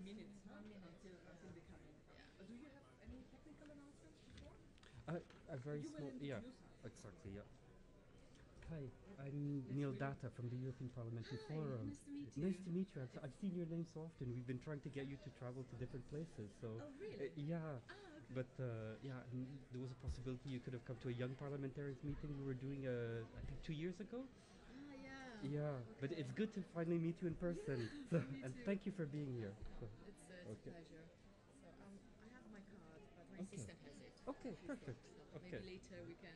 minute, huh? Until they come in. Do you have any technical announcements before? A very You will small, yeah, introduce us. exactly, yeah. Hi, I'm Neil Data from the European Parliamentary Hi, Forum. nice to meet you. Nice to meet you. I've seen your name so often. We've been trying to get you to travel to different places. So, Oh, really? yeah. Ah, okay. But yeah, there was a possibility you could have come to a young parliamentarians meeting we were doing, I think, 2 years ago. Ah, yeah. Yeah, but it's good to finally meet you in person. Yeah, So, me and too. thank you for being here. So, It's Okay. a pleasure. So I have my card, but my Okay. assistant has it. Okay, She's there, perfect. so Okay. maybe later we can.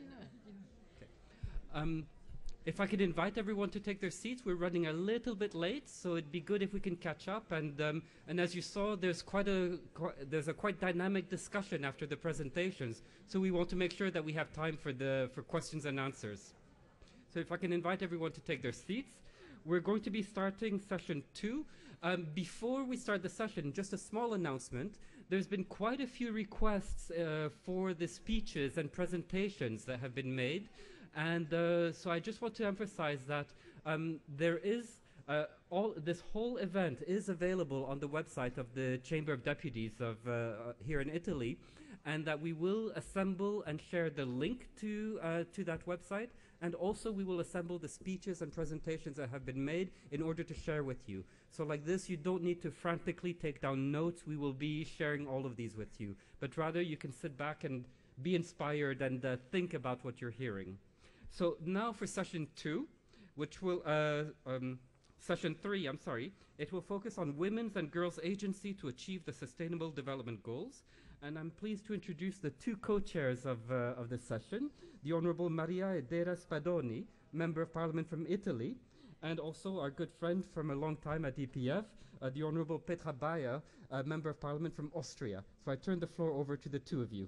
Okay. If I could invite everyone to take their seats, we're running a little bit late, so it'd be good if we can catch up. And as you saw, there's there's a quite dynamic discussion after the presentations, so we want to make sure that we have time for questions and answers. So if I can invite everyone to take their seats. We're going to be starting session 2. Before we start the session, just a small announcement. There's been quite a few requests for the speeches and presentations that have been made. And so I just want to emphasize that there is this whole event is available on the website of the Chamber of Deputies of here in Italy, and that we will assemble and share the link to that website, and also we will assemble the speeches and presentations that have been made in order to share with you. So like this, you don't need to frantically take down notes. We will be sharing all of these with you, but rather you can sit back and be inspired and think about what you're hearing. So now for session 2, which will Session 3, I'm sorry, it will focus on women's and girls' agency to achieve the Sustainable Development Goals. And I'm pleased to introduce the 2 co-chairs of this session, the Honorable Maria Edera Spadoni, Member of Parliament from Italy, and also our good friend from a long time at EPF, the Honorable Petra Bayer, Member of Parliament from Austria. So I turn the floor over to the 2 of you.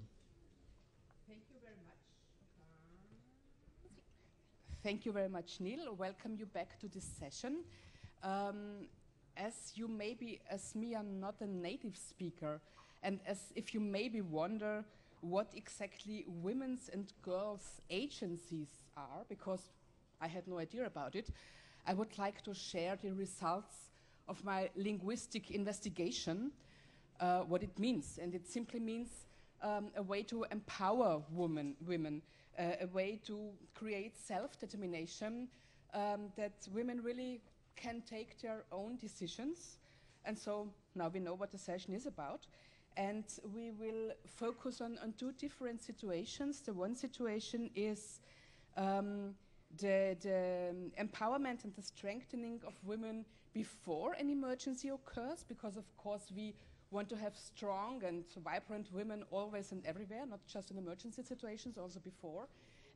Thank you very much. Thank you very much, Neil. Welcome you back to this session. As you maybe, as me, are not a native speaker, and as if you maybe wonder what exactly women's and girls' agencies are, because I had no idea about it, I would like to share the results of my linguistic investigation, what it means. And it simply means a way to empower women, a way to create self-determination, that women really can take their own decisions. And so now we know what the session is about. And we will focus on 2 different situations. The one situation is the empowerment and the strengthening of women before an emergency occurs, because of course we want to have strong and vibrant women always and everywhere, not just in emergency situations, also before.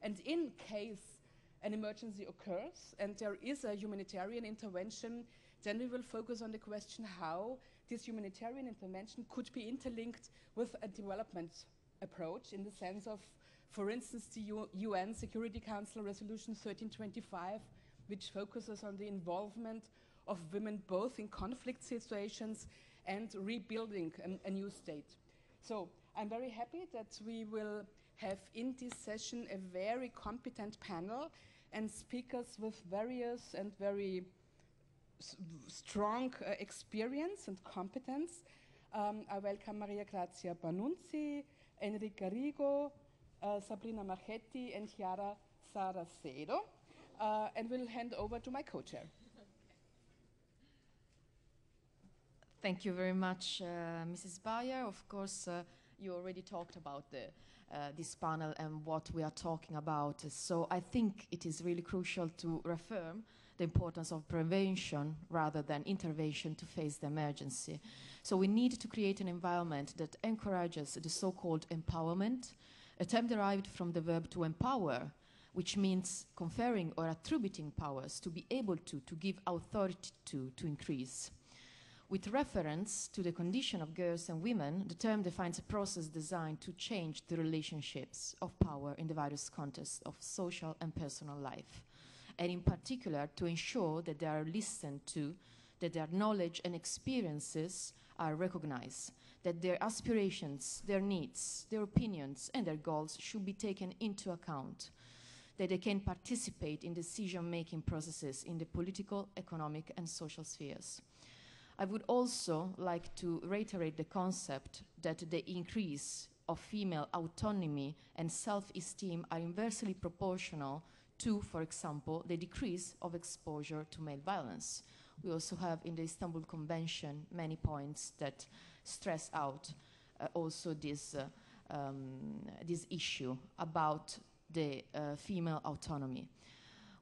And in case an emergency occurs and there is a humanitarian intervention, then we will focus on the question how this humanitarian intervention could be interlinked with a development approach, in the sense of, for instance, the UN Security Council Resolution 1325, which focuses on the involvement of women both in conflict situations and rebuilding a new state. So I'm very happy that we will have in this session a very competent panel and speakers with various and very strong experience and competence. I welcome Maria Grazia Panunzi, Enrica Rigo, Sabrina Marchetti, and Chiara Saracedo. And will hand over to my co-chair. Thank you very much, Mrs. Bayer. Of course, you already talked about this panel and what we are talking about. So I think it is really crucial to reaffirm the importance of prevention rather than intervention to face the emergency. So we need to create an environment that encourages the so-called empowerment, a term derived from the verb to empower, which means conferring or attributing powers, to be able to give authority to increase. With reference to the condition of girls and women, the term defines a process designed to change the relationships of power in the various contexts of social and personal life, and in particular to ensure that they are listened to, that their knowledge and experiences are recognized, that their aspirations, their needs, their opinions, and their goals should be taken into account, that they can participate in decision-making processes in the political, economic, and social spheres. I would also like to reiterate the concept that the increase of female autonomy and self-esteem are inversely proportional to, for example, the decrease of exposure to male violence. We also have in the Istanbul Convention many points that stress out also this issue about the female autonomy.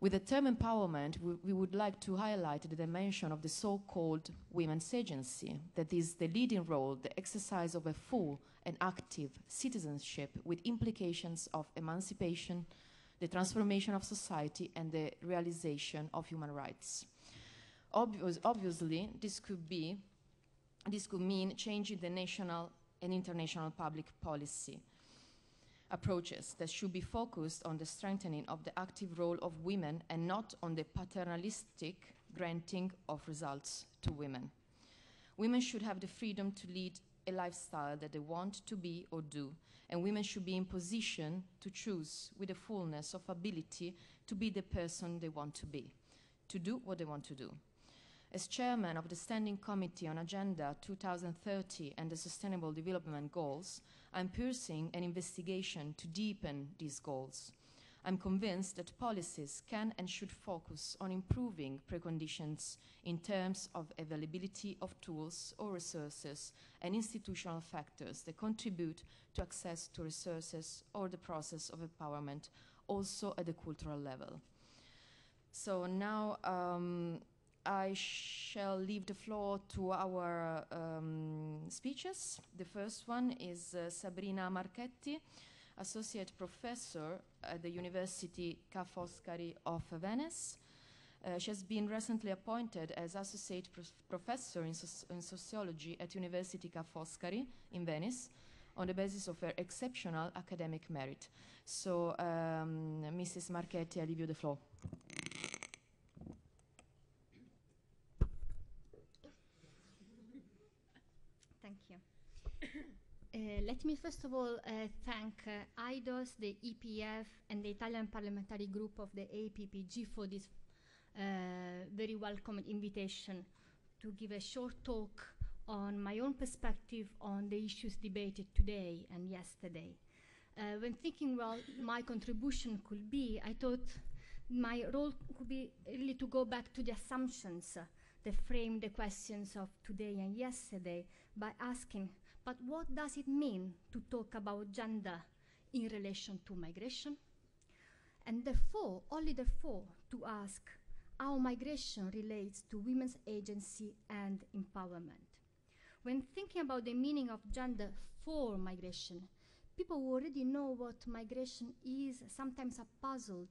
With the term empowerment, we would like to highlight the dimension of the so-called women's agency, that is the leading role, the exercise of a full and active citizenship with implications of emancipation, the transformation of society, and the realization of human rights. Obviously, this could mean changing the national and international public policy approaches that should be focused on the strengthening of the active role of women and not on the paternalistic granting of results to women. Women should have the freedom to lead a lifestyle that they want to be or do, and women should be in position to choose with the fullness of ability to be the person they want to be, to do what they want to do. As chairman of the Standing Committee on Agenda 2030 and the Sustainable Development Goals, I'm pursuing an investigation to deepen these goals. I'm convinced that policies can and should focus on improving preconditions in terms of availability of tools or resources and institutional factors that contribute to access to resources or the process of empowerment, also at the cultural level. So now I shall leave the floor to our speeches. The first one is Sabrina Marchetti, Associate Professor at the University Ca' Foscari of Venice. She has been recently appointed as Associate Professor in Sociology at University Ca' Foscari in Venice on the basis of her exceptional academic merit. So, Mrs. Marchetti, I leave you the floor. Thank you. Let me first of all thank IDOS, the EPF, and the Italian parliamentary group of the APPG for this very welcome invitation to give a short talk on my own perspective on the issues debated today and yesterday. When thinking what my contribution could be, I thought my role could be really to go back to the assumptions that frame the questions of today and yesterday by asking, but what does it mean to talk about gender in relation to migration? And therefore, only therefore, to ask how migration relates to women's agency and empowerment. When thinking about the meaning of gender for migration, people who already know what migration is sometimes are puzzled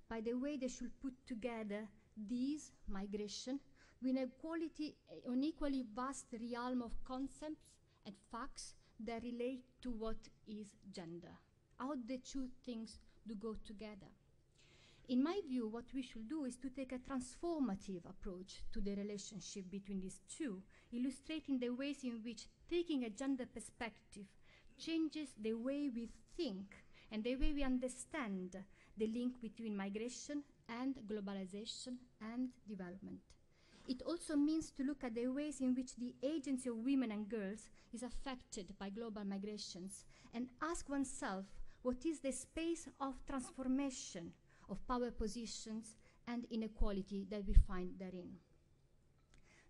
by the way they should put together these migration with an equally vast realm of concepts and facts that relate to what is gender. How the two things do go together. In my view, what we should do is to take a transformative approach to the relationship between these two, illustrating the ways in which taking a gender perspective changes the way we think and the way we understand the link between migration and globalization and development. It also means to look at the ways in which the agency of women and girls is affected by global migrations and ask oneself what is the space of transformation of power positions and inequality that we find therein.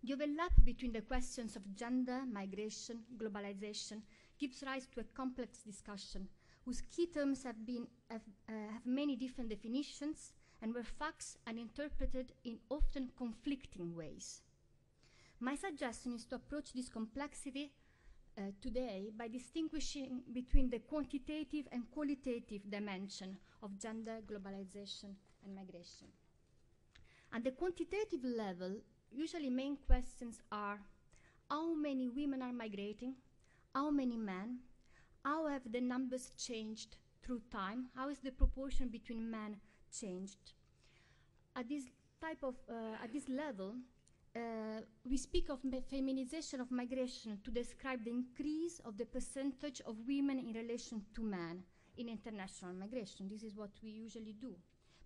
The overlap between the questions of gender, migration, globalization gives rise to a complex discussion whose key terms have many different definitions and where facts are interpreted in often conflicting ways. My suggestion is to approach this complexity today by distinguishing between the quantitative and qualitative dimension of gender, globalization, and migration. At the quantitative level, usually main questions are how many women are migrating, how many men, how have the numbers changed through time, how is the proportion between men changed. At this level, we speak of feminization of migration to describe the increase of the percentage of women in relation to men in international migration. This is what we usually do.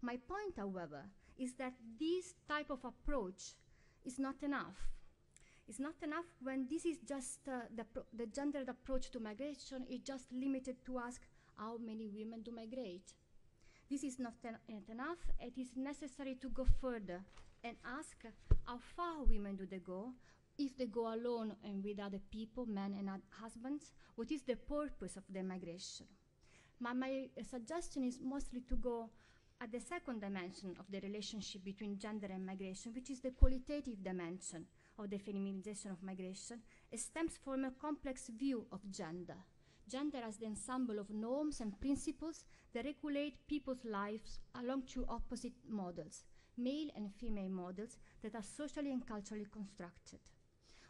My point, however, is that this type of approach is not enough. It's not enough when this is just the gendered approach to migration is just limited to ask how many women do migrate. This is not enough. It is necessary to go further and ask how far women do they go, if they go alone and with other people, men and husbands, what is the purpose of their migration? My suggestion is mostly to go at the second dimension of the relationship between gender and migration, which is the qualitative dimension of the feminization of migration. It stems from a complex view of gender. Gender as the ensemble of norms and principles that regulate people's lives along two opposite models, male and female models that are socially and culturally constructed.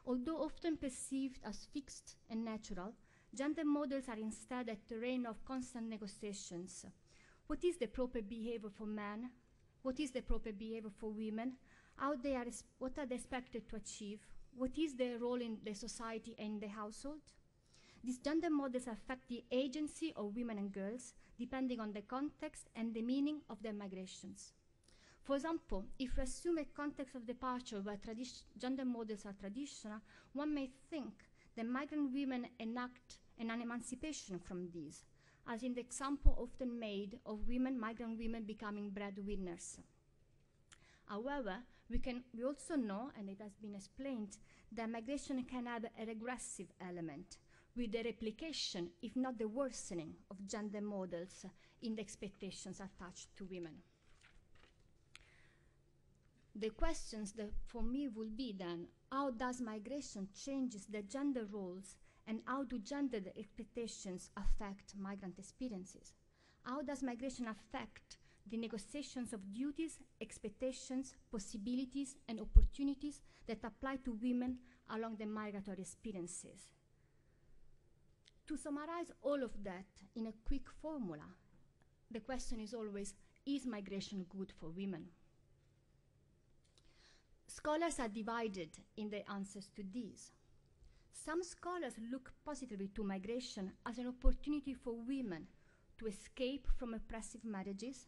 Although often perceived as fixed and natural, gender models are instead a terrain of constant negotiations. What is the proper behavior for men? What is the proper behavior for women? What are they expected to achieve? What is their role in the society and the household? These gender models affect the agency of women and girls, depending on the context and the meaning of their migrations. For example, if we assume a context of departure where gender models are traditional, one may think that migrant women enact an emancipation from these, as in the example often made of migrant women becoming breadwinners. However, we also know, and it has been explained, that migration can have a regressive element, with the replication, if not the worsening, of gender models in the expectations attached to women. The questions that for me will be then, how does migration changes the gender roles, and how do gendered expectations affect migrant experiences? How does migration affect the negotiations of duties, expectations, possibilities, and opportunities that apply to women along the migratory experiences? To summarize all of that in a quick formula, the question is always, is migration good for women? Scholars are divided in their answers to these. Some scholars look positively to migration as an opportunity for women to escape from oppressive marriages,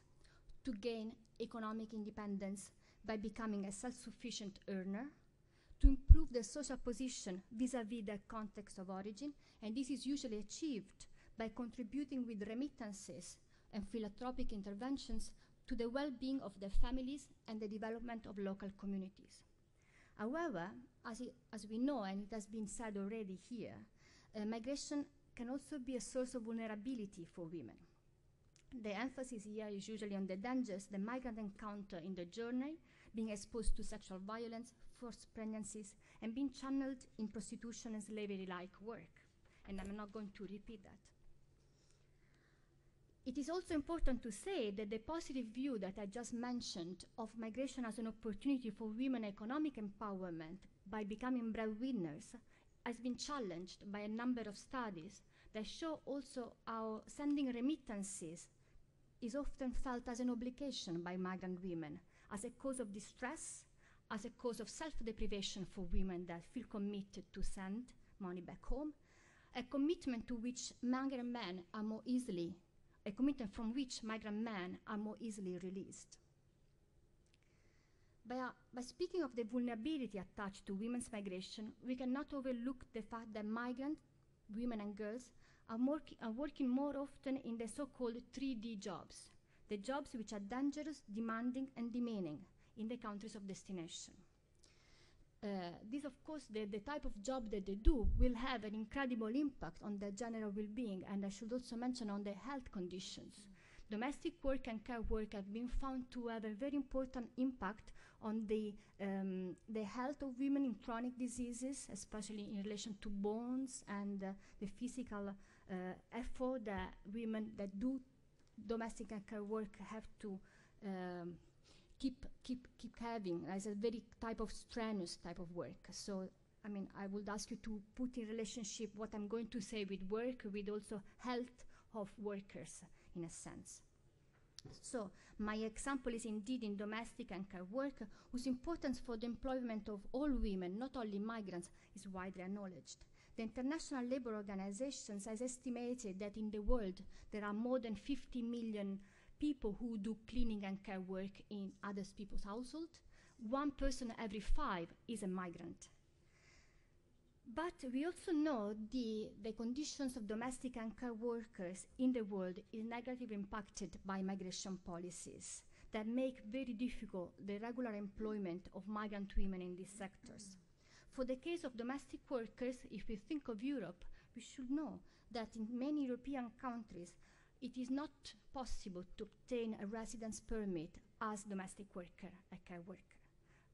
to gain economic independence by becoming a self-sufficient earner, to improve their social position vis-à-vis their context of origin, and this is usually achieved by contributing with remittances and philanthropic interventions to the well-being of their families and the development of local communities. However, as we know, and it has been said already here, migration can also be a source of vulnerability for women. The emphasis here is usually on the dangers the migrant encounter in the journey, being exposed to sexual violence, forced pregnancies, and being channeled in prostitution and slavery-like work. And I'm not going to repeat that. It is also important to say that the positive view that I just mentioned of migration as an opportunity for women economic empowerment by becoming breadwinners has been challenged by a number of studies that show also how sending remittances is often felt as an obligation by migrant women, as a cause of distress, as a cause of self-deprivation for women that feel committed to send money back home, a commitment to which migrant men are more easily a commitment from which migrant men are more easily released. By speaking of the vulnerability attached to women's migration, we cannot overlook the fact that migrant women and girls are working more often in the so-called 3D jobs, the jobs which are dangerous, demanding, and demeaning in the countries of destination. This, of course, the type of job that they do will have an incredible impact on their general well-being, and I should also mention on their health conditions. Domestic work and care work have been found to have a very important impact on the health of women in chronic diseases, especially in relation to bones and the physical effort that women that do domestic and care work have to keep having as a very type of strenuous type of work. So, I mean, I would ask you to put in relationship what I'm going to say with work, with also health of workers, in a sense. So, my example is indeed in domestic and care work, whose importance for the employment of all women, not only migrants, is widely acknowledged. The International Labour Organization has estimated that in the world there are more than 50 million people who do cleaning and care work in other people's households. 1 person every 5 is a migrant. But we also know the conditions of domestic and care workers in the world is negatively impacted by migration policies that make very difficult the regular employment of migrant women in these sectors. For the case of domestic workers, if we think of Europe, we should know that in many European countries, it is not possible to obtain a residence permit as domestic worker, a care worker.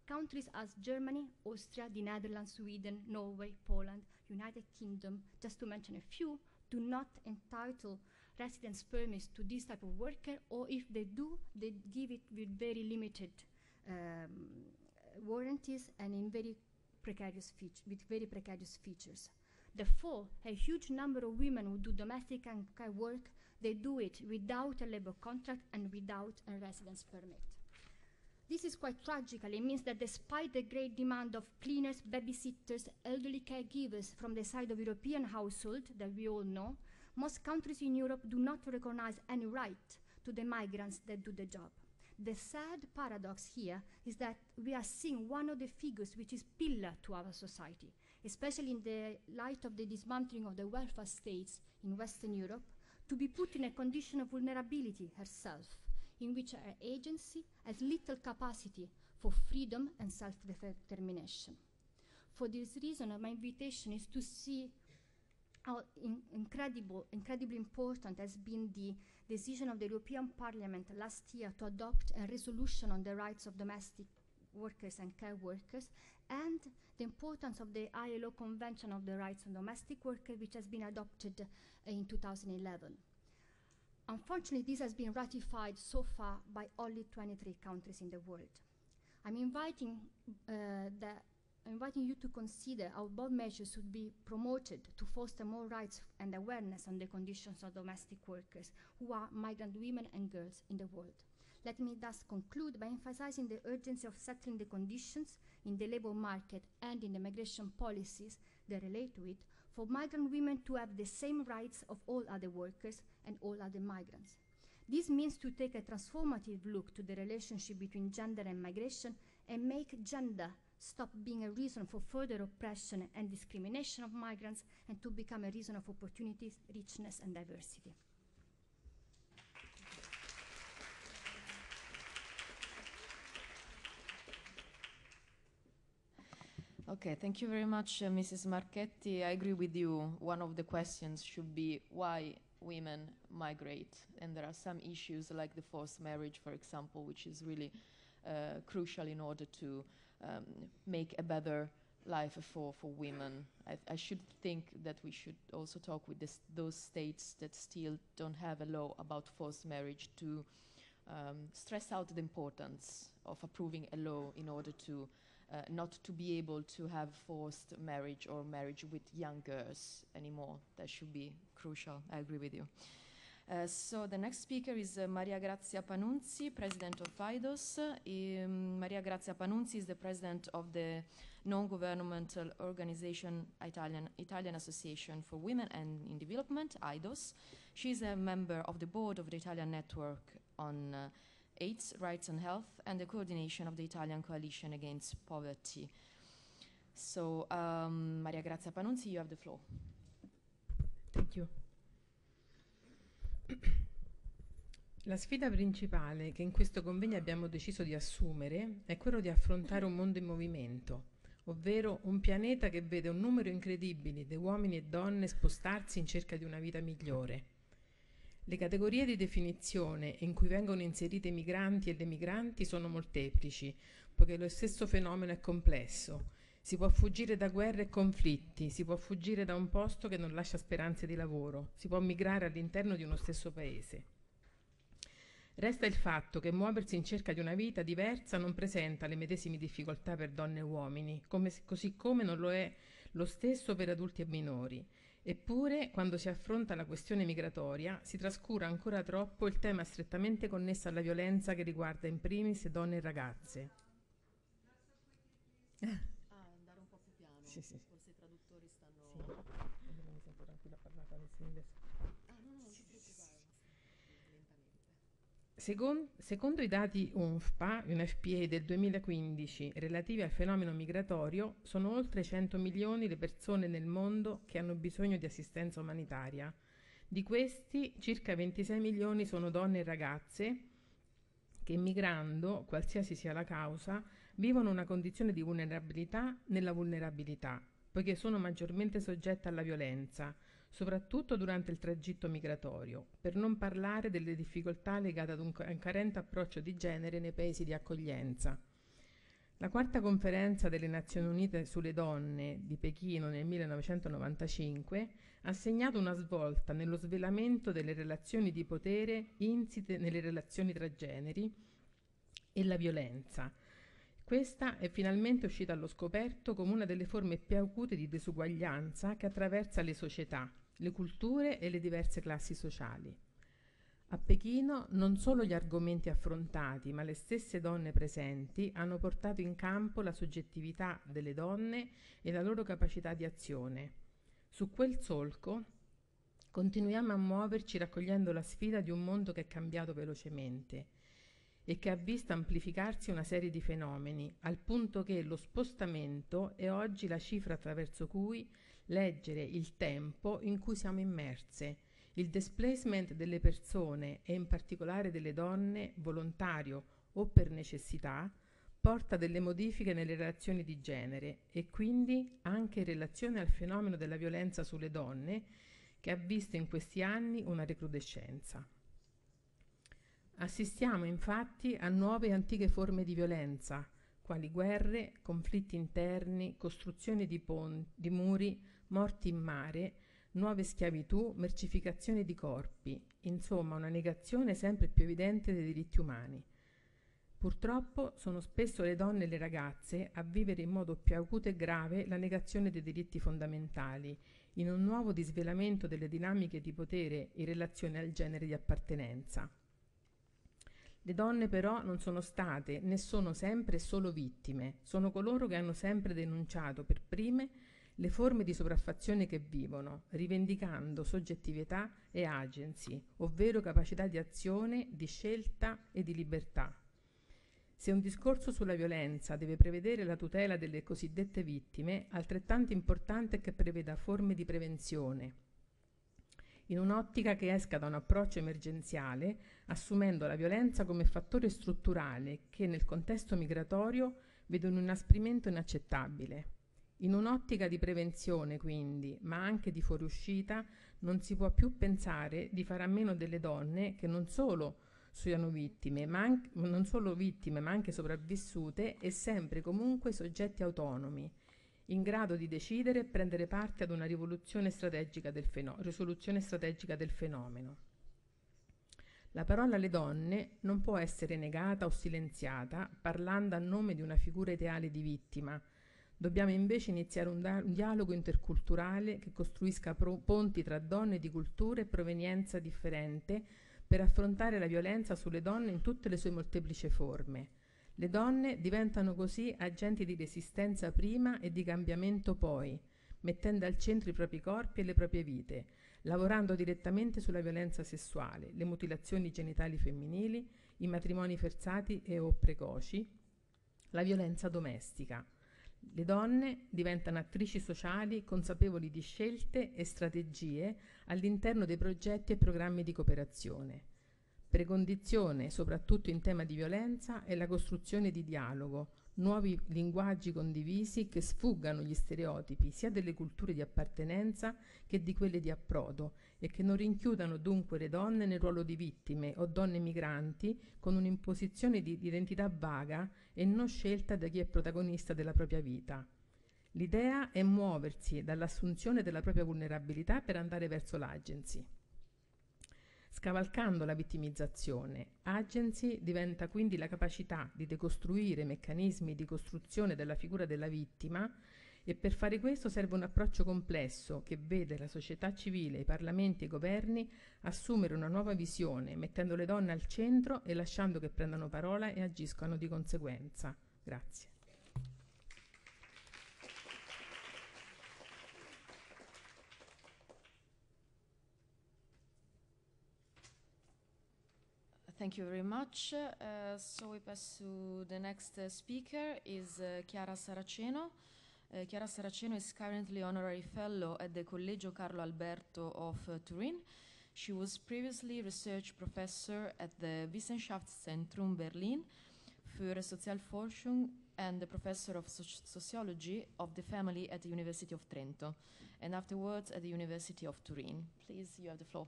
Countries as Germany, Austria, the Netherlands, Sweden, Norway, Poland, United Kingdom, just to mention a few, do not entitle residence permits to this type of worker, or if they do, they give it with very limited warranties and in very precarious features. Therefore, a huge number of women who do domestic and care work, they do it without a labor contract and without a residence permit. This is quite tragical. It means that despite the great demand of cleaners, babysitters, elderly caregivers from the side of European households that we all know, most countries in Europe do not recognize any right to the migrants that do the job. The sad paradox here is that we are seeing one of the figures which is pillar to our society, especially in the light of the dismantling of the welfare states in Western Europe, to be put in a condition of vulnerability herself, in which her agency has little capacity for freedom and self-determination. For this reason, my invitation is to see how incredibly important has been the decision of the European Parliament last year to adopt a resolution on the rights of domestic workers and care workers, and the importance of the ILO Convention of the Rights of Domestic Workers, which has been adopted in 2011. Unfortunately, this has been ratified so far by only 23 countries in the world. I'm inviting you to consider how both measures should be promoted to foster more rights and awareness on the conditions of domestic workers who are migrant women and girls in the world. Let me thus conclude by emphasizing the urgency of settling the conditions in the labor market and in the migration policies that relate to it for migrant women to have the same rights of all other workers and all other migrants. This means to take a transformative look to the relationship between gender and migration and make gender stop being a reason for further oppression and discrimination of migrants and to become a reason of opportunities, richness, and diversity. Okay, thank you very much, Mrs. Marchetti. I agree with you. One of the questions should be why women migrate. And there are some issues like the forced marriage, for example, which is really crucial in order to make a better life for women. I should think that we should also talk with those states that still don't have a law about forced marriage to stress out the importance of approving a law in order to not to be able to have forced marriage or marriage with young girls anymore. That should be crucial. I agree with you. So the next speaker is Maria Grazia Panunzi, President of IDOS. Maria Grazia Panunzi is the President of the non-governmental organization Italian Association for Women and in Development, IDOS. She is a member of the board of the Italian Network on AIDS, Rights and Health, and the coordination of the Italian Coalition Against Poverty. So, Maria Grazia Panunzi, you have the floor. Thank you. La sfida principale che in questo convegno abbiamo deciso di assumere è quello di affrontare un mondo in movimento, ovvero un pianeta che vede un numero incredibile di uomini e donne spostarsi in cerca di una vita migliore. Le categorie di definizione in cui vengono inserite i migranti e le migranti sono molteplici, poiché lo stesso fenomeno è complesso. Si può fuggire da guerre e conflitti, si può fuggire da un posto che non lascia speranze di lavoro, si può migrare all'interno di uno stesso paese. Resta il fatto che muoversi in cerca di una vita diversa non presenta le medesime difficoltà per donne e uomini, così come non lo è lo stesso per adulti e minori. Eppure, quando si affronta la questione migratoria, si trascura ancora troppo il tema strettamente connesso alla violenza che riguarda in primis donne e ragazze. Andare un po' più piano, sì. Forse i traduttori stanno... Sì, mi sento tranquilla a parlare adesso. No, non ti preoccupare, lentamente. Secondo i dati UNFPA del 2015 relativi al fenomeno migratorio, sono oltre 100 milioni le persone nel mondo che hanno bisogno di assistenza umanitaria. Di questi, circa 26 milioni sono donne e ragazze che, migrando, qualsiasi sia la causa, vivono una condizione di vulnerabilità nella vulnerabilità, poiché sono maggiormente soggette alla violenza, soprattutto durante il tragitto migratorio, per non parlare delle difficoltà legate ad un carente approccio di genere nei paesi di accoglienza. La quarta conferenza delle Nazioni Unite sulle donne di Pechino nel 1995 ha segnato una svolta nello svelamento delle relazioni di potere insite nelle relazioni tra generi e la violenza. Questa è finalmente uscita allo scoperto come una delle forme più acute di disuguaglianza che attraversa le società, le culture e le diverse classi sociali. A Pechino non solo gli argomenti affrontati, ma le stesse donne presenti hanno portato in campo la soggettività delle donne e la loro capacità di azione. Su quel solco continuiamo a muoverci raccogliendo la sfida di un mondo che è cambiato velocemente e che ha visto amplificarsi una serie di fenomeni, al punto che lo spostamento è oggi la cifra attraverso cui leggere il tempo in cui siamo immerse. Il displacement delle persone, e in particolare delle donne, volontario o per necessità, porta delle modifiche nelle relazioni di genere e quindi anche in relazione al fenomeno della violenza sulle donne, che ha visto in questi anni una recrudescenza. Assistiamo infatti a nuove e antiche forme di violenza, quali guerre, conflitti interni, costruzione di muri, morti in mare, nuove schiavitù, mercificazione di corpi, insomma una negazione sempre più evidente dei diritti umani. Purtroppo sono spesso le donne e le ragazze a vivere in modo più acuto e grave la negazione dei diritti fondamentali, in un nuovo disvelamento delle dinamiche di potere in relazione al genere di appartenenza. Le donne però non sono state né sono sempre solo vittime, sono coloro che hanno sempre denunciato per prime le forme di sopraffazione che vivono, rivendicando soggettività e agency, ovvero capacità di azione, di scelta e di libertà. Se un discorso sulla violenza deve prevedere la tutela delle cosiddette vittime, altrettanto importante è che preveda forme di prevenzione, in un'ottica che esca da un approccio emergenziale, assumendo la violenza come fattore strutturale che nel contesto migratorio vede un inasprimento inaccettabile. In un'ottica di prevenzione, quindi, ma anche di fuoriuscita, non si può più pensare di fare a meno delle donne che non solo siano vittime, ma anche sopravvissute e sempre e comunque soggetti autonomi, in grado di decidere e prendere parte ad una risoluzione strategica del fenomeno. La parola alle donne non può essere negata o silenziata parlando a nome di una figura ideale di vittima. Dobbiamo invece iniziare un dialogo interculturale che costruisca ponti tra donne di culture e provenienza differente per affrontare la violenza sulle donne in tutte le sue molteplici forme. Le donne diventano così agenti di resistenza prima e di cambiamento poi, mettendo al centro i propri corpi e le proprie vite, lavorando direttamente sulla violenza sessuale, le mutilazioni genitali femminili, i matrimoni forzati e o precoci, la violenza domestica. Le donne diventano attrici sociali consapevoli di scelte e strategie all'interno dei progetti e programmi di cooperazione. Precondizione, soprattutto in tema di violenza, è la costruzione di dialogo, nuovi linguaggi condivisi che sfuggano gli stereotipi sia delle culture di appartenenza che di quelle di approdo e che non rinchiudano dunque le donne nel ruolo di vittime o donne migranti con un'imposizione di identità vaga e non scelta da chi è protagonista della propria vita. L'idea è muoversi dall'assunzione della propria vulnerabilità per andare verso l'agency. Scavalcando la vittimizzazione, agency diventa quindi la capacità di decostruire meccanismi di costruzione della figura della vittima e per fare questo serve un approccio complesso che vede la società civile, i parlamenti e i governi assumere una nuova visione, mettendo le donne al centro e lasciando che prendano parola e agiscano di conseguenza. Grazie. Thank you very much. So we pass to the next speaker is Chiara Saraceno. Chiara Saraceno is currently honorary fellow at the Collegio Carlo Alberto of Turin. She was previously research professor at the Wissenschaftszentrum Berlin für Sozialforschung and the professor of sociology of the family at the University of Trento, and afterwards at the University of Turin. Please, you have the floor.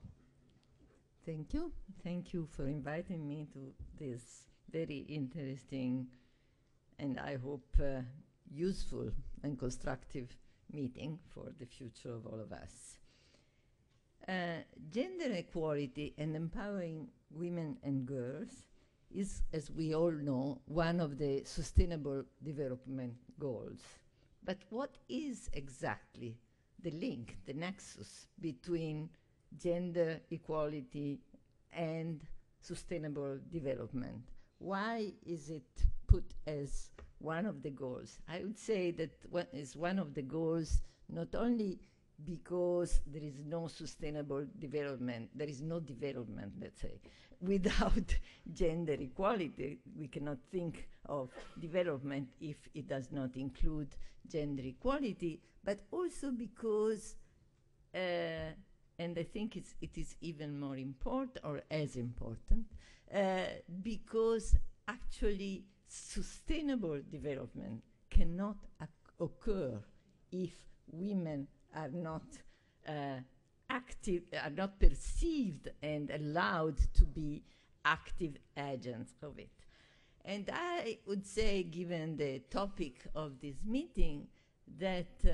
Thank you. Thank you for inviting me to this very interesting and I hope useful and constructive meeting for the future of all of us. Gender equality and empowering women and girls is, as we all know, one of the Sustainable Development Goals. But what is exactly the link, the nexus between gender equality and sustainable development? Why is it put as one of the goals? I would say that is one of the goals not only because there is no sustainable development, there is no development, let's say. Without gender equality, we cannot think of development if it does not include gender equality, but also because, and I think it is even more important, or as important, because actually sustainable development cannot occur if women are not active, are not perceived and allowed to be active agents of it. And I would say, given the topic of this meeting, that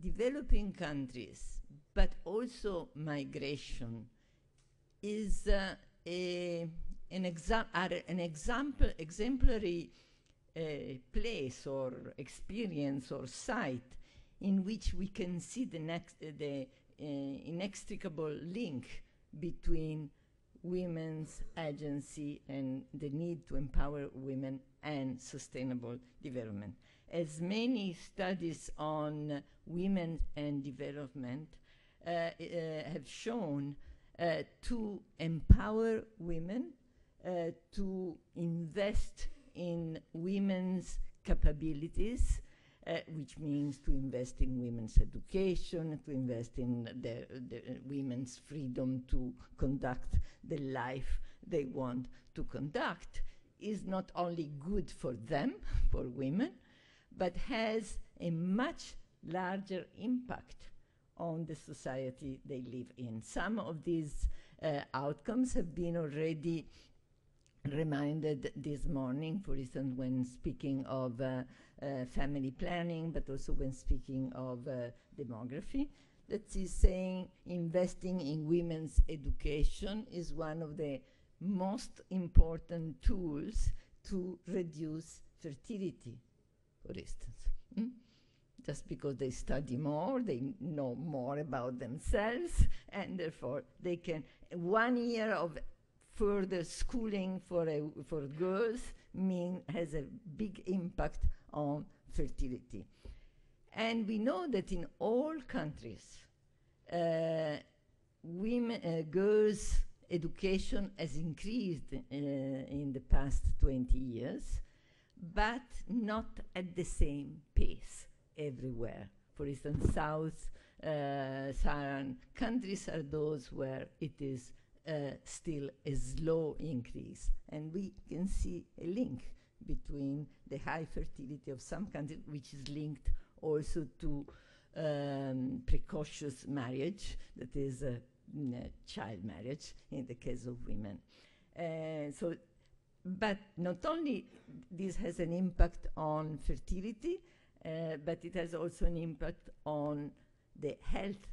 developing countries, but also migration, is an exemplary place or experience or site in which we can see the inextricable link between women's agency and the need to empower women and sustainable development. As many studies on women and development have shown, to empower women, to invest in women's capabilities, which means to invest in women's education, to invest in the women's freedom to conduct the life they want to conduct, is not only good for them, for women, but has a much larger impact on the society they live in. Some of these outcomes have been already reminded this morning, for instance, when speaking of family planning, but also when speaking of demography. That is saying investing in women's education is one of the most important tools to reduce fertility, for instance. Just because they study more, they know more about themselves, and therefore they can, 1 year of further schooling for girls has a big impact on fertility. And we know that in all countries, girls' education has increased in the past 20 years, but not at the same pace everywhere. For instance, Saharan countries are those where it is still a slow increase. And we can see a link between the high fertility of some countries, which is linked also to precocious marriage, that is child marriage in the case of women. But not only this has an impact on fertility, but it has also an impact on the health,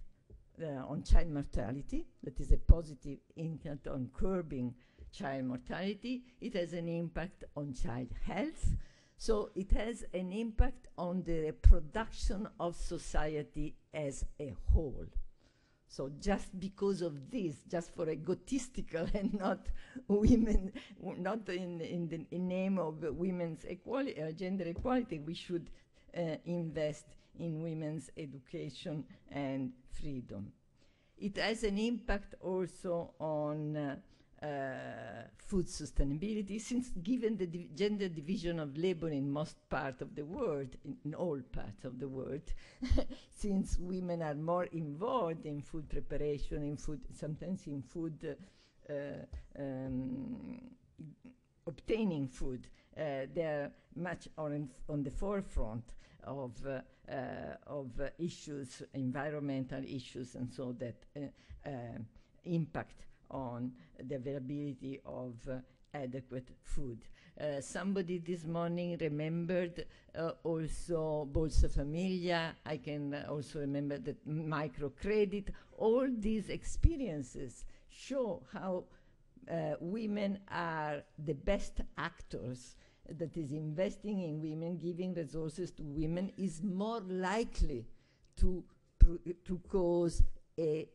on child mortality. That is a positive impact on curbing child mortality. It has an impact on child health. So it has an impact on the reproduction of society as a whole. So just because of this, just for egotistical and not women, not in the name of women's equality, gender equality, we should invest in women's education and freedom. It has an impact also on food sustainability, since given the gender division of labor in most part of the world, in all parts of the world, since women are more involved in food preparation, in food, sometimes in food, obtaining food, they are much on the forefront of issues, environmental issues, and so that impact on the availability of adequate food. Somebody this morning remembered also Bolsa Famiglia. I can also remember that microcredit. All these experiences show how women are the best actors, that is investing in women, giving resources to women is more likely to cause a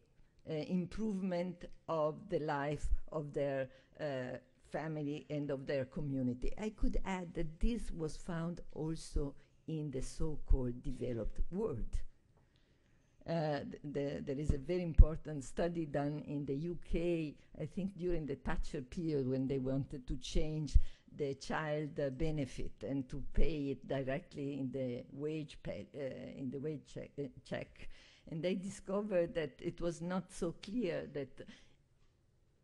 improvement of the life of their family and of their community. I could add that this was found also in the so-called developed world. There is a very important study done in the UK, I think during the Thatcher period, when they wanted to change the child benefit and to pay it directly in the wage check. And they discovered that it was not so clear that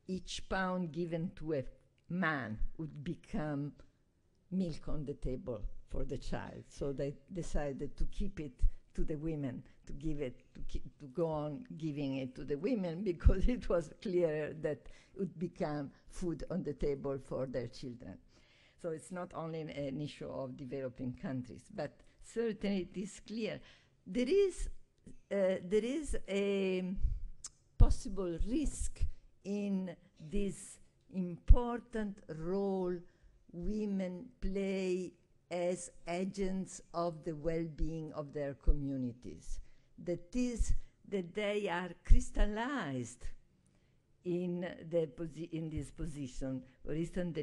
each pound given to a man would become milk on the table for the child. So they decided to keep it to the women, to give it, to go on giving it to the women, because it was clear that it would become food on the table for their children. So it's not only an issue of developing countries, but certainly it is clear. There is a possible risk in this important role women play as agents of the well-being of their communities. That is, that they are crystallized in this position. For instance,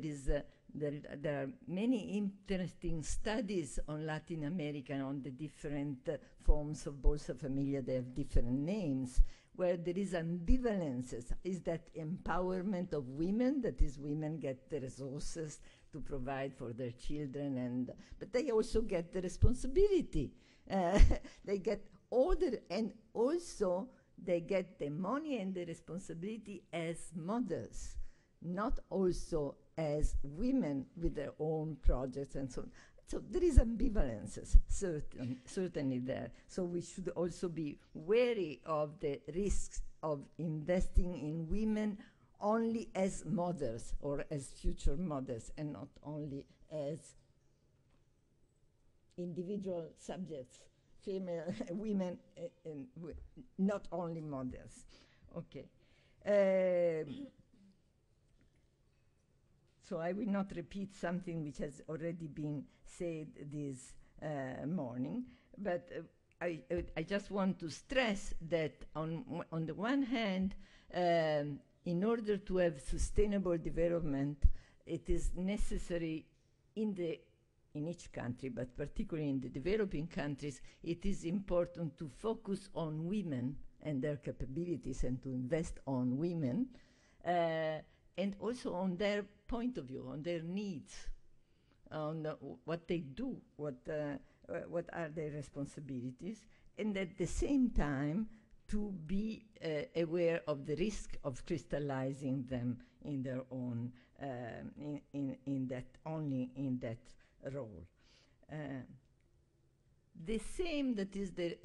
there are many interesting studies on Latin America on the different forms of Bolsa Famiglia. They have different names, where there is ambivalences. Is that empowerment of women, that is, women get the resources to provide for their children, but they also get the responsibility. They get all and also they get the money and the responsibility as mothers, not also as women with their own projects and so on. So there is ambivalences, certainly there. So we should also be wary of the risks of investing in women only as mothers or as future mothers, and not only as individual subjects, female women, not only mothers. Okay. So I will not repeat something which has already been said this morning, but I just want to stress that on the one hand, in order to have sustainable development, it is necessary in each country, but particularly in the developing countries, it is important to focus on women and their capabilities and to invest on women, and also on their point of view, on their needs, on what they do, what are their responsibilities, and at the same time to be aware of the risk of crystallizing them in their own, in that role. The same, that is the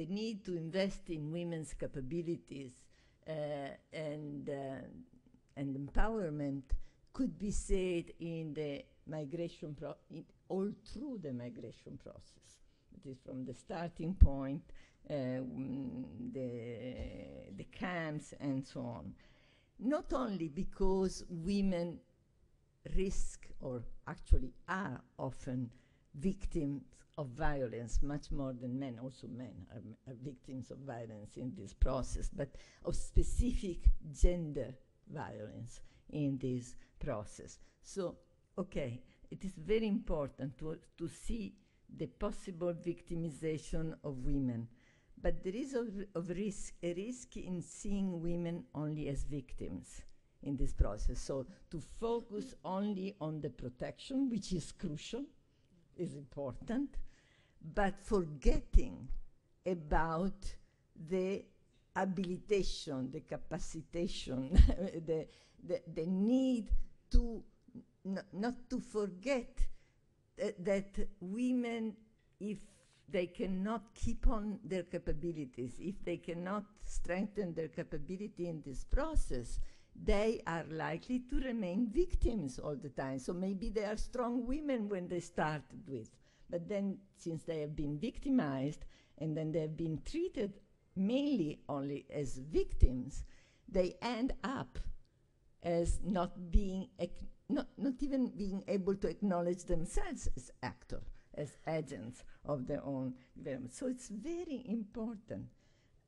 need to invest in women's capabilities and empowerment, could be said in the migration all through the migration process. It is from the starting point, the camps and so on. Not only because women risk, or actually are often victims of violence, much more than men. Also men are victims of violence in this process, but of specific gender violence in this process. So, okay, it is very important to see the possible victimization of women, but there is a risk in seeing women only as victims, in this process. So to focus only on the protection, which is crucial, is important, but forgetting about the habilitation, the capacitation, the need to not to forget that women, if they cannot keep on their capabilities, if they cannot strengthen their capability in this process, they are likely to remain victims all the time. So maybe they are strong women when they started with, but then since they have been victimized and then they have been treated mainly only as victims, they end up as not being, not even being able to acknowledge themselves as actors, as agents of their own development. So it's very important.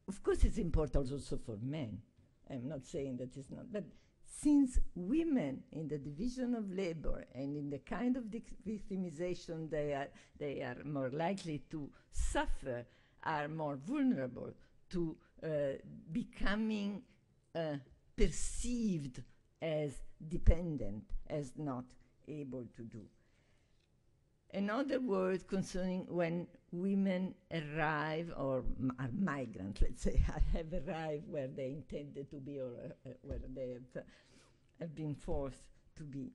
Of course, it's important also for men. I'm not saying that it's not, but since women in the division of labor and in the kind of victimization they are more likely to suffer, are more vulnerable to becoming perceived as dependent, as not able to do. Another word concerning when women arrive or are migrant, let's say, have arrived where they intended to be or where they have been forced to be.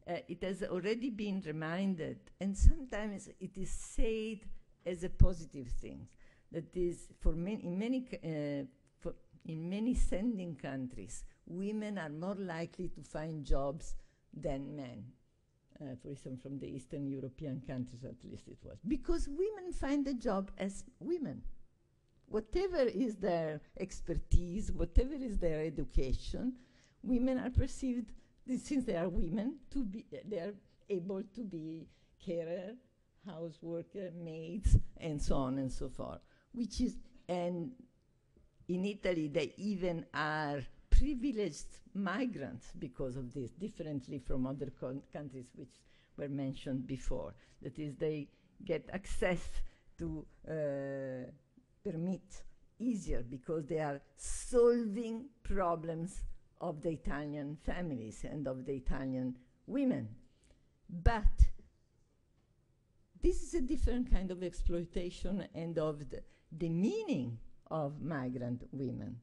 It has already been reminded, and sometimes it is said as a positive thing. That is, in many sending countries, women are more likely to find jobs than men. For instance, from the Eastern European countries, at least it was. Because women find a job as women. Whatever is their expertise, whatever is their education, women are perceived, since they are women, to be, they are able to be carer, houseworker, maids, and so on and so forth. Which is, and in Italy, they even are privileged migrants because of this, differently from other countries which were mentioned before. That is, they get access to permit easier because they are solving problems of the Italian families and of the Italian women. But this is a different kind of exploitation and of the meaning of migrant women.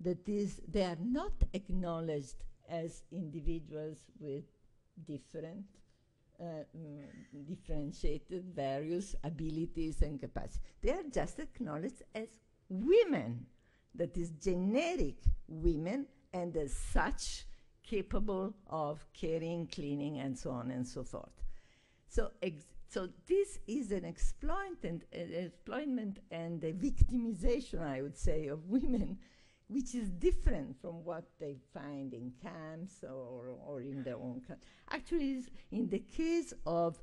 That is, they are not acknowledged as individuals with different, differentiated various abilities and capacities. They are just acknowledged as women, that is, generic women, and as such capable of caring, cleaning, and so on and so forth. So this is an exploitment and a victimization, I would say, of women, which is different from what they find in camps or in their own country. Actually, in the case of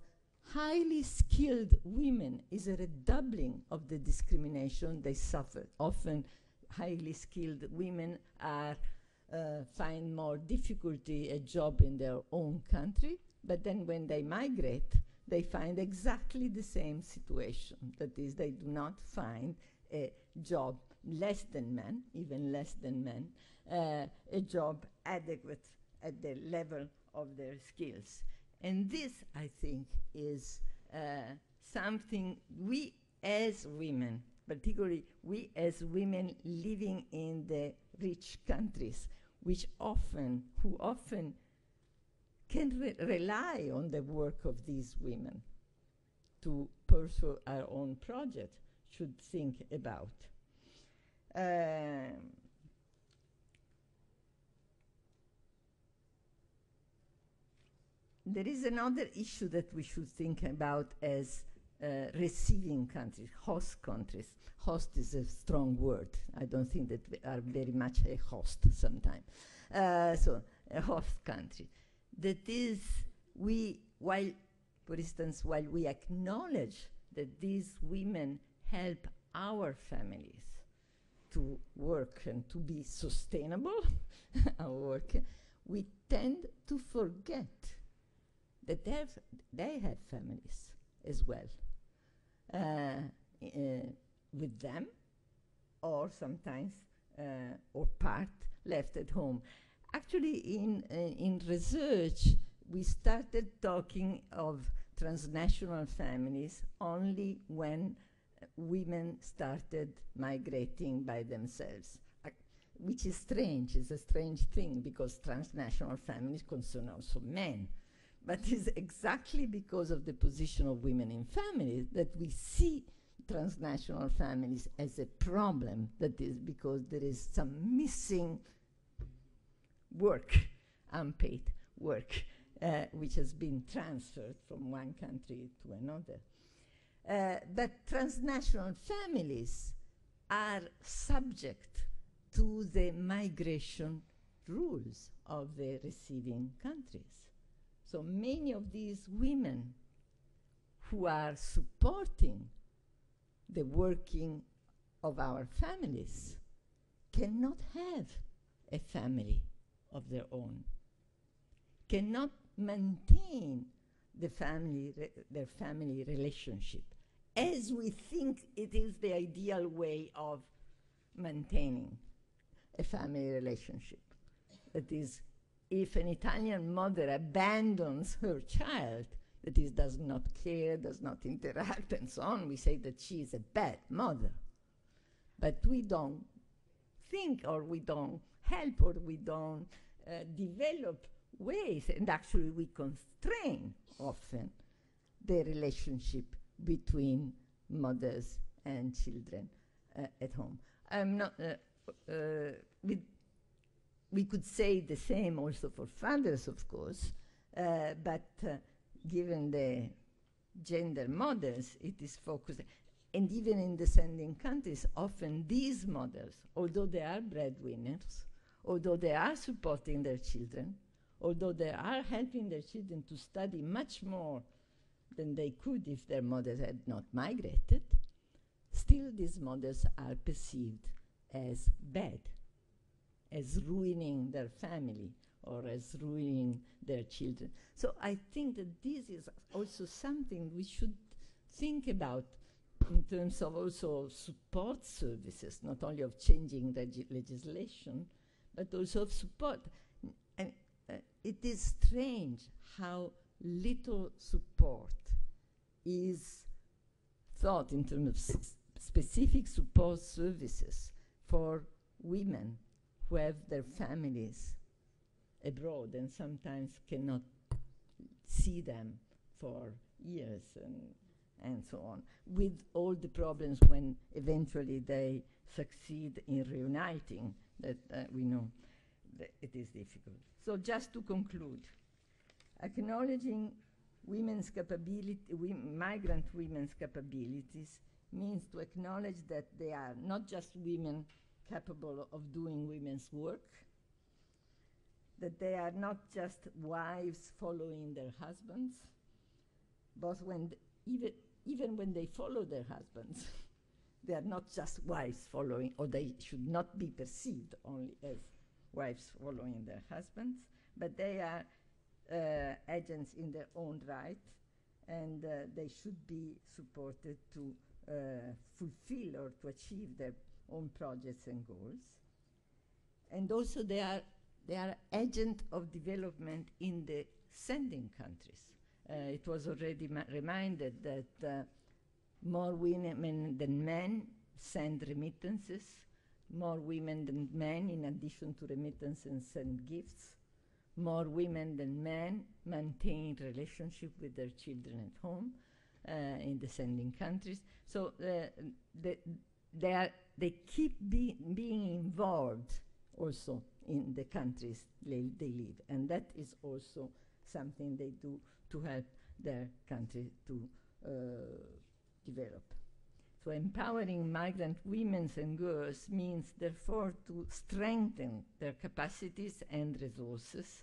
highly skilled women, is a redoubling of the discrimination they suffer. Often, highly skilled women are find more difficulty a job in their own country, but then when they migrate, they find exactly the same situation. That is, they do not find a job less than men, even less than men, a job adequate at the level of their skills. And this, I think, is something we as women, particularly we as women living in the rich countries, who often can rely on the work of these women to pursue our own project, should think about. There is another issue that we should think about as receiving countries, host countries. Host is a strong word. I don't think that we are very much a host sometimes. So a host country. That is, for instance, while we acknowledge that these women help our families to work and to be sustainable, our work, we tend to forget that they have families as well, with them, or sometimes, or part left at home. Actually, in research, we started talking of transnational families only when women started migrating by themselves, which is strange. It's a strange thing because transnational families concern also men. But it's exactly because of the position of women in families that we see transnational families as a problem. That is because there is some missing work, unpaid work, which has been transferred from one country to another. But transnational families are subject to the migration rules of the receiving countries. So many of these women who are supporting the working of our families cannot have a family of their own, cannot maintain their family relationship as we think it is the ideal way of maintaining a family relationship. That is, if an Italian mother abandons her child, that is, does not care, does not interact, and so on, we say that she is a bad mother. But we don't think, or we don't help, or we don't develop ways, and actually we constrain often the relationship between mothers and children at home. I'm not, we could say the same also for fathers, of course, but given the gender models, it is focused. And even in descending countries, often these mothers, although they are breadwinners, although they are supporting their children, although they are helping their children to study much more than they could if their mothers had not migrated, still these mothers are perceived as bad, as ruining their family or as ruining their children. So I think that this is also something we should think about in terms of also support services, not only of changing legislation, but also of support. And it is strange how little support is thought in terms of specific support services for women who have their families abroad and sometimes cannot see them for years and so on, with all the problems when eventually they succeed in reuniting, that we know that it is difficult. So just to conclude, acknowledging women's capability, migrant women's capabilities means to acknowledge that they are not just women capable of doing women's work, that they are not just wives following their husbands, but when even when they follow their husbands, they are not just wives following, or they should not be perceived only as wives following their husbands, but they are agents in their own right, and they should be supported to fulfill or to achieve their own projects and goals. And also they are agent of development in the sending countries. It was already reminded that more women than men send remittances, more women than men, in addition to remittances, send gifts, more women than men maintain relationship with their children at home in the sending countries. So they keep being involved also in the countries they live, and that is also something they do to help their country to develop. So empowering migrant women and girls means therefore to strengthen their capacities and resources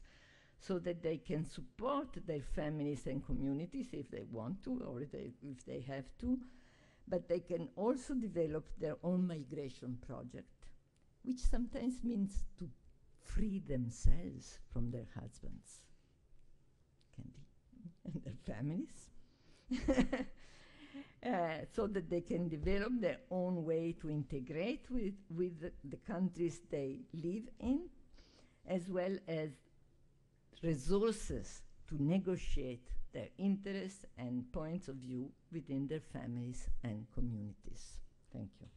so that they can support their families and communities if they want to, or if they have to, but they can also develop their own migration project, which sometimes means to free themselves from their husbands and their families, so that they can develop their own way to integrate with the countries they live in, as well as resources to negotiate their interests and points of view within their families and communities. Thank you.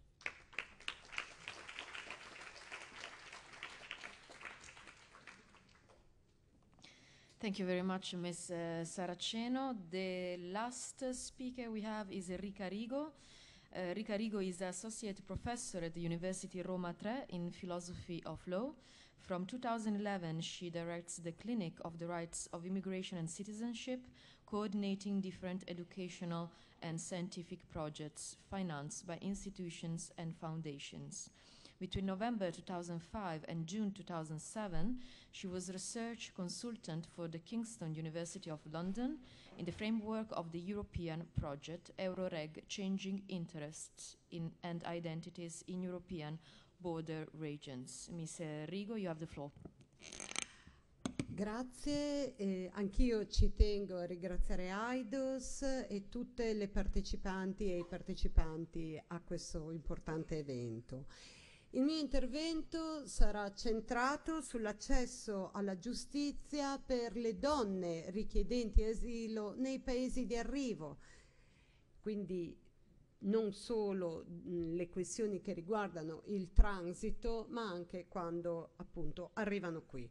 Thank you very much, Ms. Saraceno. The last speaker we have is Rica Rigo. Rica Rigo is Associate Professor at the University Roma 3 in Philosophy of Law. From 2011, she directs the Clinic of the Rights of Immigration and Citizenship, coordinating different educational and scientific projects financed by institutions and foundations. Between November 2005 and June 2007, she was research consultant for the Kingston University of London in the framework of the European project Euroreg Changing Interests and Identities in European Border Regions. Ms. Rigo, you have the floor. Grazie, anch'io ci tengo a ringraziare Aidos e tutte le partecipanti e i partecipanti a questo importante evento. Il mio intervento sarà centrato sull'accesso alla giustizia per le donne richiedenti asilo nei paesi di arrivo, quindi non solo le questioni che riguardano il transito, ma anche quando appunto arrivano qui.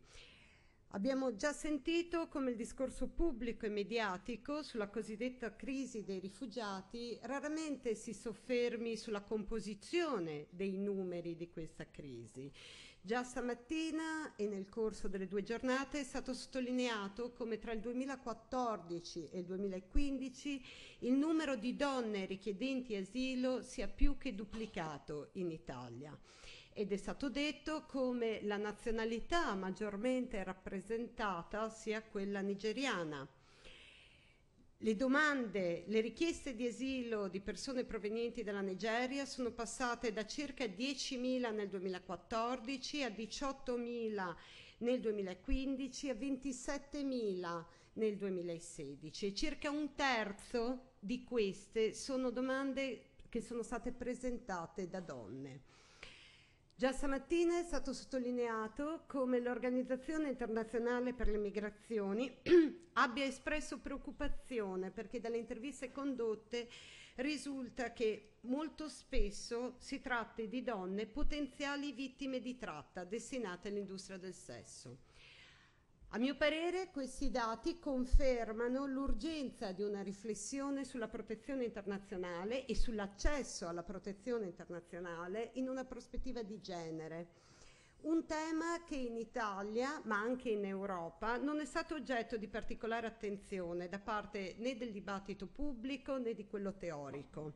Abbiamo già sentito come il discorso pubblico e mediatico sulla cosiddetta crisi dei rifugiati raramente si soffermi sulla composizione dei numeri di questa crisi. Già stamattina e nel corso delle 2 giornate è stato sottolineato come tra il 2014 e il 2015 il numero di donne richiedenti asilo sia più che duplicato in Italia. Ed è stato detto come la nazionalità maggiormente rappresentata sia quella nigeriana. Le richieste di asilo di persone provenienti dalla Nigeria sono passate da circa 10.000 nel 2014 a 18.000 nel 2015 a 27.000 nel 2016 e circa un terzo di queste sono domande che sono state presentate da donne. Già stamattina è stato sottolineato come l'Organizzazione Internazionale per le Migrazioni abbia espresso preoccupazione perché dalle interviste condotte risulta che molto spesso si tratti di donne potenziali vittime di tratta destinate all'industria del sesso. A mio parere questi dati confermano l'urgenza di una riflessione sulla protezione internazionale e sull'accesso alla protezione internazionale in una prospettiva di genere. Un tema che in Italia, ma anche in Europa, non è stato oggetto di particolare attenzione da parte né del dibattito pubblico né di quello teorico.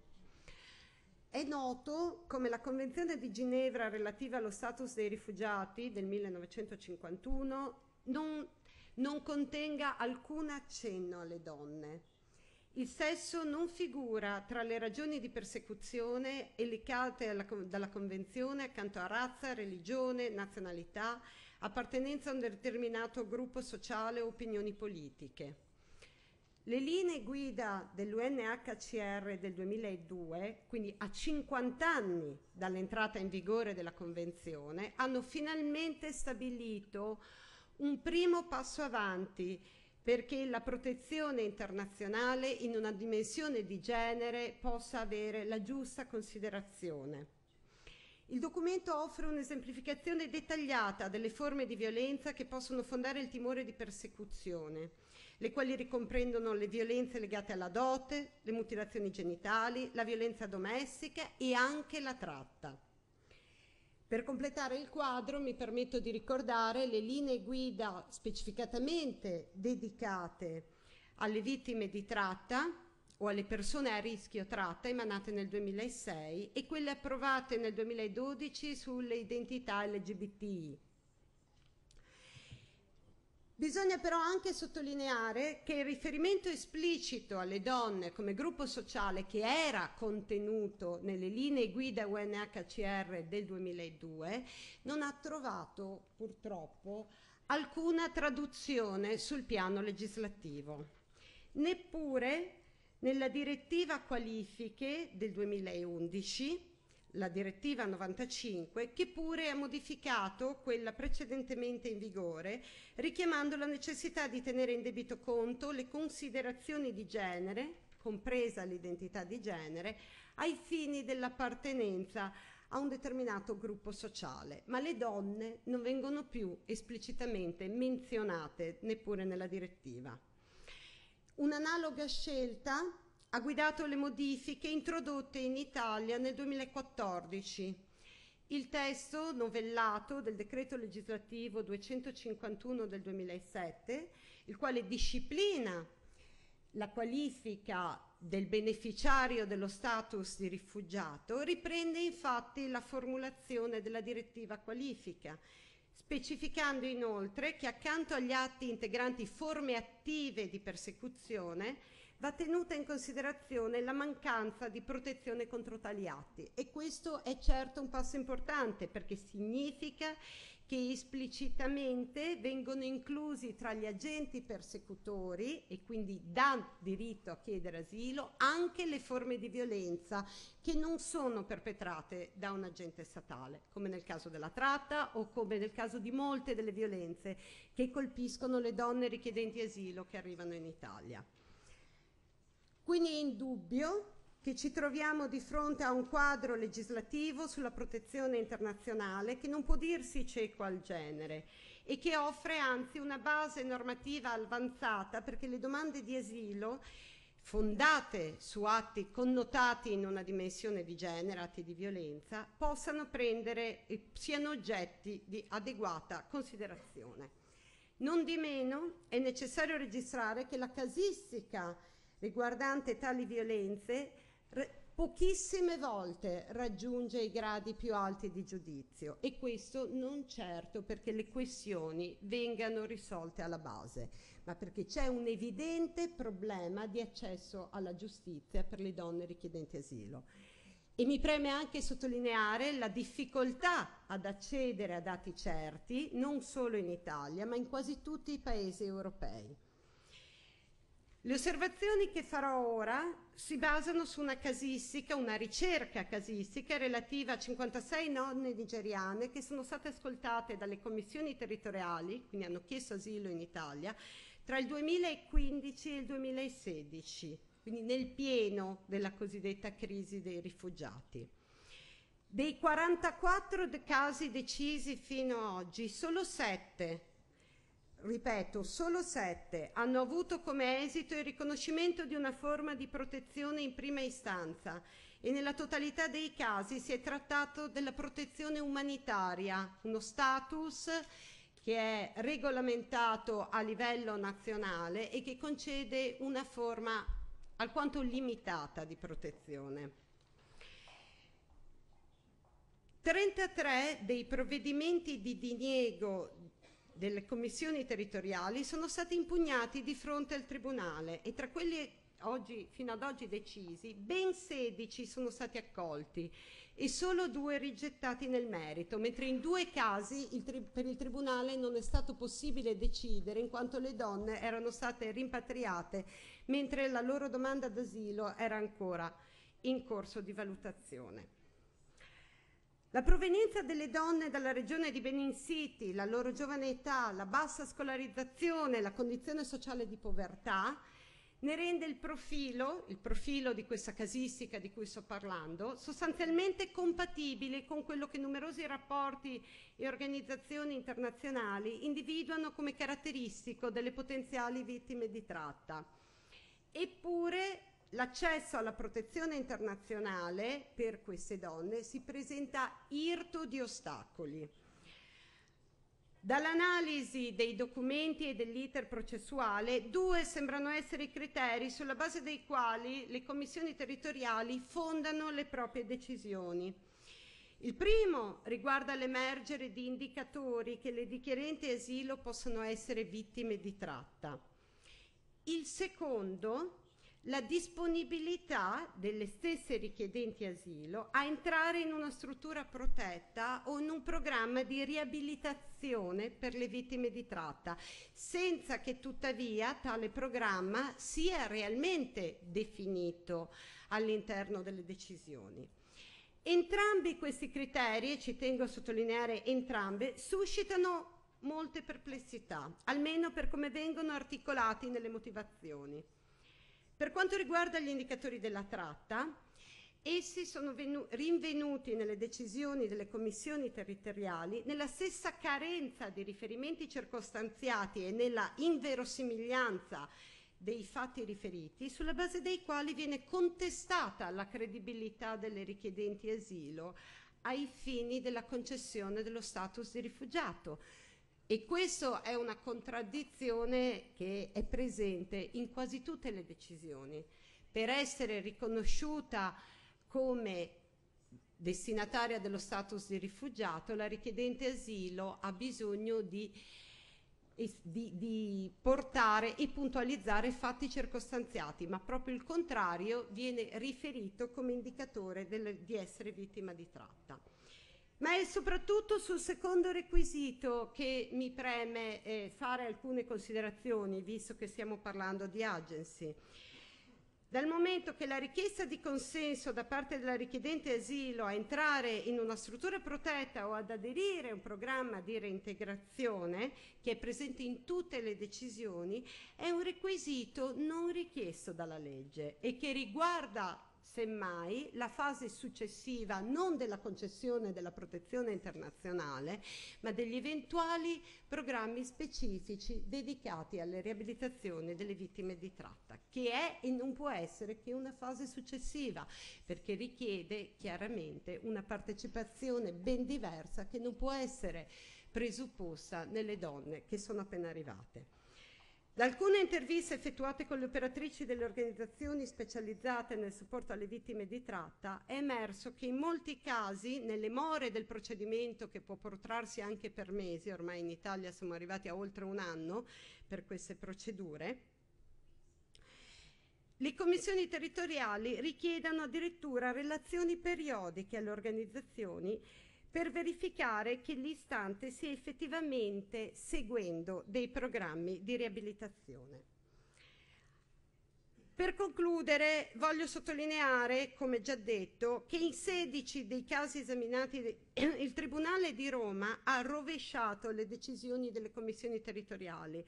È noto come la Convenzione di Ginevra relativa allo status dei rifugiati del 1951 non contenga alcun accenno alle donne. Il sesso non figura tra le ragioni di persecuzione elencate dalla Convenzione accanto a razza, religione, nazionalità, appartenenza a un determinato gruppo sociale o opinioni politiche. Le linee guida dell'UNHCR del 2002, quindi a 50 anni dall'entrata in vigore della Convenzione, hanno finalmente stabilito un primo passo avanti perché la protezione internazionale in una dimensione di genere possa avere la giusta considerazione. Il documento offre un'esemplificazione dettagliata delle forme di violenza che possono fondare il timore di persecuzione, le quali ricomprendono le violenze legate alla dote, le mutilazioni genitali, la violenza domestica e anche la tratta. Per completare il quadro mi permetto di ricordare le linee guida specificatamente dedicate alle vittime di tratta o alle persone a rischio tratta emanate nel 2006 e quelle approvate nel 2012 sulle identità LGBTI. Bisogna però anche sottolineare che il riferimento esplicito alle donne come gruppo sociale che era contenuto nelle linee guida UNHCR del 2002 non ha trovato purtroppo alcuna traduzione sul piano legislativo. Neppure nella direttiva qualifiche del 2011 la direttiva 95, che pure ha modificato quella precedentemente in vigore, richiamando la necessità di tenere in debito conto le considerazioni di genere, compresa l'identità di genere, ai fini dell'appartenenza a un determinato gruppo sociale, ma le donne non vengono più esplicitamente menzionate neppure nella direttiva. Un'analoga scelta ha guidato le modifiche introdotte in Italia nel 2014. Il testo novellato del decreto legislativo 251 del 2007, il quale disciplina la qualifica del beneficiario dello status di rifugiato, riprende infatti la formulazione della direttiva qualifica, specificando inoltre che accanto agli atti integranti forme attive di persecuzione va tenuta in considerazione la mancanza di protezione contro tali atti. E questo è certo un passo importante, perché significa che esplicitamente vengono inclusi tra gli agenti persecutori, e quindi dà diritto a chiedere asilo, anche le forme di violenza che non sono perpetrate da un agente statale, come nel caso della tratta o come nel caso di molte delle violenze che colpiscono le donne richiedenti asilo che arrivano in Italia. Quindi è indubbio che ci troviamo di fronte a un quadro legislativo sulla protezione internazionale che non può dirsi cieco al genere e che offre anzi una base normativa avanzata perché le domande di asilo fondate su atti connotati in una dimensione di genere, atti di violenza, possano prendere e siano oggetti di adeguata considerazione. Non di meno è necessario registrare che la casistica riguardante tali violenze pochissime volte raggiunge i gradi più alti di giudizio, e questo non certo perché le questioni vengano risolte alla base, ma perché c'è un evidente problema di accesso alla giustizia per le donne richiedenti asilo. E mi preme anche sottolineare la difficoltà ad accedere a dati certi, non solo in Italia, ma in quasi tutti i paesi europei. Le osservazioni che farò ora si basano su una casistica, una ricerca casistica relativa a 56 donne nigeriane che sono state ascoltate dalle commissioni territoriali, quindi hanno chiesto asilo in Italia, tra il 2015 e il 2016, quindi nel pieno della cosiddetta crisi dei rifugiati. Dei 44 casi decisi fino ad oggi, solo 7, ripeto, solo 7 hanno avuto come esito il riconoscimento di una forma di protezione in prima istanza, e nella totalità dei casi si è trattato della protezione umanitaria, uno status che è regolamentato a livello nazionale e che concede una forma alquanto limitata di protezione. 33 dei provvedimenti di diniego delle commissioni territoriali sono stati impugnati di fronte al Tribunale, e tra quelli fino ad oggi decisi, ben 16 sono stati accolti e solo 2 rigettati nel merito, mentre in 2 casi per il Tribunale non è stato possibile decidere in quanto le donne erano state rimpatriate mentre la loro domanda d'asilo era ancora in corso di valutazione. La provenienza delle donne dalla regione di Benin City, la loro giovane età, la bassa scolarizzazione, la condizione sociale di povertà ne rende il profilo di questa casistica di cui sto parlando, sostanzialmente compatibile con quello che numerosi rapporti e organizzazioni internazionali individuano come caratteristico delle potenziali vittime di tratta. Eppure l'accesso alla protezione internazionale per queste donne si presenta irto di ostacoli. Dall'analisi dei documenti e dell'iter processuale, 2 sembrano essere i criteri sulla base dei quali le commissioni territoriali fondano le proprie decisioni. Il primo riguarda l'emergere di indicatori che le richiedenti asilo possano essere vittime di tratta. Il secondo, la disponibilità delle stesse richiedenti asilo a entrare in una struttura protetta o in un programma di riabilitazione per le vittime di tratta, senza che tuttavia tale programma sia realmente definito all'interno delle decisioni. Entrambi questi criteri, e ci tengo a sottolineare entrambi, suscitano molte perplessità, almeno per come vengono articolati nelle motivazioni. Per quanto riguarda gli indicatori della tratta, essi sono rinvenuti nelle decisioni delle commissioni territoriali nella stessa carenza di riferimenti circostanziati e nella inverosimiglianza dei fatti riferiti, sulla base dei quali viene contestata la credibilità delle richiedenti asilo ai fini della concessione dello status di rifugiato. E questa è una contraddizione che è presente in quasi tutte le decisioni. Per essere riconosciuta come destinataria dello status di rifugiato, la richiedente asilo ha bisogno di portare e puntualizzare fatti circostanziati, ma proprio il contrario viene riferito come indicatore di essere vittima di tratta. Ma è soprattutto sul secondo requisito che mi preme fare alcune considerazioni, visto che stiamo parlando di agency. Dal momento che la richiesta di consenso da parte della richiedente asilo a entrare in una struttura protetta o ad aderire a un programma di reintegrazione, che è presente in tutte le decisioni, è un requisito non richiesto dalla legge e che riguarda semmai la fase successiva non della concessione della protezione internazionale, ma degli eventuali programmi specifici dedicati alle riabilitazioni delle vittime di tratta, che è e non può essere che una fase successiva, perché richiede chiaramente una partecipazione ben diversa che non può essere presupposta nelle donne che sono appena arrivate. Da alcune interviste effettuate con le operatrici delle organizzazioni specializzate nel supporto alle vittime di tratta è emerso che in molti casi, nelle more del procedimento che può protrarsi anche per mesi, ormai in Italia siamo arrivati a oltre un anno per queste procedure, le commissioni territoriali richiedono addirittura relazioni periodiche alle organizzazioni per verificare che l'istante stia effettivamente seguendo dei programmi di riabilitazione. Per concludere, voglio sottolineare, come già detto, che in 16 dei casi esaminati il Tribunale di Roma ha rovesciato le decisioni delle commissioni territoriali,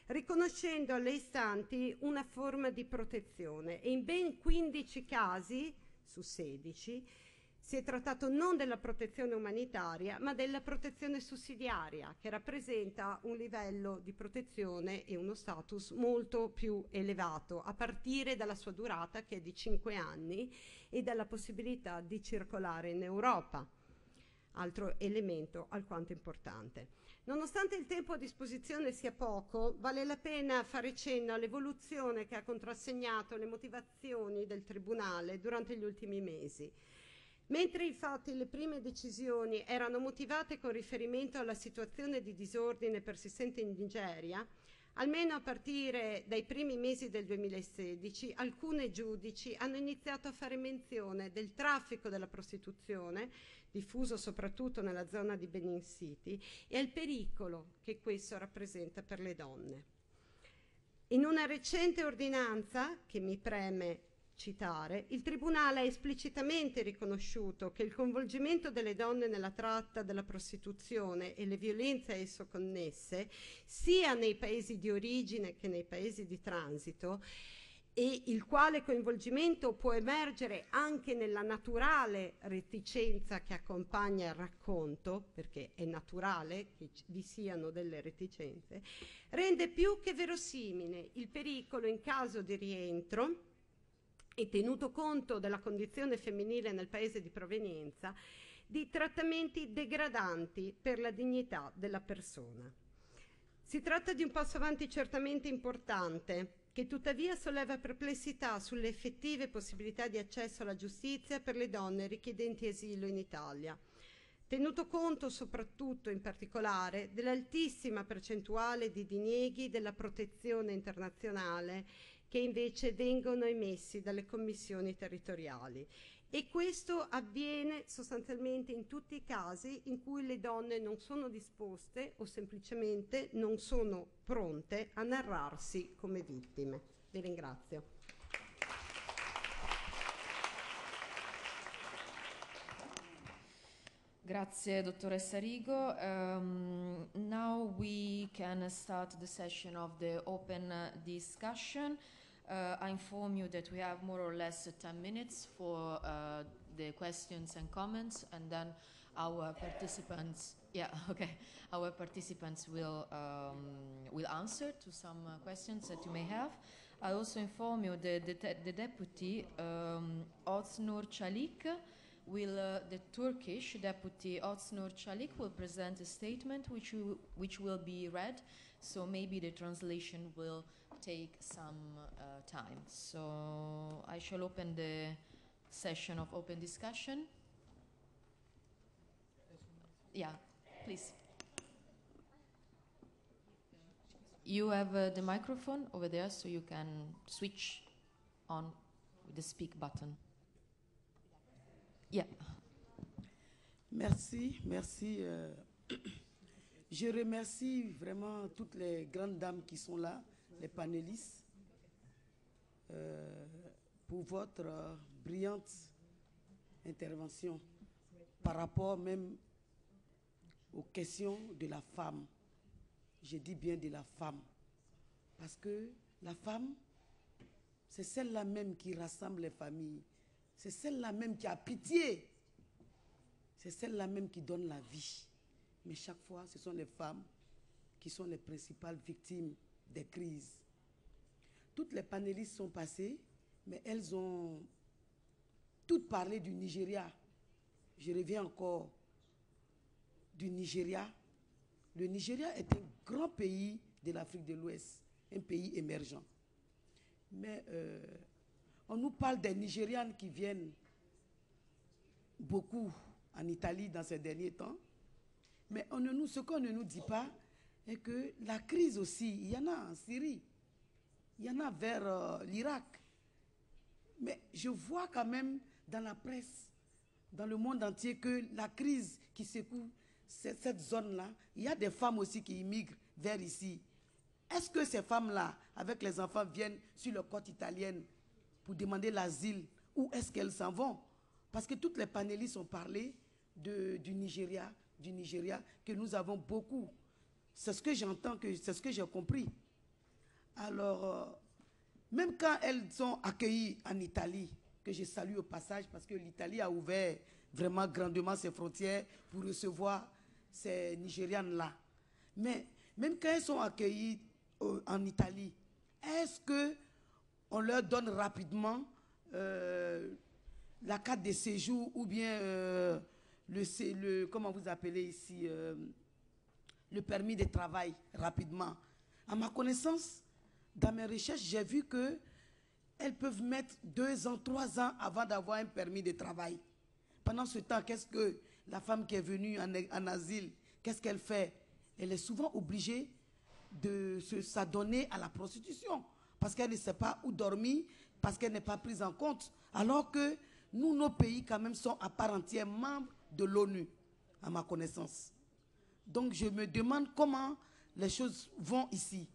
riconoscendo alle istanti una forma di protezione, e in ben 15 casi su 16 si è trattato non della protezione umanitaria, ma della protezione sussidiaria, che rappresenta un livello di protezione e uno status molto più elevato, a partire dalla sua durata, che è di 5 anni, e dalla possibilità di circolare in Europa, altro elemento alquanto importante. Nonostante il tempo a disposizione sia poco, vale la pena fare cenno all'evoluzione che ha contrassegnato le motivazioni del Tribunale durante gli ultimi mesi. Mentre infatti le prime decisioni erano motivate con riferimento alla situazione di disordine persistente in Nigeria, almeno a partire dai primi mesi del 2016, alcuni giudici hanno iniziato a fare menzione del traffico della prostituzione, diffuso soprattutto nella zona di Benin City, e al pericolo che questo rappresenta per le donne. In una recente ordinanza, che mi preme citare, il Tribunale ha esplicitamente riconosciuto che il coinvolgimento delle donne nella tratta della prostituzione e le violenze a esso connesse, sia nei paesi di origine che nei paesi di transito, e il quale coinvolgimento può emergere anche nella naturale reticenza che accompagna il racconto, perché è naturale che vi siano delle reticenze, rende più che verosimile il pericolo in caso di rientro, e tenuto conto della condizione femminile nel paese di provenienza, di trattamenti degradanti per la dignità della persona. Si tratta di un passo avanti certamente importante, che tuttavia solleva perplessità sulle effettive possibilità di accesso alla giustizia per le donne richiedenti asilo in Italia, tenuto conto soprattutto in particolare dell'altissima percentuale di dinieghi della protezione internazionale che invece vengono emessi dalle commissioni territoriali. E questo avviene sostanzialmente in tutti i casi in cui le donne non sono disposte o semplicemente non sono pronte a narrarsi come vittime. Vi ringrazio. Grazie, dottoressa Rigo. Now we can start the session of the open discussion. I inform you that we have more or less 10 minutes for the questions and comments, and then our participants, our participants will answer to some questions that you may have. I also inform you that the deputy Oznur Çalik will, the Turkish deputy Oznur Çalik will present a statement which will be read, so maybe the translation will take some time. So I shall open the session of open discussion. Yeah, please. You have the microphone over there, so you can switch on with the speak button. Yeah. Merci. Je remercie vraiment toutes les grandes dames qui sont là, les panélistes, pour votre brillante intervention par rapport même aux questions de la femme. Je dis bien de la femme, parce que la femme, c'est celle-là même qui rassemble les familles, c'est celle-là même qui a pitié, c'est celle-là même qui donne la vie. Mais chaque fois, ce sont les femmes qui sont les principales victimes des crises. Toutes les panélistes sont passées, mais elles ont toutes parlé du Nigeria. Je reviens encore du Nigeria. Le Nigeria est un grand pays de l'Afrique de l'Ouest, un pays émergent. Mais on nous parle des Nigérianes qui viennent beaucoup en Italie dans ces derniers temps. Mais ce qu'on ne nous dit pas est que la crise aussi, il y en a en Syrie, il y en a vers l'Irak. Mais je vois quand même dans la presse, dans le monde entier, que la crise qui secoue cette zone-là, il y a des femmes aussi qui immigrent vers ici. Est-ce que ces femmes-là, avec les enfants, viennent sur la côte italienne pour demander l'asile, ou est-ce qu'elles s'en vont? Parce que toutes les panélistes ont parlé du Nigeria, que nous avons beaucoup. C'est ce que j'entends, c'est ce que j'ai compris. Alors, même quand elles sont accueillies en Italie, que je salue au passage, parce que l'Italie a ouvert vraiment grandement ses frontières pour recevoir ces Nigérianes-là. Mais même quand elles sont accueillies en Italie, est-ce qu'on leur donne rapidement la carte de séjour ou bien comment vous appelez ici, le permis de travail rapidement? À ma connaissance, dans mes recherches, j'ai vu qu'elles peuvent mettre 2 ans, 3 ans avant d'avoir un permis de travail. Pendant ce temps, qu'est-ce que la femme qui est venue en asile, qu'est-ce qu'elle fait? Elle est souvent obligée de s'adonner à la prostitution parce qu'elle ne sait pas où dormir, parce qu'elle n'est pas prise en compte. Alors que nous, nos pays, quand même, sont à part entière membres de l'ONU, à ma connaissance. Donc, je me demande comment les choses vont ici.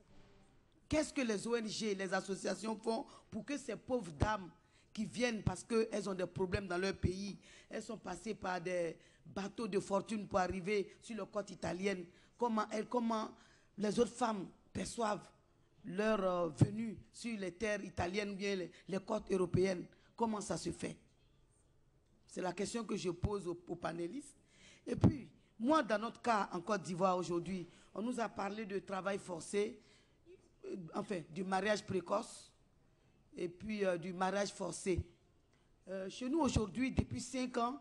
Qu'est-ce que les ONG, les associations font pour que ces pauvres dames qui viennent parce qu'elles ont des problèmes dans leur pays, elles sont passées par des bateaux de fortune pour arriver sur la côte italienne, comment les autres femmes perçoivent leur venue sur les terres italiennes ou bien les côtes européennes, comment ça se fait? C'est la question que je pose aux panélistes. Et puis, moi, dans notre cas, en Côte d'Ivoire aujourd'hui, on nous a parlé de travail forcé, enfin, du mariage précoce, et puis du mariage forcé. Chez nous, aujourd'hui, depuis 5 ans,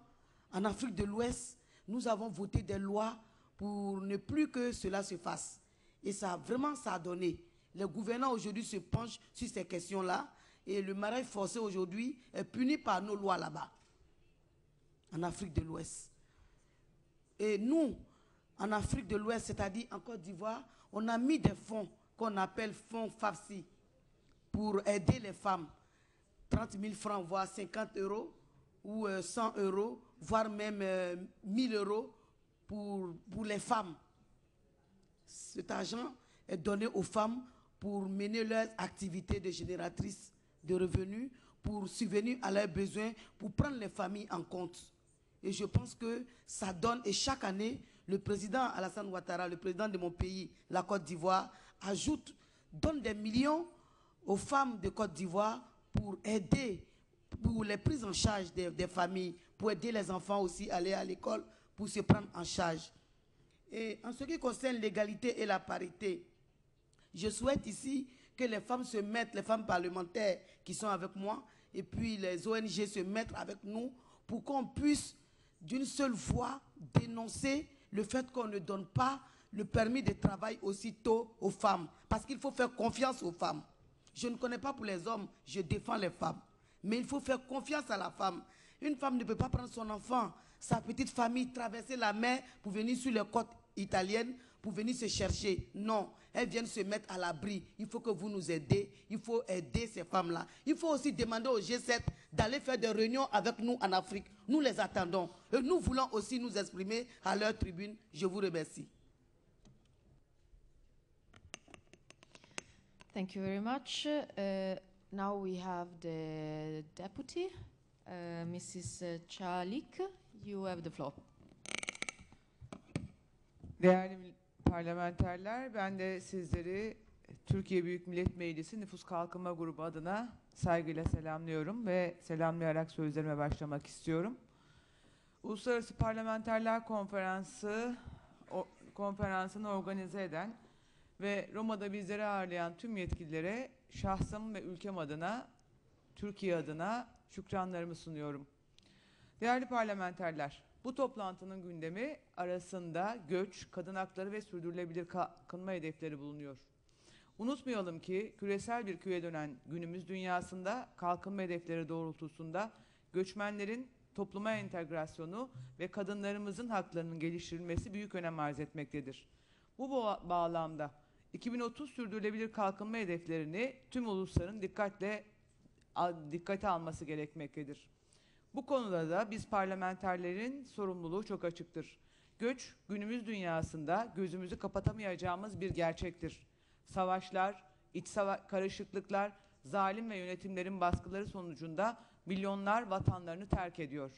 en Afrique de l'Ouest, nous avons voté des lois pour ne plus que cela se fasse. Et ça a donné. Les gouvernants aujourd'hui se penchent sur ces questions-là, et le mariage forcé aujourd'hui est puni par nos lois là-bas, en Afrique de l'Ouest. Et nous, en Afrique de l'Ouest, c'est-à-dire en Côte d'Ivoire, on a mis des fonds qu'on appelle fonds FAFSI pour aider les femmes. 30 000 francs, voire 50 € ou 100 €, voire même 1 000 € pour les femmes. Cet argent est donné aux femmes pour mener leurs activités de génératrices de revenus, pour subvenir à leurs besoins, pour prendre les familles en compte. Et je pense que ça donne, et chaque année, le président Alassane Ouattara, le président de mon pays, la Côte d'Ivoire, donne des millions aux femmes de Côte d'Ivoire pour aider, pour les prises en charge des familles, pour aider les enfants aussi à aller à l'école, pour se prendre en charge. Et en ce qui concerne l'égalité et la parité, je souhaite ici que les femmes se mettent, les femmes parlementaires qui sont avec moi, et puis les ONG se mettent avec nous pour qu'on puisse d'une seule voix dénoncer le fait qu'on ne donne pas le permis de travail aussitôt aux femmes. Parce qu'il faut faire confiance aux femmes. Je ne connais pas pour les hommes, je défends les femmes. Mais il faut faire confiance à la femme. Une femme ne peut pas prendre son enfant, sa petite famille, traverser la mer pour venir sur les côtes italiennes, pour venir se chercher. Non, elles viennent se mettre à l'abri. Il faut que vous nous aidiez. Il faut aider ces femmes-là. Il faut aussi demander au G7 d'aller faire des réunions avec nous en Afrique. Nous les attendons. Et nous voulons aussi nous exprimer à leur tribune. Je vous remercie. Thank you very much. Now we have the deputy, Mrs. Çalik. You have the floor. Değerli parlamenterler, ben de sizleri Türkiye Büyük Millet Meclisi Nüfus Kalkınma Grubu adına saygıyla selamlıyorum ve selamlayarak sözlerime başlamak istiyorum. Uluslararası Parlamenterler Konferansı'nı organize eden ve Roma'da bizleri ağırlayan tüm yetkililere şahsım ve ülkem adına, Türkiye adına şükranlarımı sunuyorum. Değerli parlamenterler, bu toplantının gündemi arasında göç, kadın hakları ve sürdürülebilir kalkınma hedefleri bulunuyor. Unutmayalım ki küresel bir köye dönen günümüz dünyasında kalkınma hedefleri doğrultusunda göçmenlerin topluma entegrasyonu ve kadınlarımızın haklarının geliştirilmesi büyük önem arz etmektedir. Bu bağlamda 2030 sürdürülebilir kalkınma hedeflerini tüm ulusların dikkate alması gerekmektedir. Bu konuda da biz parlamenterlerin sorumluluğu çok açıktır. Göç, günümüz dünyasında gözümüzü kapatamayacağımız bir gerçektir. Savaşlar, iç karışıklıklar, zalim ve yönetimlerin baskıları sonucunda milyonlar vatanlarını terk ediyor.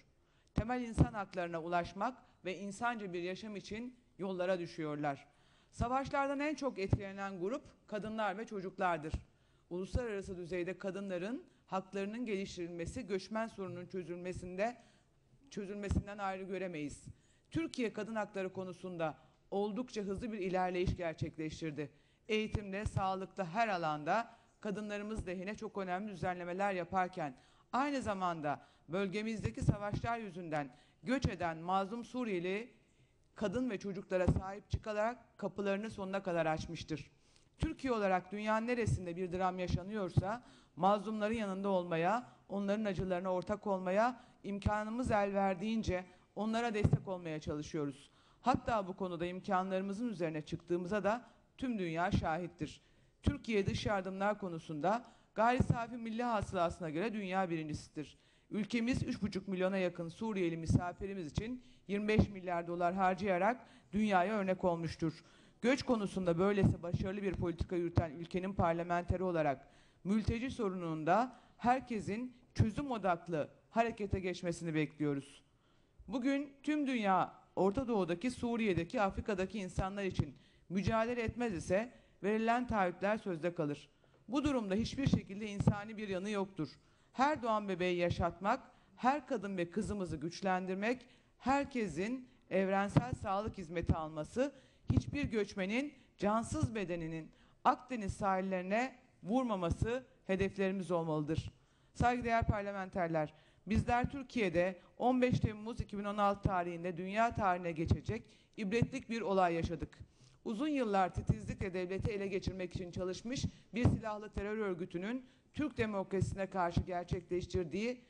Temel insan haklarına ulaşmak ve insanca bir yaşam için yollara düşüyorlar. Savaşlardan en çok etkilenen grup kadınlar ve çocuklardır. Uluslararası düzeyde kadınların haklarının geliştirilmesi, göçmen sorunun çözülmesinden ayrı göremeyiz. Türkiye kadın hakları konusunda oldukça hızlı bir ilerleyiş gerçekleştirdi. Eğitimde, sağlıkta, her alanda kadınlarımız lehine çok önemli düzenlemeler yaparken, aynı zamanda bölgemizdeki savaşlar yüzünden göç eden mazlum Suriyeli kadın ve çocuklara sahip çıkarak kapılarını sonuna kadar açmıştır. Türkiye olarak dünyanın neresinde bir dram yaşanıyorsa mazlumların yanında olmaya, onların acılarına ortak olmaya, imkanımız el verdiğince onlara destek olmaya çalışıyoruz. Hatta bu konuda imkanlarımızın üzerine çıktığımıza da tüm dünya şahittir. Türkiye dış yardımlar konusunda gayri safi milli hasılasına göre dünya birincisidir. Ülkemiz 3,5 milyona yakın Suriyeli misafirimiz için 25 milyar dolar harcayarak dünyaya örnek olmuştur. Göç konusunda böylesi başarılı bir politika yürüten ülkenin parlamenteri olarak mülteci sorununda herkesin çözüm odaklı harekete geçmesini bekliyoruz. Bugün tüm dünya Orta Doğu'daki, Suriye'deki, Afrika'daki insanlar için mücadele etmez ise verilen taahhütler sözde kalır. Bu durumda hiçbir şekilde insani bir yanı yoktur. Her doğan bebeği yaşatmak, her kadın ve kızımızı güçlendirmek, herkesin evrensel sağlık hizmeti alması, hiçbir göçmenin cansız bedeninin Akdeniz sahillerine vurmaması hedeflerimiz olmalıdır. Saygıdeğer parlamenterler, bizler Türkiye'de 15 Temmuz 2016 tarihinde dünya tarihine geçecek ibretlik bir olay yaşadık. Uzun yıllar titizlikle devleti ele geçirmek için çalışmış bir silahlı terör örgütünün Türk demokrasisine karşı gerçekleştirdiği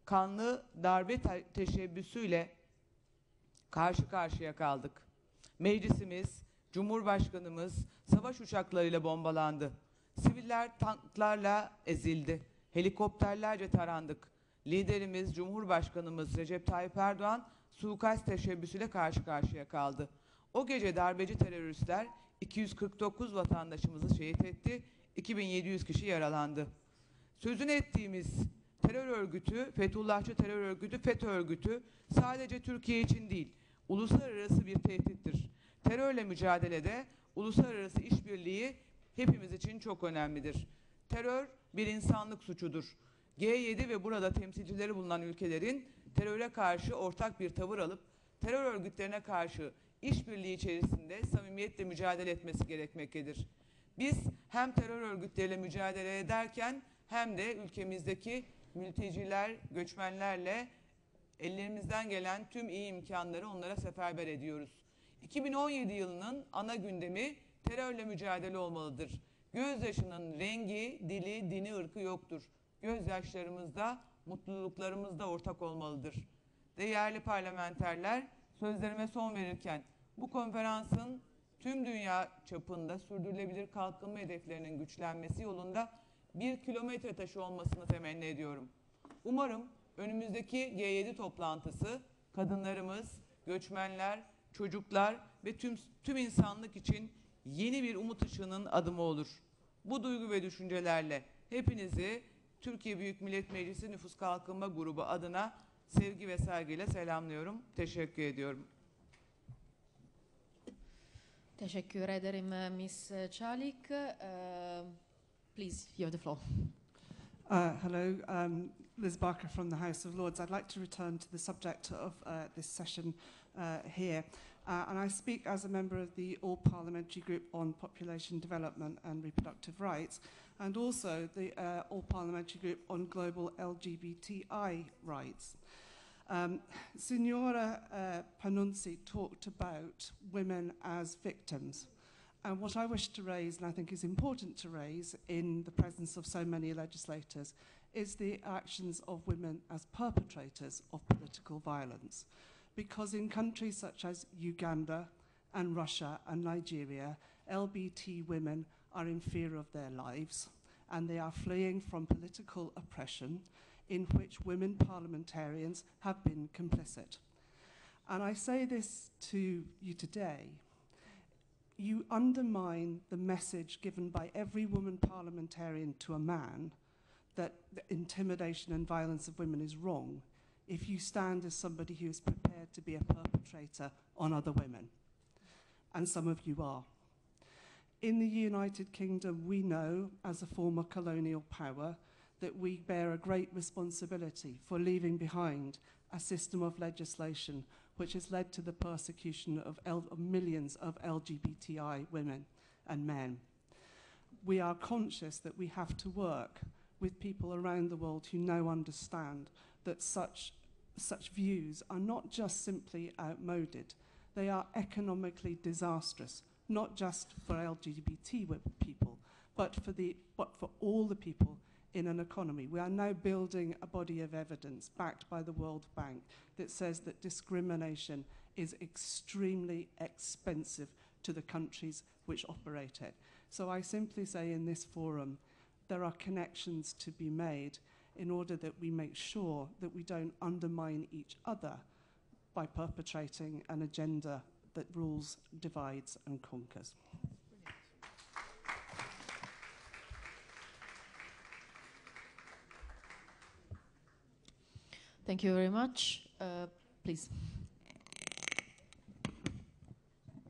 kanlı darbe teşebbüsüyle karşı karşıya kaldık. Meclisimiz, Cumhurbaşkanımız savaş uçaklarıyla bombalandı. Siviller tanklarla ezildi. Helikopterlerce tarandık. Liderimiz, Cumhurbaşkanımız Recep Tayyip Erdoğan suikast teşebbüsüyle karşı karşıya kaldı. O gece darbeci teröristler 249 vatandaşımızı şehit etti, 2700 kişi yaralandı. Sözünü ettiğimiz terör örgütü, Fethullahçı terör örgütü, FETÖ örgütü sadece Türkiye için değil, uluslararası bir tehdittir. Terörle mücadelede uluslararası işbirliği hepimiz için çok önemlidir. Terör bir insanlık suçudur. G7 ve burada temsilcileri bulunan ülkelerin teröre karşı ortak bir tavır alıp terör örgütlerine karşı işbirliği içerisinde samimiyetle mücadele etmesi gerekmektedir. Biz hem terör örgütleriyle mücadele ederken hem de ülkemizdeki mülteciler, göçmenlerle ellerimizden gelen tüm iyi imkanları onlara seferber ediyoruz. 2017 yılının ana gündemi terörle mücadele olmalıdır. Gözyaşının rengi, dili, dini, ırkı yoktur. Gözyaşlarımızda, mutluluklarımızda ortak olmalıdır. Değerli parlamenterler, sözlerime son verirken bu konferansın tüm dünya çapında sürdürülebilir kalkınma hedeflerinin güçlenmesi yolunda bir kilometre taşı olmasını temenni ediyorum. Umarım önümüzdeki G7 toplantısı kadınlarımız, göçmenler, çocuklar ve tüm insanlık için yeni bir umut ışığının adımı olur. Bu duygu ve düşüncelerle hepinizi Türkiye Büyük Millet Meclisi Nüfus Kalkınma Grubu adına sevgi ve saygıyla selamlıyorum. Teşekkür ediyorum. Teşekkür ederim Ms. Çalik. Please, you have the floor. Hello, Liz Barker from the House of Lords. I'd like to return to the subject of this session here. And I speak as a member of the All-Parliamentary Group on Population Development and Reproductive Rights, and also the All-Parliamentary Group on Global LGBTI Rights. Signora Panunzi talked about women as victims. And what I wish to raise, and I think is important to raise in the presence of so many legislators, is the actions of women as perpetrators of political violence. Because in countries such as Uganda and Russia and Nigeria, LBT women are in fear of their lives, and they are fleeing from political oppression in which women parliamentarians have been complicit. And I say this to you today. You undermine the message given by every woman parliamentarian to a man that the intimidation and violence of women is wrong if you stand as somebody who is prepared to be a perpetrator on other women. And some of you are. In the United Kingdom, we know, as a former colonial power, that we bear a great responsibility for leaving behind a system of legislation which has led to the persecution of millions of LGBTI women and men. We are conscious that we have to work with people around the world who now understand that such views are not just simply outmoded, they are economically disastrous, not just for LGBT people, but for all the people in an economy. We are now building a body of evidence backed by the World Bank that says that discrimination is extremely expensive to the countries which operate it. So I simply say in this forum, there are connections to be made in order that we make sure that we don't undermine each other by perpetrating an agenda that rules, divides and conquers. Thank you very much. Please.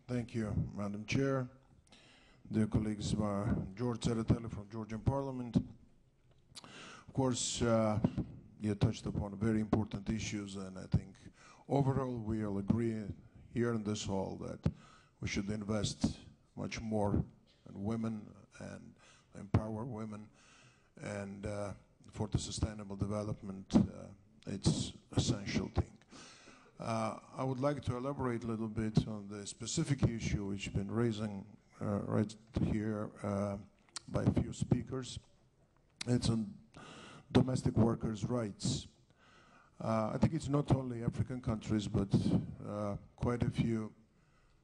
Thank you, Madam Chair. Dear colleagues, George Seratelli from Georgian Parliament. Of course, you touched upon very important issues, and I think overall we all agree here in this hall that we should invest much more in women and empower women, and for the sustainable development, it's essential thing. I would like to elaborate a little bit on the specific issue which has been raising right here by a few speakers. It's on domestic workers' rights. I think it's not only African countries, but quite a few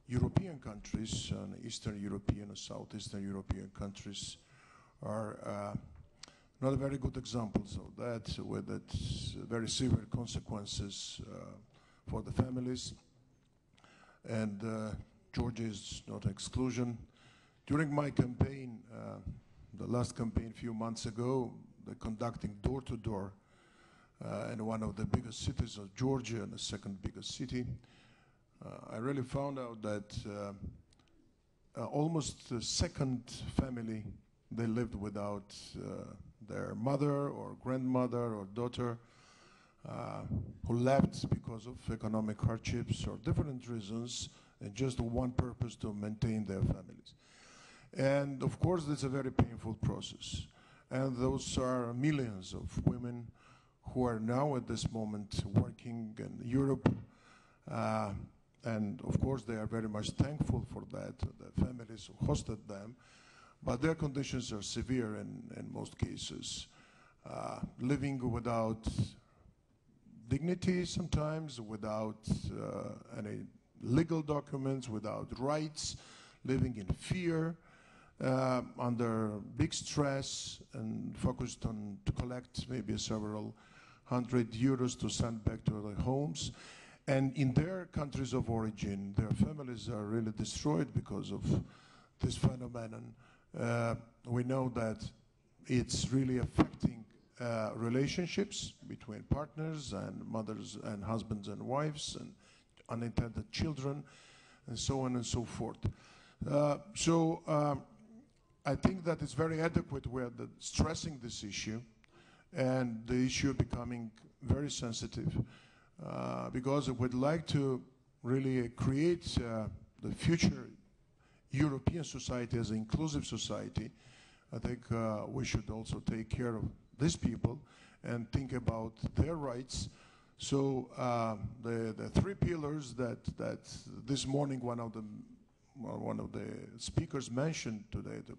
European countries, Eastern European and Southeastern European countries are not a very good examples of that, with its very severe consequences for the families. And Georgia is not an exclusion. During my campaign, the last campaign a few months ago, they're conducting door-to-door in one of the biggest cities of Georgia and the second biggest city. I really found out that almost the second family, they lived without their mother or grandmother or daughter who left because of economic hardships or different reasons, and just one purpose, to maintain their families. And of course, it's a very painful process. And those are millions of women who are now at this moment working in Europe. And of course, they are very much thankful for that, the families who hosted them. But their conditions are severe in most cases. Living without dignity sometimes, without any legal documents, without rights, living in fear, under big stress, and focused on to collect maybe several €100 to send back to their homes. And in their countries of origin, their families are really destroyed because of this phenomenon. We know that it's really affecting relationships between partners and mothers and husbands and wives and unintended children and so on and so forth. I think that it's very adequate we are stressing this issue and the issue becoming very sensitive because we'd like to really create the future European society as an inclusive society. I think we should also take care of these people and think about their rights. So the three pillars that this morning one of the speakers mentioned today, the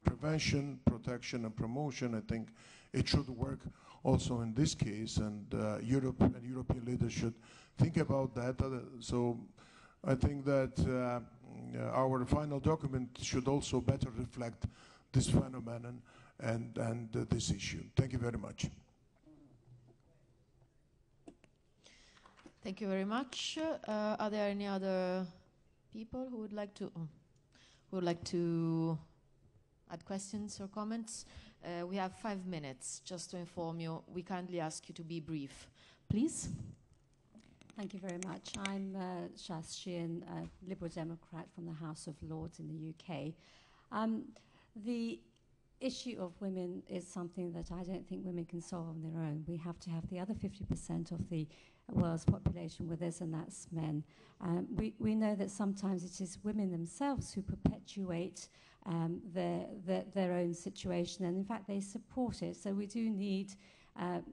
prevention, protection, and promotion, I think it should work also in this case, and Europe and European leaders should think about that. So I think that our final document should also better reflect this phenomenon and this issue. Thank you very much. Thank you very much. Are there any other people who would like to add questions or comments? We have 5 minutes. Just to inform you, we kindly ask you to be brief, please. Thank you very much. I'm Shas Sheehan, a Liberal Democrat from the House of Lords in the UK. The issue of women is something that I don't think women can solve on their own. We have to have the other 50% of the world's population with us, and that's men. We know that sometimes it is women themselves who perpetuate their own situation, and in fact they support it. So we do need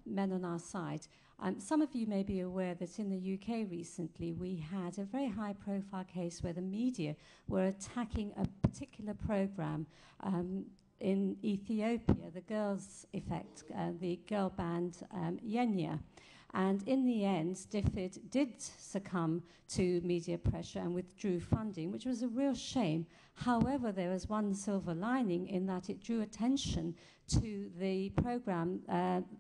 men on our side. Some of you may be aware that in the UK recently we had a very high-profile case where the media were attacking a particular programme in Ethiopia, the Girls Effect, the girl band Yenya. And in the end, DFID did succumb to media pressure and withdrew funding, which was a real shame. However, there was one silver lining in that it drew attention to the program,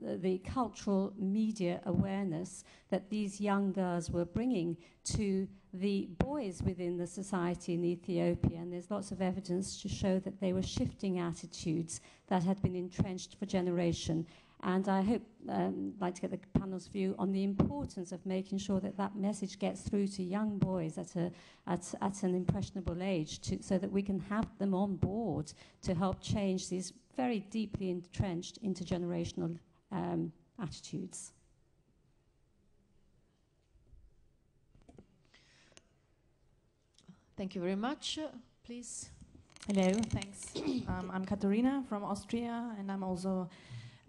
the cultural media awareness that these young girls were bringing to the boys within the society in Ethiopia. And there's lots of evidence to show that they were shifting attitudes that had been entrenched for generation. And I hope, I'd like to get the panel's view on the importance of making sure that that message gets through to young boys at an impressionable age, so that we can have them on board to help change these very deeply entrenched intergenerational attitudes. Thank you very much. Please. Hello, thanks. I'm Katharina from Austria, and I'm also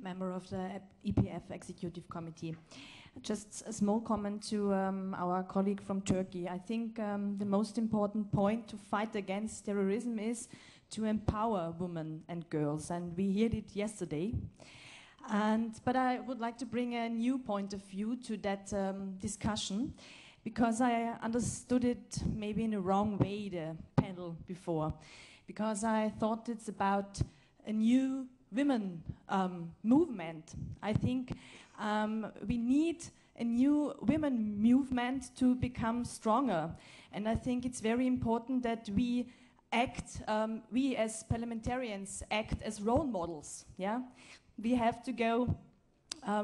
member of the EPF Executive Committee. Just a small comment to our colleague from Turkey. I think the most important point to fight against terrorism is to empower women and girls, and we heard it yesterday. But I would like to bring a new point of view to that discussion, because I understood it maybe in a wrong way, the panel before, because I thought it's about a new women movement. I think we need a new women movement to become stronger, and I think it's very important that we act, we as parliamentarians act as role models. Yeah, we have to go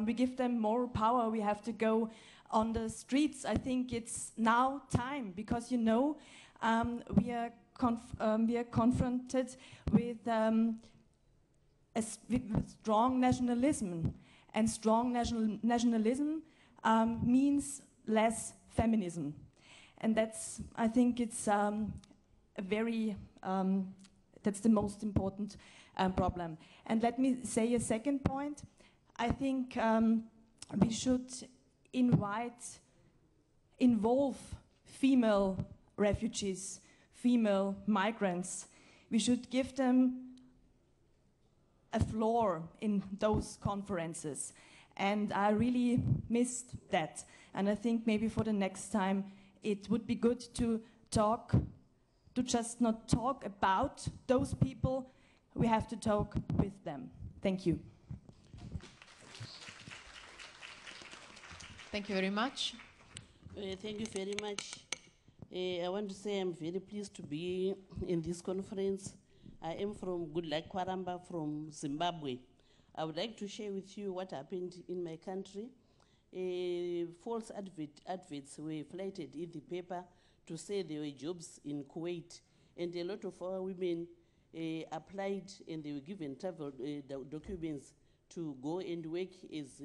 we give them more power. We have to go on the streets. I think it's now time, because we are confronted with with strong nationalism, and strong nationalism means less feminism, and I think it's a very that's the most important problem. And let me say a second point. I think we should involve female refugees, female migrants. We should give them a floor in those conferences. And I really missed that. And I think maybe for the next time, it would be good to just not talk about those people. We have to talk with them. Thank you. Thank you very much. Thank you very much. I want to say I'm very pleased to be in this conference. I am from Goodluck Kwaramba from Zimbabwe. I would like to share with you what happened in my country. False adverts were flighted in the paper to say there were jobs in Kuwait, and a lot of our women applied, and they were given travel documents to go and work as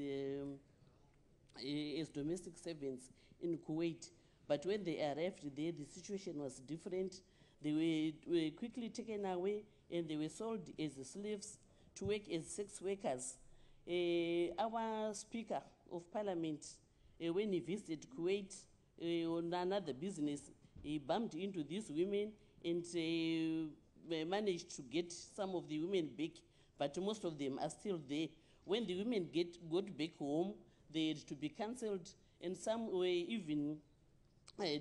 domestic servants in Kuwait. But when they arrived there, the situation was different. They were quickly taken away, and they were sold as slaves to work as sex workers. Our Speaker of Parliament, when he visited Kuwait on another business, he bumped into these women and managed to get some of the women back, but most of them are still there. When the women got back home, they had to be cancelled, and some were even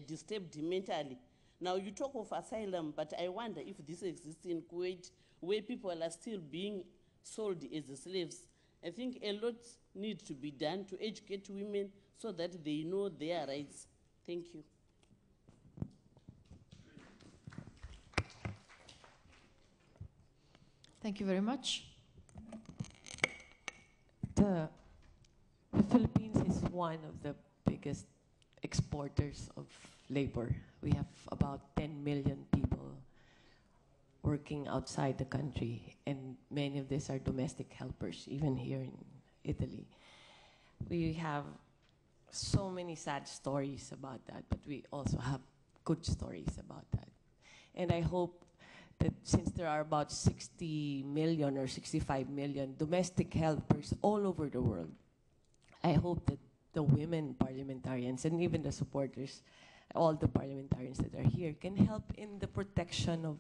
disturbed mentally. Now you talk of asylum, but I wonder if this exists in Kuwait, where people are still being sold as slaves. I think a lot needs to be done to educate women so that they know their rights. Thank you. Thank you very much. The Philippines is one of the biggest exporters of labor. We have about 10 million people working outside the country, and many of these are domestic helpers, even here in Italy. We have so many sad stories about that, but we also have good stories about that. And I hope that since there are about 60 million or 65 million domestic helpers all over the world, I hope that the women parliamentarians and even the supporters, all the parliamentarians that are here, can help in the protection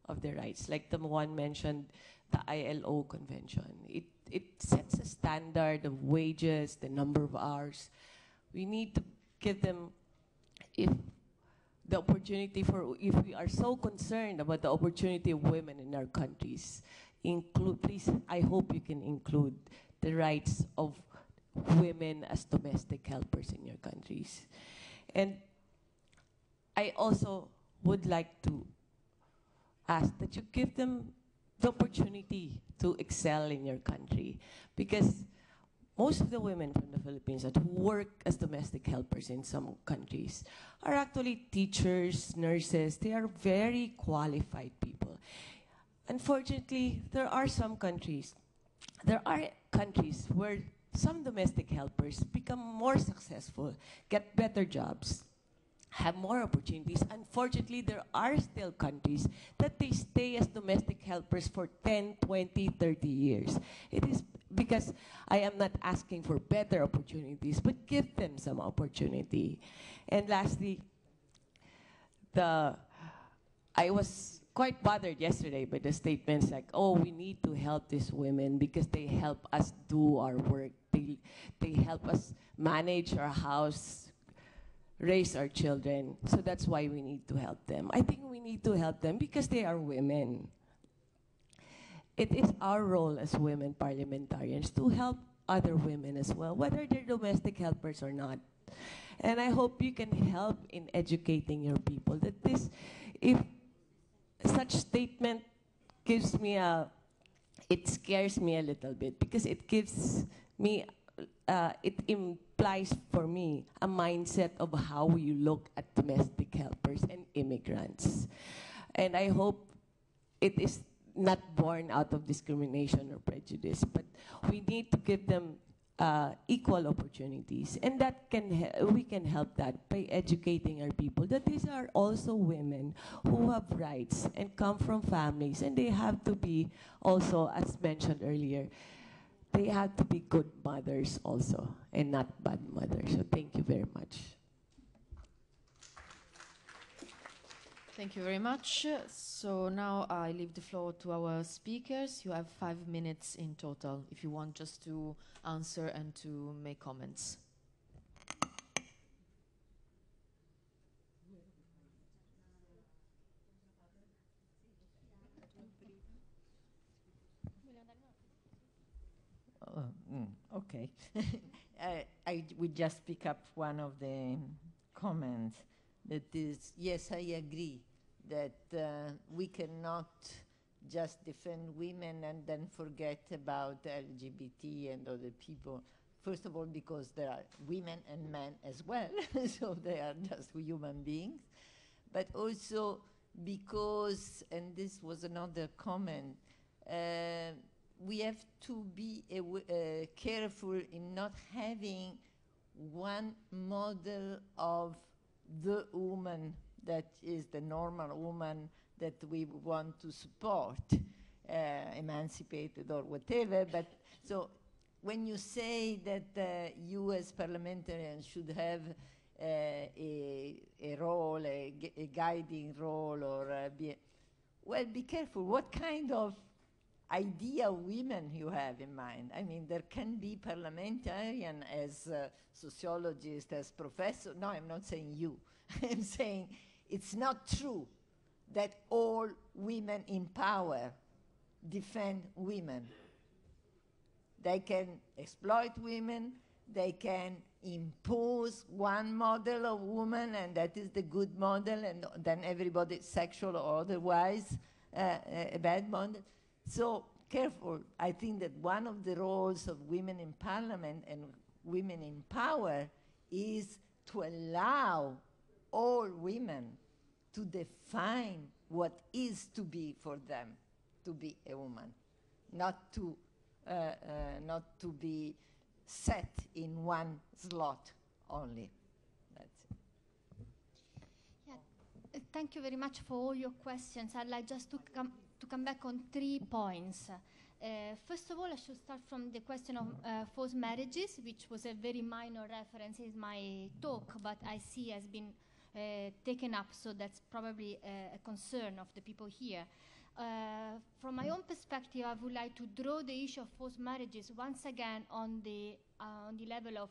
of their rights. Like the one mentioned, the ILO convention. It sets a standard of wages, the number of hours. We need to give them, if we are so concerned about the opportunity of women in our countries, please, I hope you can include the rights of women as domestic helpers in your countries. And I also would like to ask that you give them the opportunity to excel in your country, because most of the women from the Philippines that work as domestic helpers in some countries are actually teachers, nurses. They are very qualified people. Unfortunately, there are countries where some domestic helpers become more successful, get better jobs, have more opportunities. Unfortunately, there are still countries that they stay as domestic helpers for 10, 20, 30 years. It is because I am not asking for better opportunities, but give them some opportunity. And lastly, I was quite bothered yesterday by the statements like, oh, we need to help these women because they help us do our work. They help us manage our house, raise our children, so that's why we need to help them. I think we need to help them because they are women. It is our role as women parliamentarians to help other women as well, whether they're domestic helpers or not. And I hope you can help in educating your people that if such statement it scares me a little bit, because it gives me it implies for me a mindset of how you look at domestic helpers and immigrants. And I hope it is not born out of discrimination or prejudice, but we need to give them equal opportunities, and that we can help that by educating our people that these are also women who have rights and come from families, and they have to be also, as mentioned earlier, they have to be good mothers also and not bad mothers. So thank you very much. Thank you very much. So now I leave the floor to our speakers. You have 5 minutes in total if you want just to answer and to make comments. Okay. I would just pick up one of the comments. That is, yes, I agree that we cannot just defend women and then forget about LGBT and other people. First of all, because there are women and men as well, so they are just human beings. But also because, and this was another comment, we have to be careful in not having one model of the woman that is the normal woman that we want to support, emancipated or whatever. But so when you say that you as parliamentarians should have a role, a guiding role, or well, be careful what kind of idea of women you have in mind. I mean, there can be parliamentarian as sociologists, as professor. No, I'm not saying you. I'm saying it's not true that all women in power defend women. They can exploit women, they can impose one model of woman, and that is the good model, and then everybody, sexual or otherwise, a bad model. So careful. I think that one of the roles of women in parliament and women in power is to allow all women to define what is to be for them to be a woman, not to be set in one slot only. That's it. Yeah, thank you very much for all your questions. I'd like just to come back on 3 points. First of all, I should start from the question of forced marriages, which was a very minor reference in my talk, but I see has been taken up, so that's probably a concern of the people here. From my own perspective, I would like to draw the issue of forced marriages once again on the level of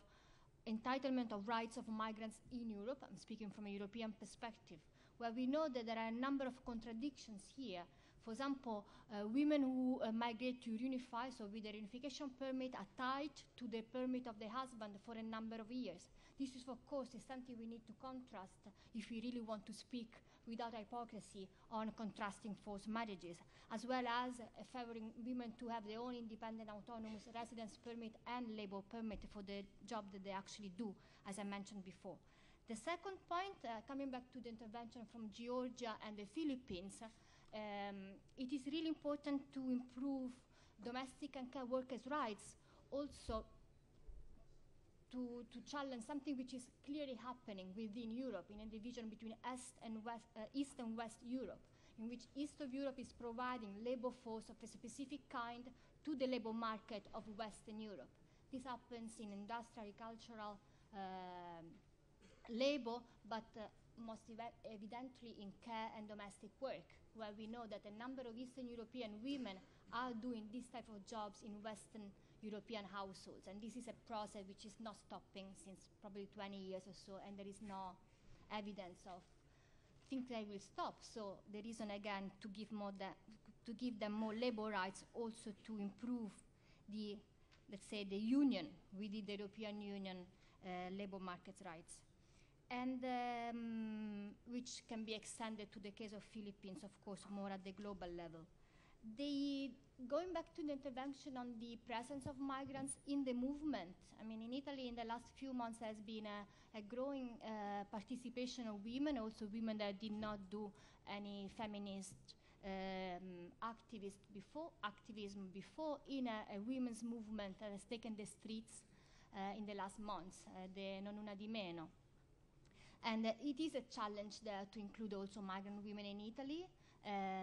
entitlement of rights of migrants in Europe. I'm speaking from a European perspective, where we know that there are a number of contradictions here. For example, women who migrate to reunify, so with a reunification permit, are tied to the permit of the husband for a number of years. This is, of course, is something we need to contrast if we really want to speak without hypocrisy on contrasting forced marriages, as well as favoring women to have their own independent autonomous residence permit and labor permit for the job that they actually do, as I mentioned before. The second point, coming back to the intervention from Georgia and the Philippines, it is really important to improve domestic and care workers' rights, also to challenge something which is clearly happening within Europe in a division between East and West Europe, in which East of Europe is providing labor force of a specific kind to the labor market of Western Europe. This happens in industrial, agricultural labor, but most evidently in care and domestic work, where we know that a number of Eastern European women are doing this type of jobs in Western European households. And this is a process which is not stopping since probably 20 years or so, and there is no evidence of things they will stop. So the reason again to give them more labor rights, also to improve the, let's say, the union within the European Union labor market rights. And which can be extended to the case of Philippines, of course, more at the global level. going back to the intervention on the presence of migrants in the movement, I mean, in Italy in the last few months has been a growing participation of women, also women that did not do any feminist activism before in a women's movement that has taken the streets in the last months, the Non Una di Meno. And it is a challenge there to include also migrant women in Italy.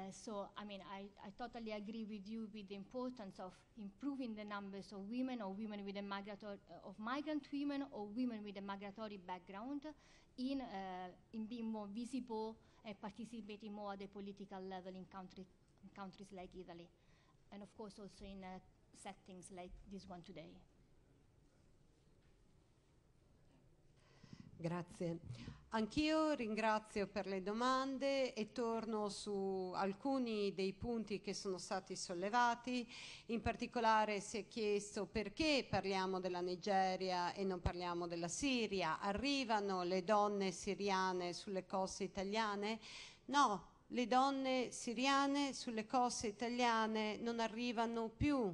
So, I mean, I totally agree with you with the importance of improving the numbers of women or women with a migrant women or women with a migratory background in being more visible and participating more at the political level in countries like Italy. And of course also in settings like this one today. Grazie. Anch'io ringrazio per le domande e torno su alcuni dei punti che sono stati sollevati. In particolare si è chiesto perché parliamo della Nigeria e non parliamo della Siria. Arrivano le donne siriane sulle coste italiane? No, le donne siriane sulle coste italiane non arrivano più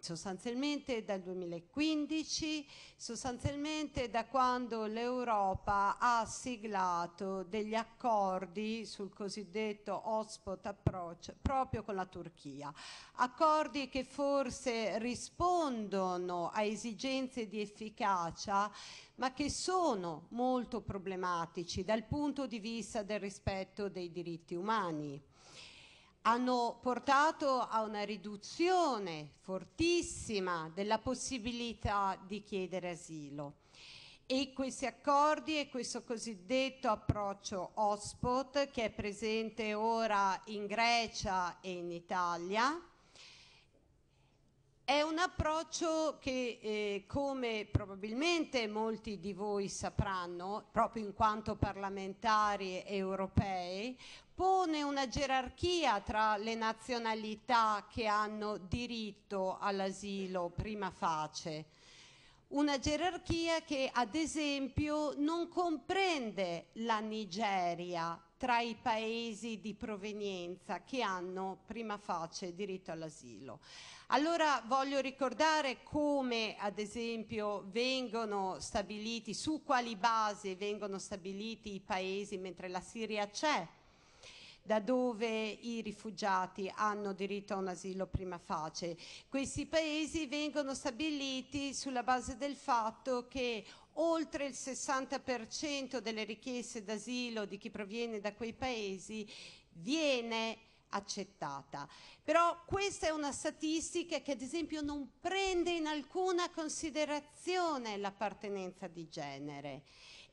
sostanzialmente dal 2015, sostanzialmente da quando l'Europa ha siglato degli accordi sul cosiddetto hotspot approach proprio con la Turchia. Accordi che forse rispondono a esigenze di efficacia, ma che sono molto problematici dal punto di vista del rispetto dei diritti umani. Hanno portato a una riduzione fortissima della possibilità di chiedere asilo. E questi accordi e questo cosiddetto approccio hotspot, che è presente ora in Grecia e in Italia, è un approccio che, come probabilmente molti di voi sapranno, proprio in quanto parlamentari europei, pone una gerarchia tra le nazionalità che hanno diritto all'asilo prima facie. Una gerarchia che, ad esempio, non comprende la Nigeria tra i paesi di provenienza che hanno prima facie diritto all'asilo. Allora voglio ricordare come, ad esempio, vengono stabiliti, su quali basi vengono stabiliti i paesi, mentre la Siria c'è, da dove i rifugiati hanno diritto a un asilo prima facie. Questi paesi vengono stabiliti sulla base del fatto che oltre il 60% delle richieste d'asilo di chi proviene da quei paesi viene accettata. Però questa è una statistica che ad esempio non prende in alcuna considerazione l'appartenenza di genere.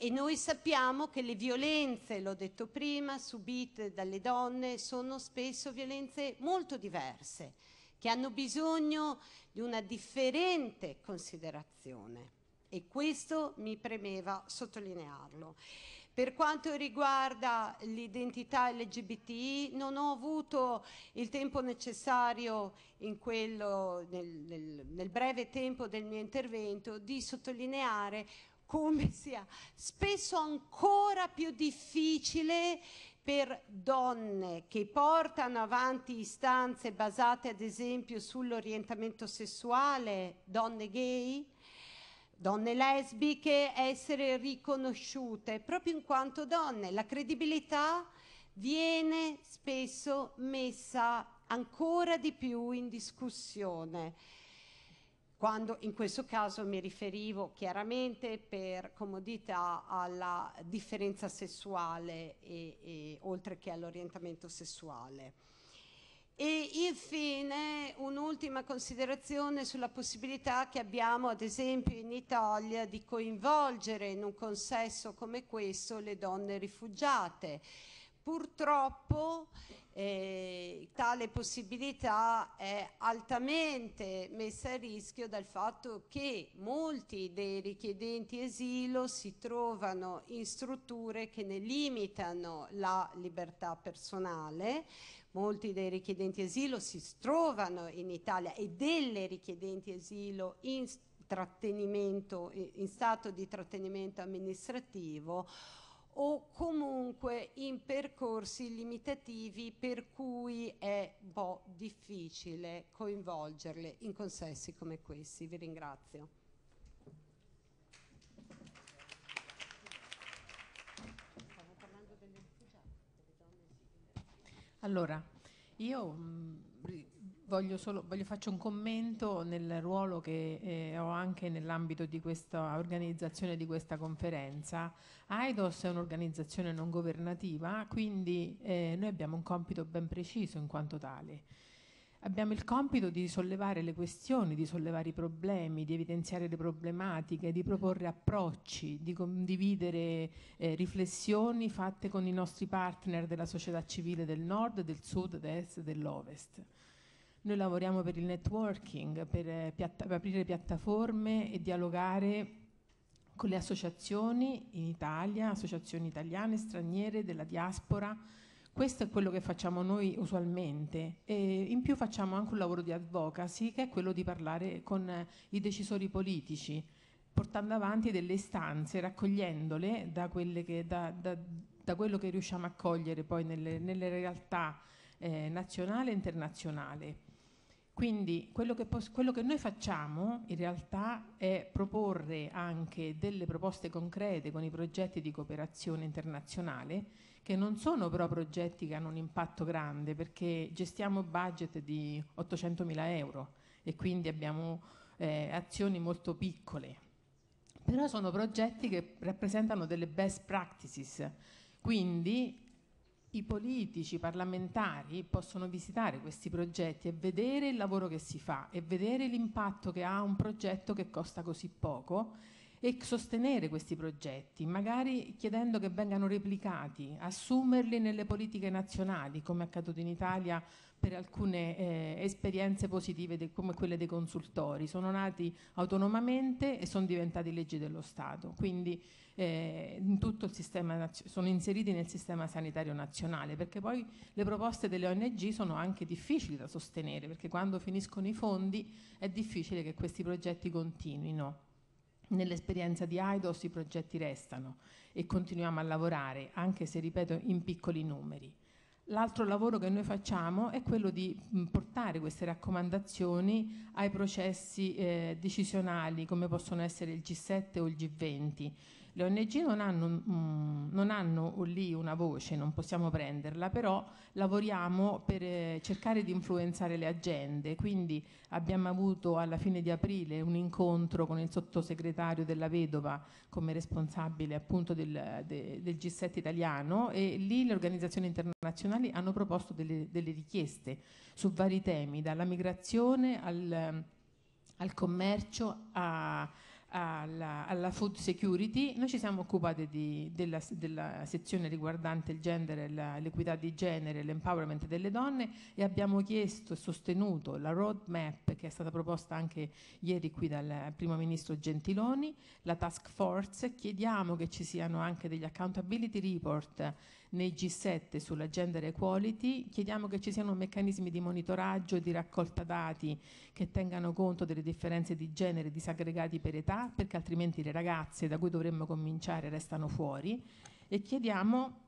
E noi sappiamo che le violenze, l'ho detto prima, subite dalle donne sono spesso violenze molto diverse, che hanno bisogno di una differente considerazione. E questo mi premeva sottolinearlo. Per quanto riguarda l'identità LGBTI, non ho avuto il tempo necessario nel breve tempo del mio intervento di sottolineare come sia spesso ancora più difficile per donne che portano avanti istanze basate ad esempio sull'orientamento sessuale, donne gay, donne lesbiche, essere riconosciute proprio in quanto donne. La credibilità viene spesso messa ancora di più in discussione, quando in questo caso mi riferivo chiaramente per comodità alla differenza sessuale oltre che all'orientamento sessuale. E infine un'ultima considerazione sulla possibilità che abbiamo ad esempio in Italia di coinvolgere in un consesso come questo le donne rifugiate. Purtroppo tale possibilità è altamente messa a rischio dal fatto che molti dei richiedenti asilo si trovano in strutture che ne limitano la libertà personale. Molti dei richiedenti asilo si trovano in Italia e delle richiedenti asilo in stato di trattenimento amministrativo, o comunque in percorsi limitativi per cui è un po' difficile coinvolgerle in consessi come questi. Vi ringrazio. Allora, io faccio un commento nel ruolo che ho anche nell'ambito di questa organizzazione di questa conferenza. AIDOS è un'organizzazione non governativa, quindi noi abbiamo un compito ben preciso in quanto tale. Abbiamo il compito di sollevare le questioni, di sollevare i problemi, di evidenziare le problematiche, di proporre approcci, di condividere riflessioni fatte con i nostri partner della società civile del nord, del sud, dell'est e dell'ovest. Noi lavoriamo per il networking, per aprire piattaforme e dialogare con le associazioni in Italia, associazioni italiane, straniere, della diaspora. Questo è quello che facciamo noi usualmente, e in più facciamo anche un lavoro di advocacy, che è quello di parlare con i decisori politici, portando avanti delle istanze, raccogliendole da quello che riusciamo a cogliere poi nelle realtà nazionale e internazionale. Quindi quello che noi facciamo in realtà è proporre anche delle proposte concrete con i progetti di cooperazione internazionale, che non sono però progetti che hanno un impatto grande, perché gestiamo budget di 800.000 euro e quindi abbiamo azioni molto piccole. Però sono progetti che rappresentano delle best practices, quindi i politici, i parlamentari possono visitare questi progetti e vedere il lavoro che si fa e vedere l'impatto che ha un progetto che costa così poco e sostenere questi progetti, magari chiedendo che vengano replicati, assumerli nelle politiche nazionali, come è accaduto in Italia per alcune esperienze positive come quelle dei consultori. Sono nati autonomamente e sono diventati leggi dello Stato, quindi in tutto il sistema sono inseriti nel sistema sanitario nazionale, perché poi le proposte delle ONG sono anche difficili da sostenere, perché quando finiscono i fondi è difficile che questi progetti continuino. Nell'esperienza di AIDOS i progetti restano e continuiamo a lavorare, anche se, ripeto, in piccoli numeri. L'altro lavoro che noi facciamo è quello di portare queste raccomandazioni ai processi decisionali, come possono essere il G7 o il G20. Le ONG non hanno lì una voce, non possiamo prenderla, però lavoriamo per cercare di influenzare le agende. Quindi abbiamo avuto alla fine di aprile un incontro con il sottosegretario della Vedova come responsabile appunto del G7 italiano, e lì le organizzazioni internazionali hanno proposto delle richieste su vari temi, dalla migrazione al commercio alla food security. Noi ci siamo occupati della sezione riguardante il genere, l'equità di genere, l'empowerment delle donne, e abbiamo chiesto e sostenuto la roadmap che è stata proposta anche ieri qui dal primo ministro Gentiloni, la task force. Chiediamo che ci siano anche degli accountability report nei G7 sulla gender equality, chiediamo che ci siano meccanismi di monitoraggio e di raccolta dati che tengano conto delle differenze di genere disaggregati per età, perché altrimenti le ragazze, da cui dovremmo cominciare, restano fuori, e chiediamo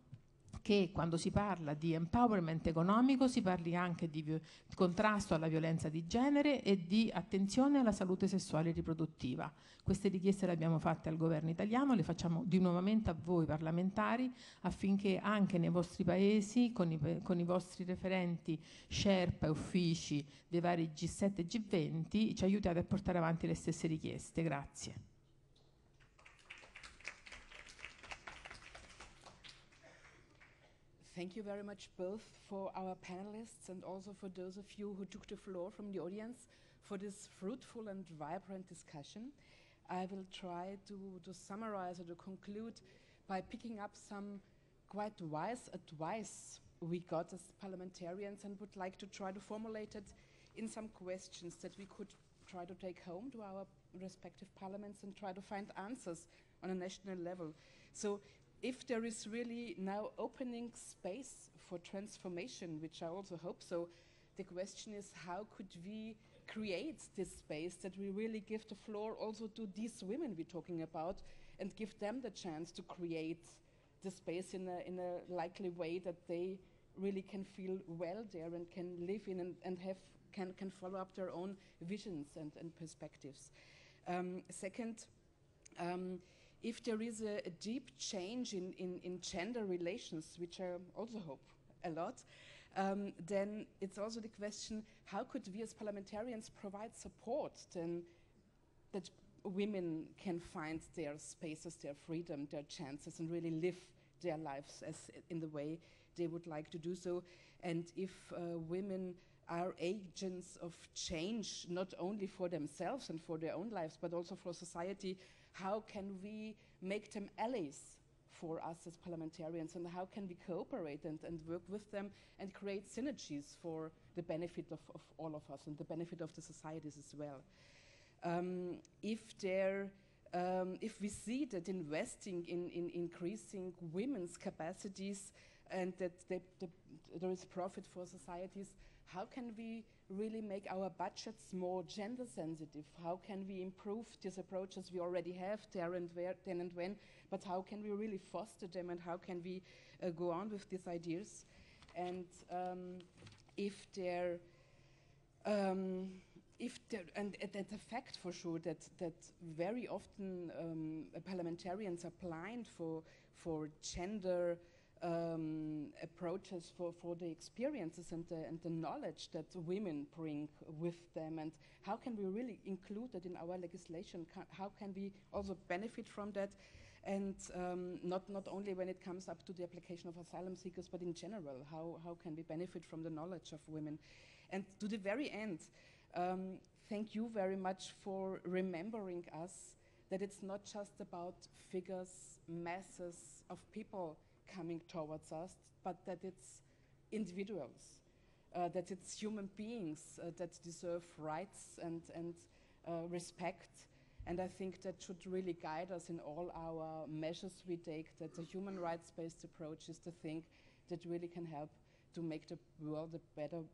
che quando si parla di empowerment economico si parli anche di contrasto alla violenza di genere e di attenzione alla salute sessuale e riproduttiva. Queste richieste le abbiamo fatte al governo italiano, le facciamo di nuovamente a voi parlamentari, affinché anche nei vostri paesi, con i vostri referenti Sherpa e uffici dei vari G7 e G20, ci aiutate a portare avanti le stesse richieste. Grazie. Thank you very much both for our panelists and also for those of you who took the floor from the audience for this fruitful and vibrant discussion. I will try to summarize or to conclude by picking up some quite wise advice we got as parliamentarians, and would like to try to formulate it in some questions that we could try to take home to our respective parliaments and try to find answers on a national level. So if there is really now opening space for transformation, which I also hope so, the question is, how could we create this space that we really give the floor also to these women we're talking about, and give them the chance to create the space in a likely way that they really can feel well there and can live in and can follow up their own visions and perspectives. Second, if there is a deep change in gender relations, which I also hope a lot, then it's also the question, how could we as parliamentarians provide support then that women can find their spaces, their freedom, their chances, and really live their lives as in the way they would like to do so. And if women are agents of change, not only for themselves and for their own lives, but also for society, how can we make them allies for us as parliamentarians, and how can we cooperate and work with them and create synergies for the benefit of all of us and the benefit of the societies as well. If we see that investing in increasing women's capacities and that there is profit for societies, how can we really make our budgets more gender sensitive? How can we improve these approaches we already have there and where, then and when, but how can we really foster them, and how can we go on with these ideas? And that's a fact for sure that very often parliamentarians are blind for gender approaches for the experiences and the knowledge that women bring with them, and how can we really include that in our legislation? How can we also benefit from that? And not only when it comes up to the application of asylum seekers, but in general, how can we benefit from the knowledge of women? And to the very end, thank you very much for remembering us that it's not just about figures, masses of people coming towards us, but that it's individuals, that it's human beings that deserve rights and respect. And I think that should really guide us in all our measures we take, that the human rights-based approach is the thing that really can help to make the world a better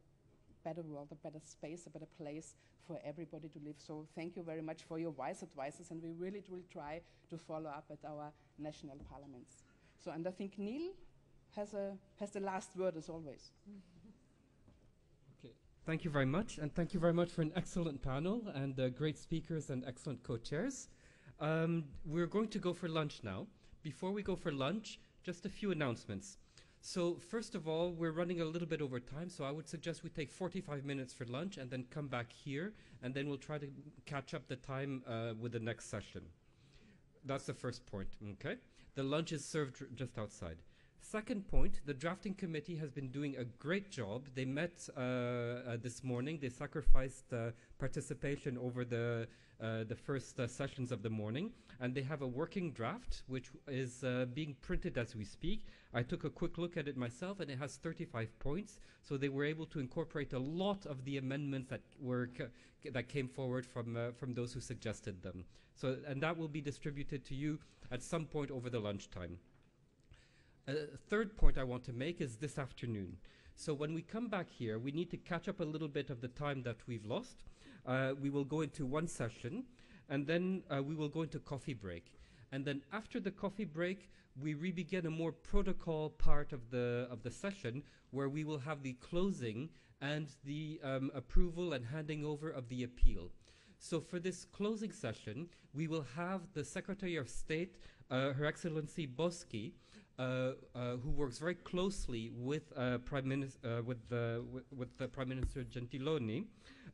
world, a better space, a better place for everybody to live. So thank you very much for your wise advices, and we really will try to follow up at our national parliaments. So, and I think Neil has the last word as always. Okay, thank you very much, and thank you very much for an excellent panel and great speakers and excellent co-chairs. We're going to go for lunch now. Before we go for lunch, just a few announcements. So first of all, we're running a little bit over time, so I would suggest we take 45 minutes for lunch and then come back here, and then we'll try to catch up the time with the next session. That's the first point, okay? The lunch is served just outside. Second point, the drafting committee has been doing a great job. They met this morning. They sacrificed participation over the first sessions of the morning, and they have a working draft which is being printed as we speak. I took a quick look at it myself, and it has 35 points, so they were able to incorporate a lot of the amendments that came forward from those who suggested them. So, and that will be distributed to you at some point over the lunchtime. Third point I want to make is this afternoon. So when we come back here, we need to catch up a little bit of the time that we've lost. We will go into one session, and then we will go into coffee break. And then after the coffee break, we re-begin a more protocol part of the session, where we will have the closing and the approval and handing over of the appeal. So for this closing session, we will have the Secretary of State, Her Excellency Boschi, who works very closely with the Prime Minister Gentiloni,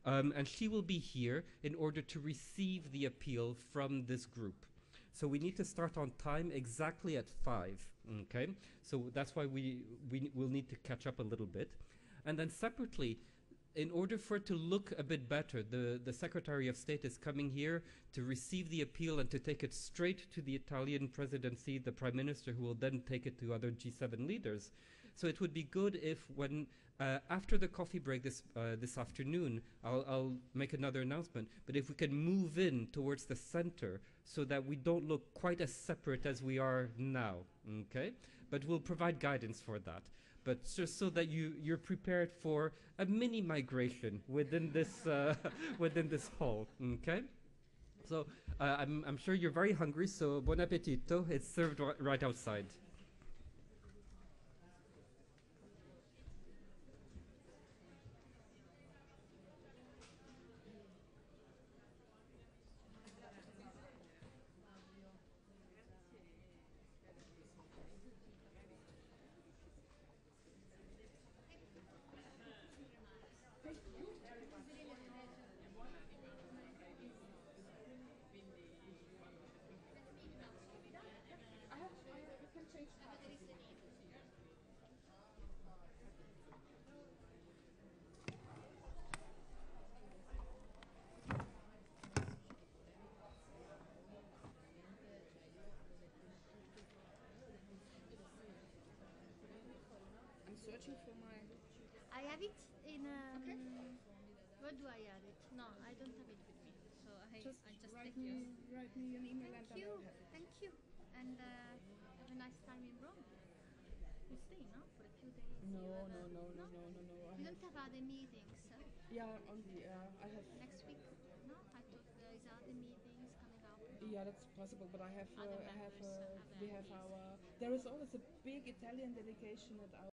and she will be here in order to receive the appeal from this group. So we need to start on time exactly at 5, okay? So that's why we will need to catch up a little bit. And then separately, in order for it to look a bit better, the Secretary of State is coming here to receive the appeal and to take it straight to the Italian presidency, the Prime Minister, who will then take it to other G7 leaders. So it would be good if when, after the coffee break this afternoon, I'll make another announcement, but if we can move in towards the center so that we don't look quite as separate as we are now, okay? But we'll provide guidance for that. But just so that you're prepared for a mini migration within this within this hall, okay? So I'm sure you're very hungry, so buon appetito. It's served right outside. it in. Where do I add it? No, I don't have it with me. So I just write take yours. me an email Thank and then you. I'll have it. Thank you. And have a nice time in Rome. You stay, no? For a few days. No. You don't have other meetings, Yeah, I have. next week? No, I thought there is other meetings coming up. Yeah, that's possible, but I have. Other I have. members have We have ideas. our. There is always a big Italian delegation at our.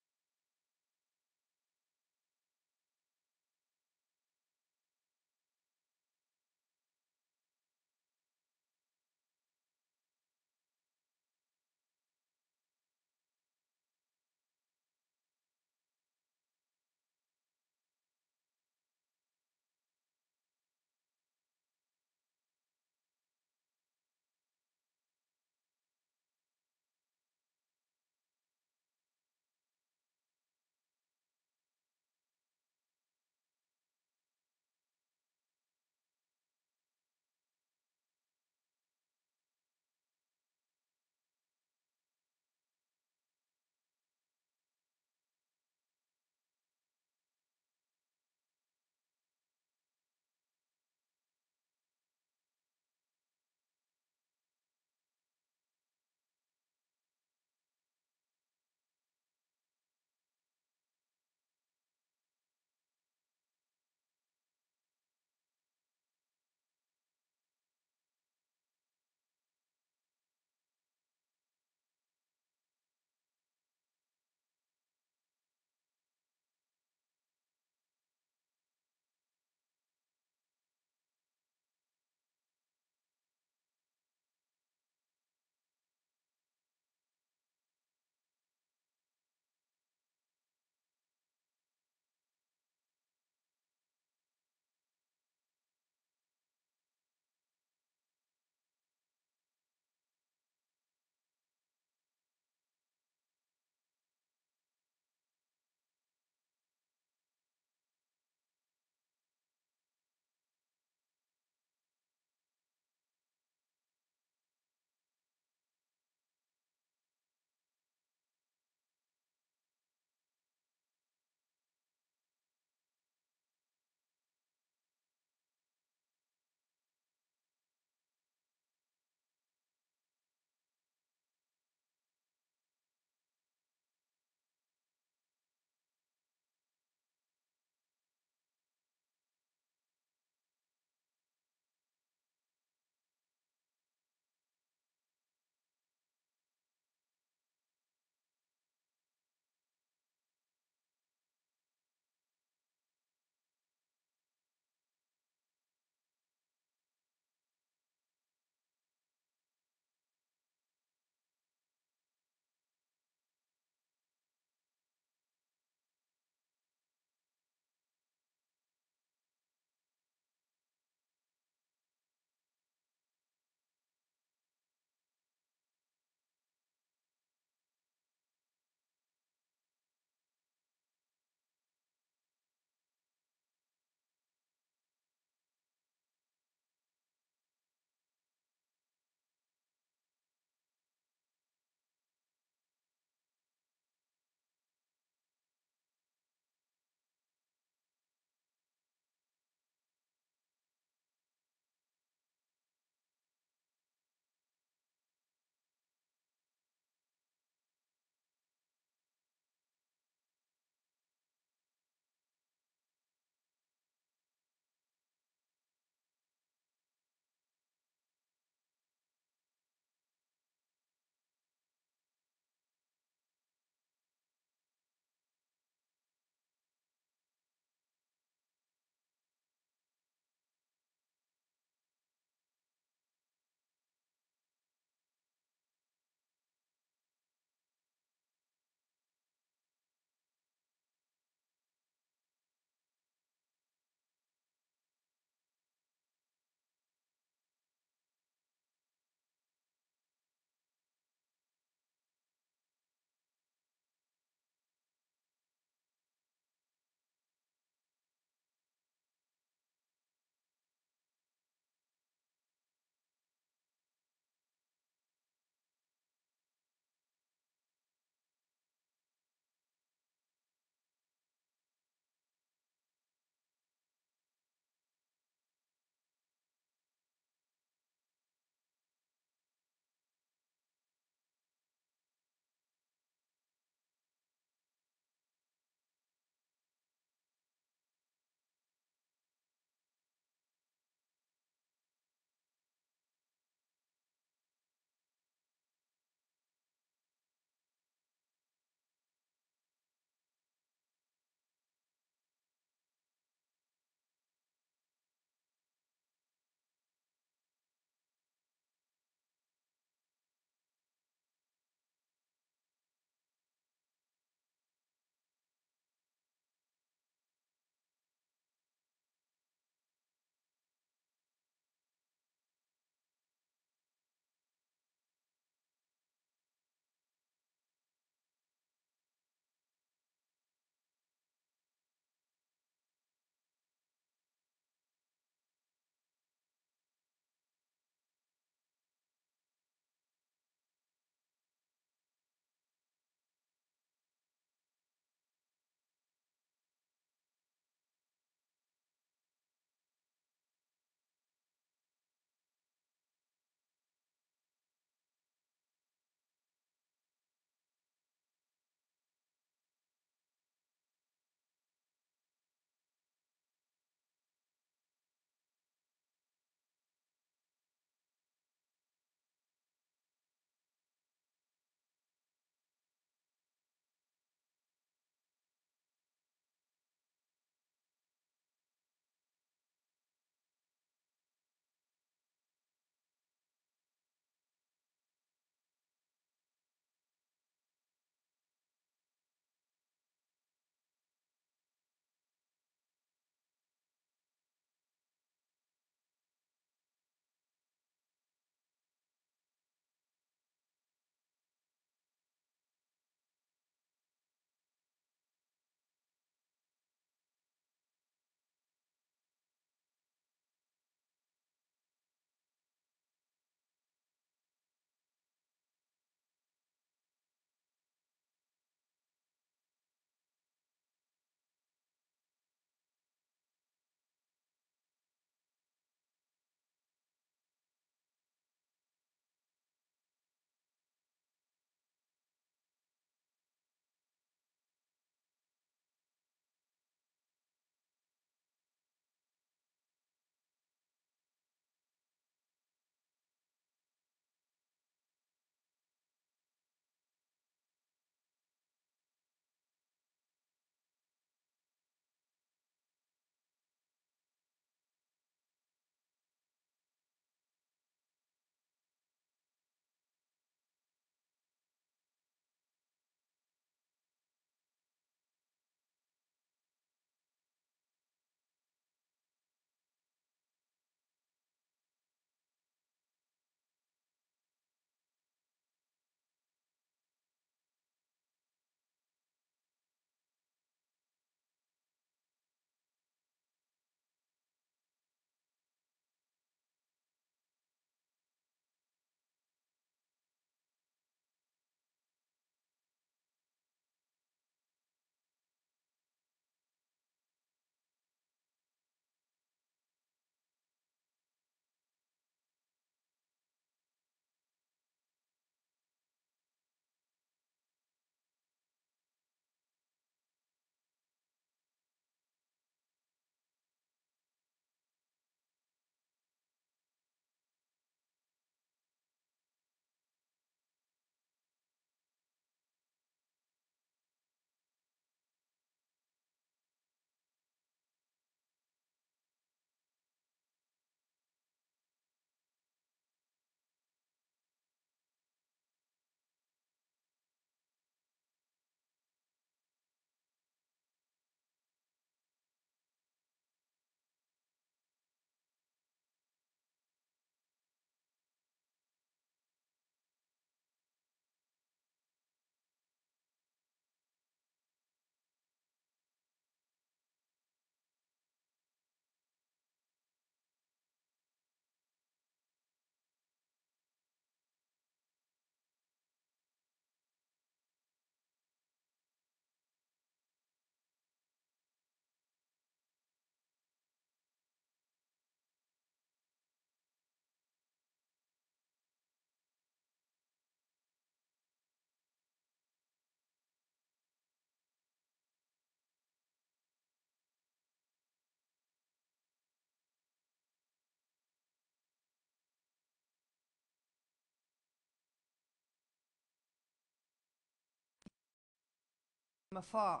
afar.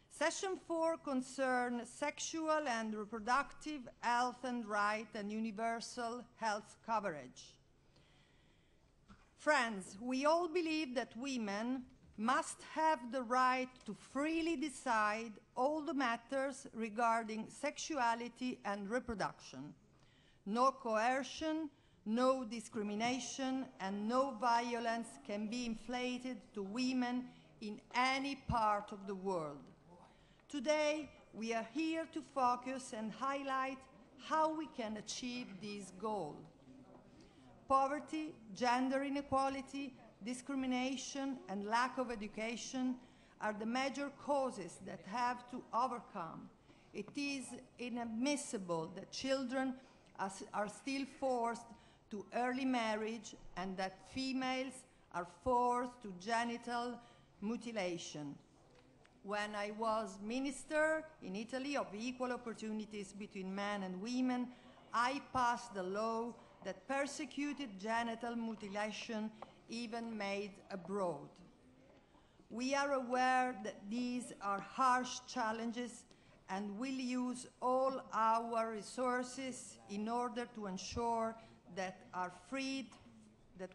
Session 4 concerns sexual and reproductive health and right and universal health coverage. Friends, we all believe that women must have the right to freely decide all the matters regarding sexuality and reproduction. No coercion, no discrimination, and no violence can be inflicted to women in any part of the world. Today, we are here to focus and highlight how we can achieve this goal. Poverty, gender inequality, discrimination, and lack of education are the major causes that have to overcome. It is inadmissible that children are still forced to early marriage and that females are forced to genital mutilation. When I was minister in Italy of equal opportunities between men and women, I passed a law that persecuted genital mutilation even made abroad. We are aware that these are harsh challenges and will use all our resources in order to ensure that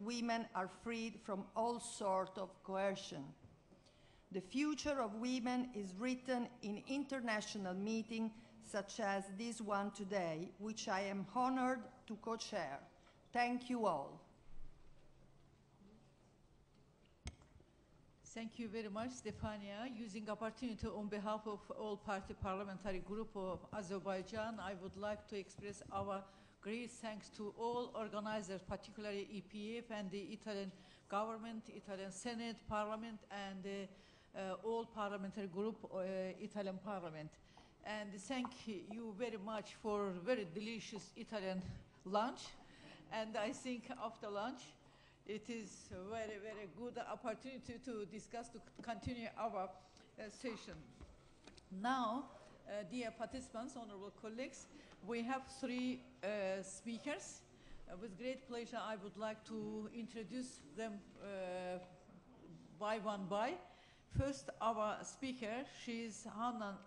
women are freed from all sorts of coercion. The future of women is written in international meetings such as this one today, which I am honored to co-chair. Thank you all. Thank you very much, Stefania. Using opportunity on behalf of all party parliamentary group of Azerbaijan, I would like to express our great thanks to all organizers, particularly EPF and the Italian government, Italian Senate, Parliament, and all parliamentary group, Italian Parliament. And thank you very much for very delicious Italian lunch. And I think after lunch, it is a very, very good opportunity to discuss, to continue our session. Now, dear participants, honorable colleagues, we have three speakers. With great pleasure, I would like to introduce them by one by. First, our speaker, she is Hanna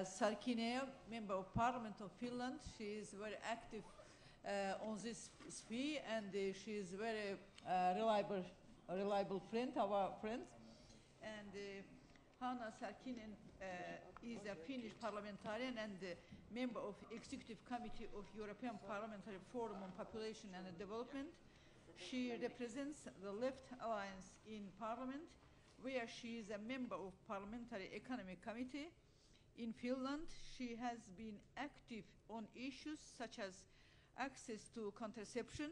Sarkinen, Member of Parliament of Finland. She is very active on this sphere, and she is very reliable friend, our friend. And Hanna Sarkinen is a Finnish parliamentarian and member of Executive Committee of European Parliamentary Forum on Population and Development. She represents the Left Alliance in Parliament, where she is a member of Parliamentary Economic Committee. In Finland, she has been active on issues such as access to contraception,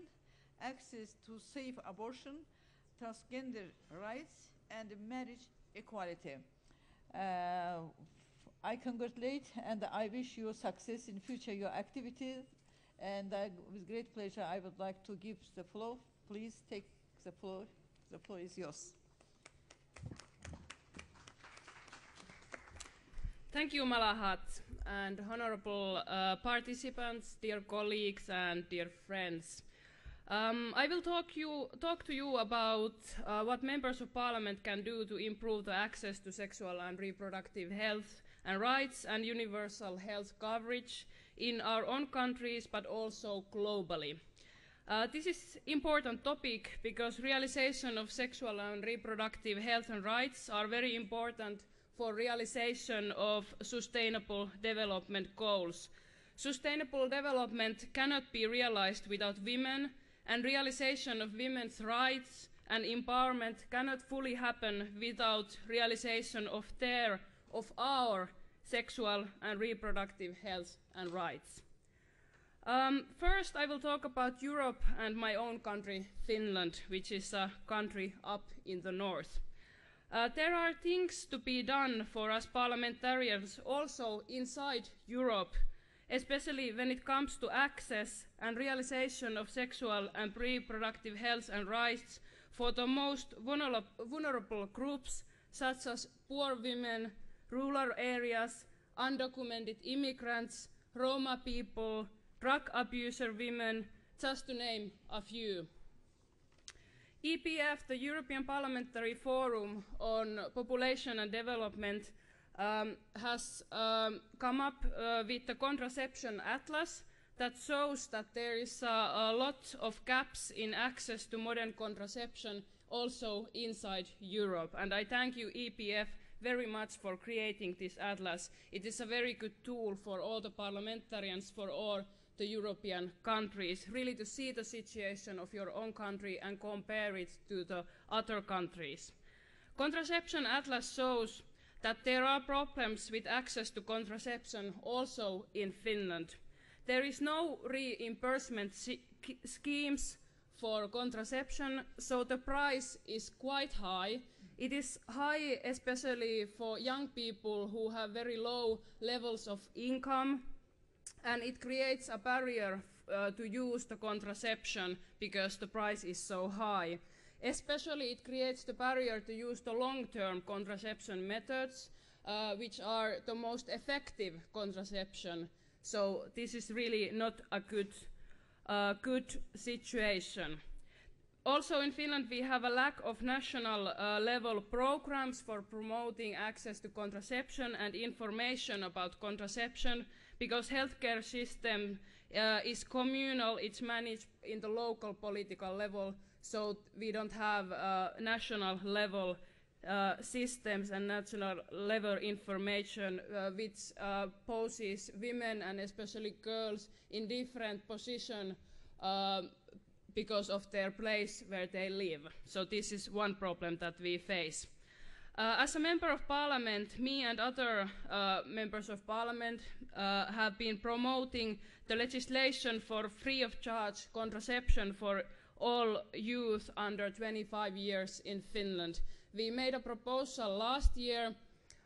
access to safe abortion, transgender rights, and marriage equality. I congratulate and I wish you success in future your activities. And with great pleasure, I would like to give the floor. Please take the floor. The floor is yours. Thank you, Malahat, and honorable participants, dear colleagues, and dear friends. I will talk to you about what members of parliament can do to improve the access to sexual and reproductive health and rights and universal health coverage in our own countries, but also globally. This is an important topic because realization of sexual and reproductive health and rights are very important for realization of sustainable development goals. Sustainable development cannot be realized without women, and realization of women's rights and empowerment cannot fully happen without realization of our sexual and reproductive health and rights. First, I will talk about Europe and my own country, Finland, which is a country up in the north. There are things to be done for us parliamentarians also inside Europe, especially when it comes to access and realization of sexual and reproductive health and rights for the most vulnerable groups, such as poor women, rural areas, undocumented immigrants, Roma people, drug abuser women, just to name a few. EPF, the European Parliamentary Forum on Population and Development, has come up with the contraception atlas that shows that there is a lot of gaps in access to modern contraception also inside Europe. And I thank you, EPF, very much for creating this atlas. It is a very good tool for all the parliamentarians, for all the European countries, really to see the situation of your own country and compare it to the other countries. Contraception atlas shows that there are problems with access to contraception also in Finland. There is no reimbursement schemes for contraception, so the price is quite high. It is high especially for young people who have very low levels of income, and it creates a barrier to use the contraception because the price is so high. Especially it creates the barrier to use the long-term contraception methods, which are the most effective contraception. So this is really not a good situation. Also in Finland we have a lack of national level programs for promoting access to contraception and information about contraception, because healthcare system is communal, it's managed in the local political level, so we don't have national level systems and national level information which poses women and especially girls in different positions because of their place where they live. So this is one problem that we face. As a member of parliament, me and other members of parliament have been promoting the legislation for free of charge contraception for all youth under 25 years in Finland. We made a proposal last year.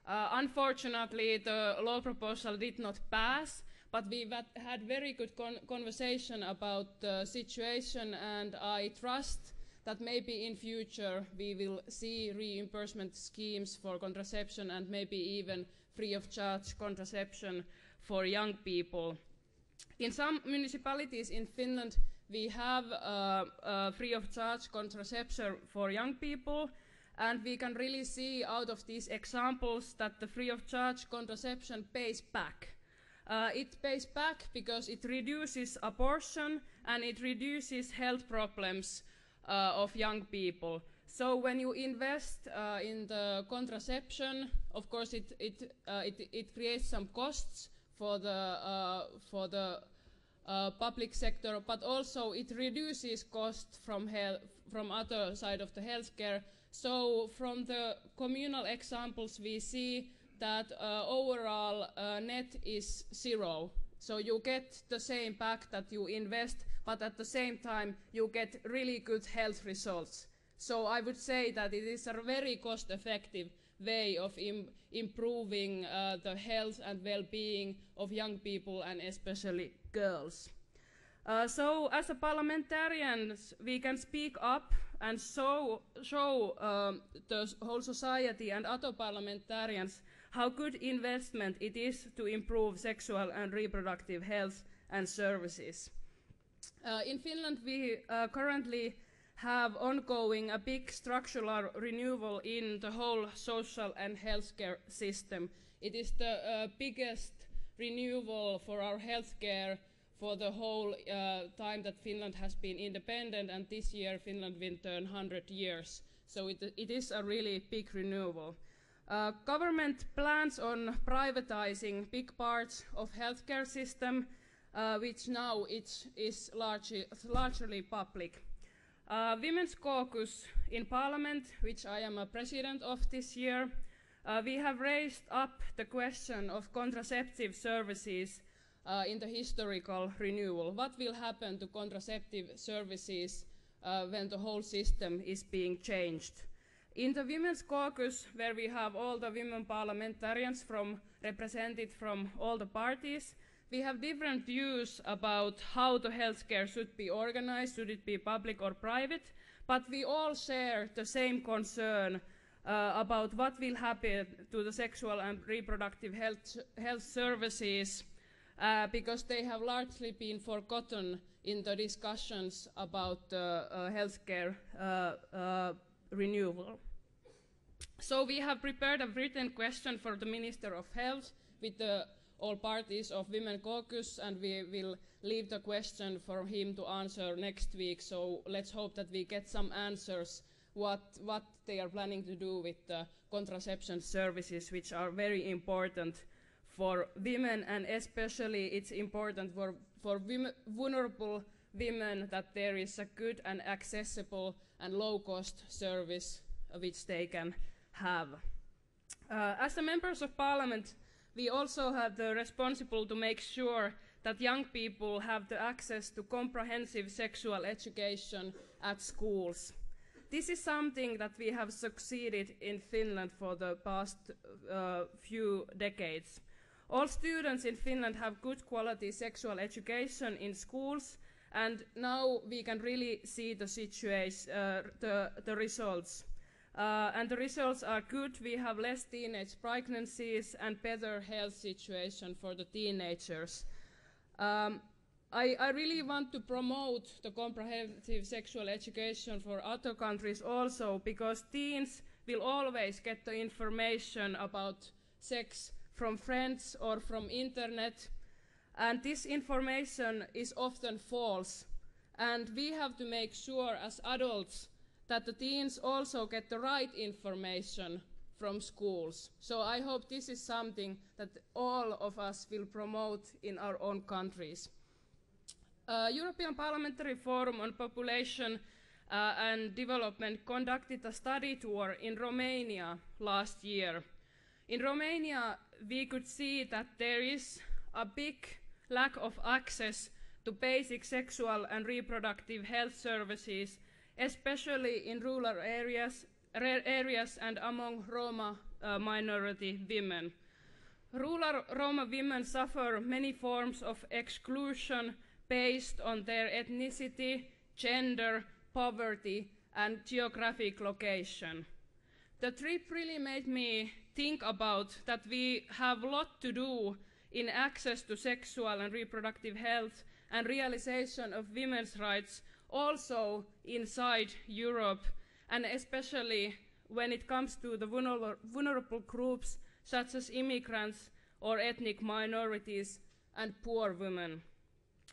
Unfortunately, the law proposal did not pass, but we had very good conversation about the situation, and I trust that maybe in future we will see reimbursement schemes for contraception and maybe even free of charge contraception for young people. In some municipalities in Finland we have free of charge contraception for young people, and we can really see out of these examples that the free of charge contraception pays back. It pays back because it reduces abortion and it reduces health problems of young people. So when you invest in the contraception, of course it creates some costs for the public sector, but also it reduces costs from other side of the healthcare. So from the communal examples we see that overall net is zero. So you get the same back that you invest, but at the same time you get really good health results. So I would say that it is a very cost-effective way of improving the health and well-being of young people and especially girls. So as a parliamentarians, we can speak up and show the whole society and other parliamentarians how good investment it is to improve sexual and reproductive health and services. In Finland, we currently have ongoing a big structural renewal in the whole social and healthcare system. It is the biggest renewal for our healthcare for the whole time that Finland has been independent, and this year Finland will turn 100 years. So it is a really big renewal. Government plans on privatizing big parts of healthcare system, which now is largely public. Women's Caucus in Parliament, which I am a president of this year, we have raised up the question of contraceptive services in the historical renewal. What will happen to contraceptive services when the whole system is being changed? In the Women's Caucus, where we have all the women parliamentarians represented from all the parties, we have different views about how the healthcare should be organized, should it be public or private, but we all share the same concern about what will happen to the sexual and reproductive health services because they have largely been forgotten in the discussions about healthcare renewal. So we have prepared a written question for the Minister of Health with all parties of Women Caucus, and we will leave the question for him to answer next week. So let's hope that we get some answers what they are planning to do with the contraception services, which are very important for women, and especially it's important for vulnerable women that there is a good and accessible and low-cost service which they can have. As the members of parliament, we also have the responsibility to make sure that young people have the access to comprehensive sexual education at schools. This is something that we have succeeded in Finland for the past few decades. All students in Finland have good quality sexual education in schools, and now we can really see the situation, the results. And the results are good. We have less teenage pregnancies and better health situation for the teenagers. I really want to promote the comprehensive sexual education for other countries also, because teens will always get the information about sex from friends or from internet, and this information is often false. And we have to make sure as adults that the teens also get the right information from schools. So I hope this is something that all of us will promote in our own countries. European Parliamentary Forum on Population and Development conducted a study tour in Romania last year. In Romania, we could see that there is a big lack of access to basic sexual and reproductive health services, especially in rural areas and among Roma minority women. Rural Roma women suffer many forms of exclusion based on their ethnicity, gender, poverty, and geographic location. The trip really made me think about that we have a lot to do in access to sexual and reproductive health and realization of women's rights also inside Europe, and especially when it comes to the vulnerable groups such as immigrants or ethnic minorities and poor women.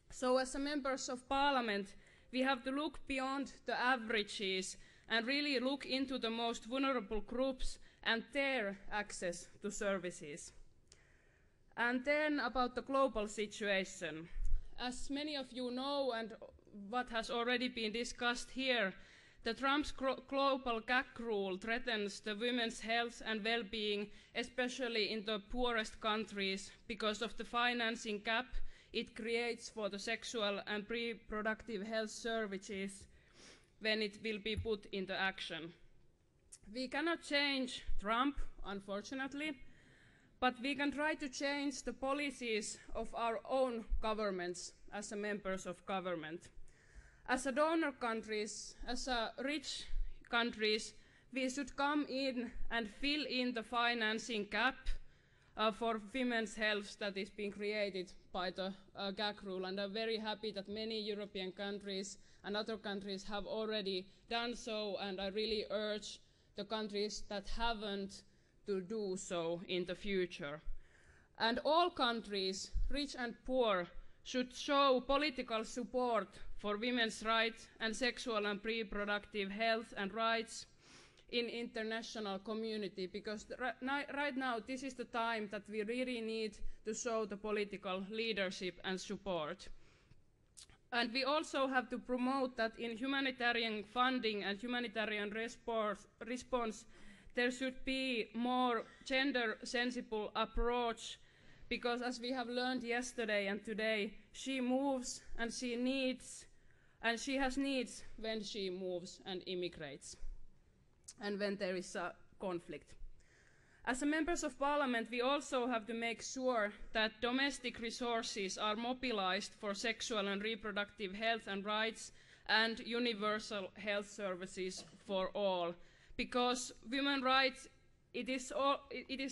So as members of parliament, we have to look beyond the averages and really look into the most vulnerable groups and their access to services. And then about the global situation. As many of you know, and what has already been discussed here, the Trump's global gag rule threatens the women's health and well-being, especially in the poorest countries, because of the financing gap it creates for the sexual and reproductive health services when it will be put into action. We cannot change Trump, unfortunately, but we can try to change the policies of our own governments as members of government. As a donor countries, as a rich countries, we should come in and fill in the financing gap for women's health that is being created by the gag rule. And I'm very happy that many European countries and other countries have already done so, and I really urge the countries that haven't to do so in the future. And all countries, rich and poor, should show political support for women's rights and sexual and reproductive health and rights in international community, because right now this is the time that we really need to show the political leadership and support. And we also have to promote that in humanitarian funding and humanitarian response there should be more gender-sensible approach, because as we have learned yesterday and today, she moves and she needs, and she has needs when she moves and immigrates, and when there is a conflict. As members of parliament, we also have to make sure that domestic resources are mobilized for sexual and reproductive health and rights and universal health services for all, because women's rights it is